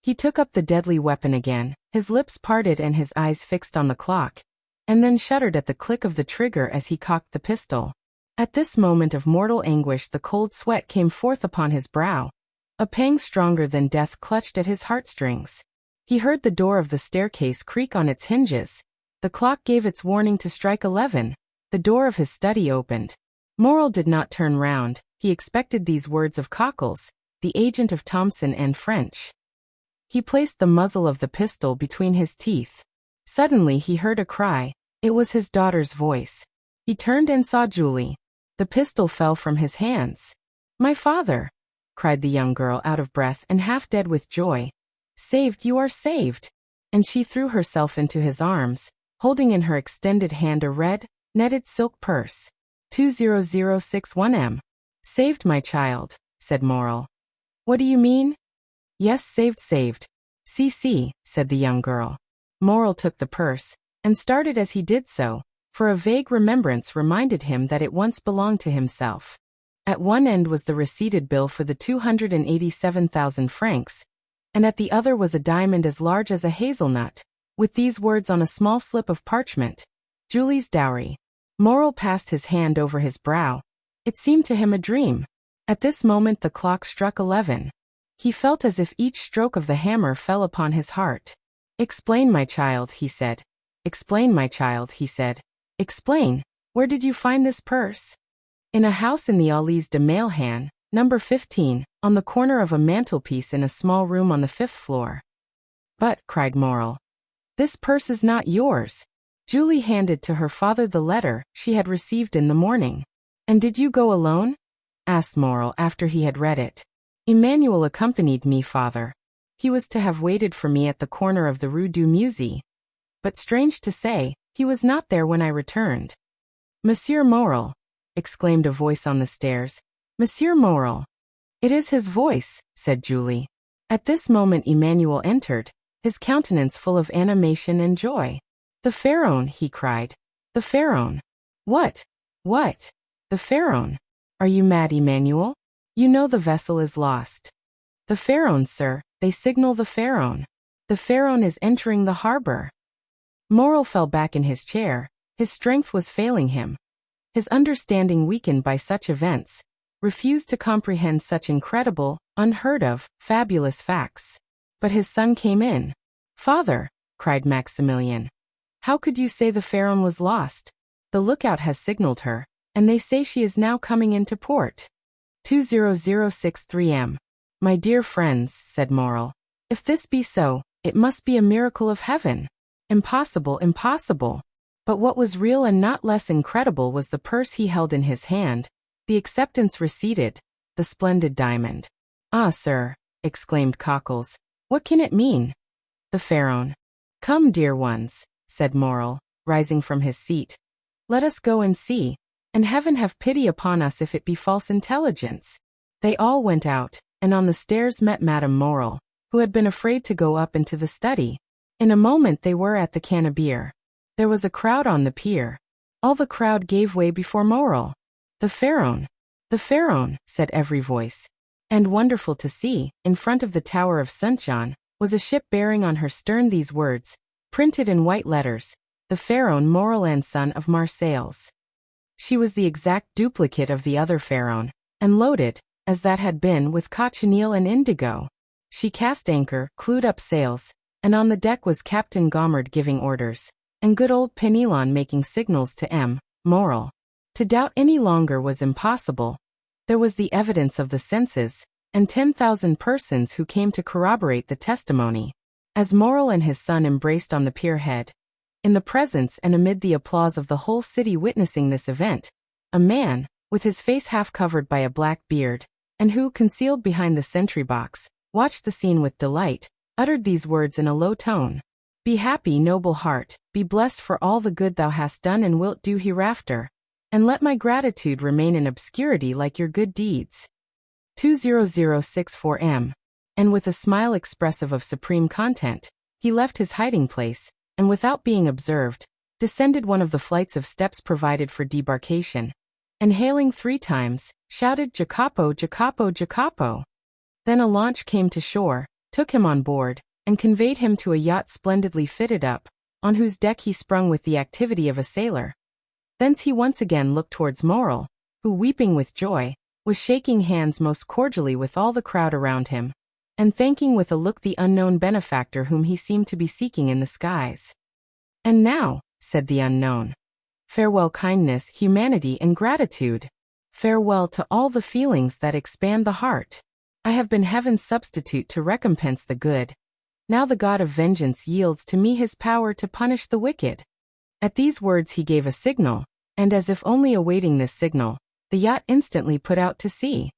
He took up the deadly weapon again, his lips parted and his eyes fixed on the clock, and then shuddered at the click of the trigger as he cocked the pistol. At this moment of mortal anguish the cold sweat came forth upon his brow. A pang stronger than death clutched at his heartstrings. He heard the door of the staircase creak on its hinges. The clock gave its warning to strike 11. The door of his study opened. Moral did not turn round. He expected these words of Cockles, the agent of Thomson and French. He placed the muzzle of the pistol between his teeth. Suddenly he heard a cry. It was his daughter's voice. He turned and saw Julie. The pistol fell from his hands. My father, cried the young girl out of breath and half dead with joy. Saved, you are saved. And she threw herself into his arms, holding in her extended hand a red, netted silk purse. 20061M. Saved, my child, said Moral. What do you mean? Yes, saved. See, said the young girl. Moral took the purse, and started as he did so, for a vague remembrance reminded him that it once belonged to himself. At one end was the receipted bill for the 287,000 francs, and at the other was a diamond as large as a hazelnut, with these words on a small slip of parchment: Julie's dowry. Moral passed his hand over his brow. It seemed to him a dream. At this moment the clock struck 11. He felt as if each stroke of the hammer fell upon his heart. Explain, my child, he said. Explain, my child, he said. Explain. Where did you find this purse? In a house in the Allées de Mailhan, number 15, on the corner of a mantelpiece in a small room on the 5th floor. But, cried Moral, this purse is not yours. Julie handed to her father the letter she had received in the morning. And did you go alone? Asked Moral after he had read it. Emmanuel accompanied me, father. He was to have waited for me at the corner of the Rue du Musée. But strange to say, he was not there when I returned. Monsieur Moral, exclaimed a voice on the stairs. Monsieur Moral. It is his voice, said Julie. At this moment Emmanuel entered, his countenance full of animation and joy. The Pharaon, he cried. The Pharaon. What? The Pharaon. Are you mad, Emmanuel? You know the vessel is lost. The Pharaon, sir, they signal the Pharaon. The Pharaon is entering the harbor. Moral fell back in his chair, his strength was failing him. His understanding, weakened by such events, refused to comprehend such incredible, unheard of, fabulous facts. But his son came in. Father, cried Maximilian. How could you say the Pharaon was lost? The lookout has signaled her, and they say she is now coming into port. 20063M. My dear friends, said Moral, if this be so, it must be a miracle of heaven. Impossible. But what was real and not less incredible was the purse he held in his hand, the acceptance receipted, the splendid diamond. Ah, sir, exclaimed Cockles, what can it mean? The Pharaon. Come, dear ones, said Moral, rising from his seat. Let us go and see, and heaven have pity upon us if it be false intelligence. They all went out, and on the stairs met Madame Morrel, who had been afraid to go up into the study. In a moment they were at the Cannebière. There was a crowd on the pier. All the crowd gave way before Morrel. The Pharaon, said every voice. And wonderful to see, in front of the Tower of St. Jean, was a ship bearing on her stern these words, printed in white letters, the Pharaon Morrel and son of Marseilles. She was the exact duplicate of the other Pharaon, and loaded, as that had been, with cochineal and indigo. She cast anchor, clewed up sails, and on the deck was Captain Gommard giving orders, and good old Penelon making signals to M. Morrel. To doubt any longer was impossible. There was the evidence of the senses, and 10,000 persons who came to corroborate the testimony. As Morrel and his son embraced on the pier head, in the presence and amid the applause of the whole city witnessing this event, a man, with his face half covered by a black beard, and who, concealed behind the sentry box, watched the scene with delight, uttered these words in a low tone. Be happy, noble heart, be blessed for all the good thou hast done and wilt do hereafter, and let my gratitude remain in obscurity like your good deeds. 20064 M. And with a smile expressive of supreme content, he left his hiding place, and without being observed, descended one of the flights of steps provided for debarkation, and hailing 3 times, shouted Jacopo, Jacopo, Jacopo. Then a launch came to shore, took him on board, and conveyed him to a yacht splendidly fitted up, on whose deck he sprung with the activity of a sailor. Thence he once again looked towards Morrel, who, weeping with joy, was shaking hands most cordially with all the crowd around him, and thanking with a look the unknown benefactor whom he seemed to be seeking in the skies. And now, said the unknown, farewell kindness, humanity, and gratitude. Farewell to all the feelings that expand the heart. I have been heaven's substitute to recompense the good. Now the God of vengeance yields to me his power to punish the wicked. At these words he gave a signal, and as if only awaiting this signal, the yacht instantly put out to sea.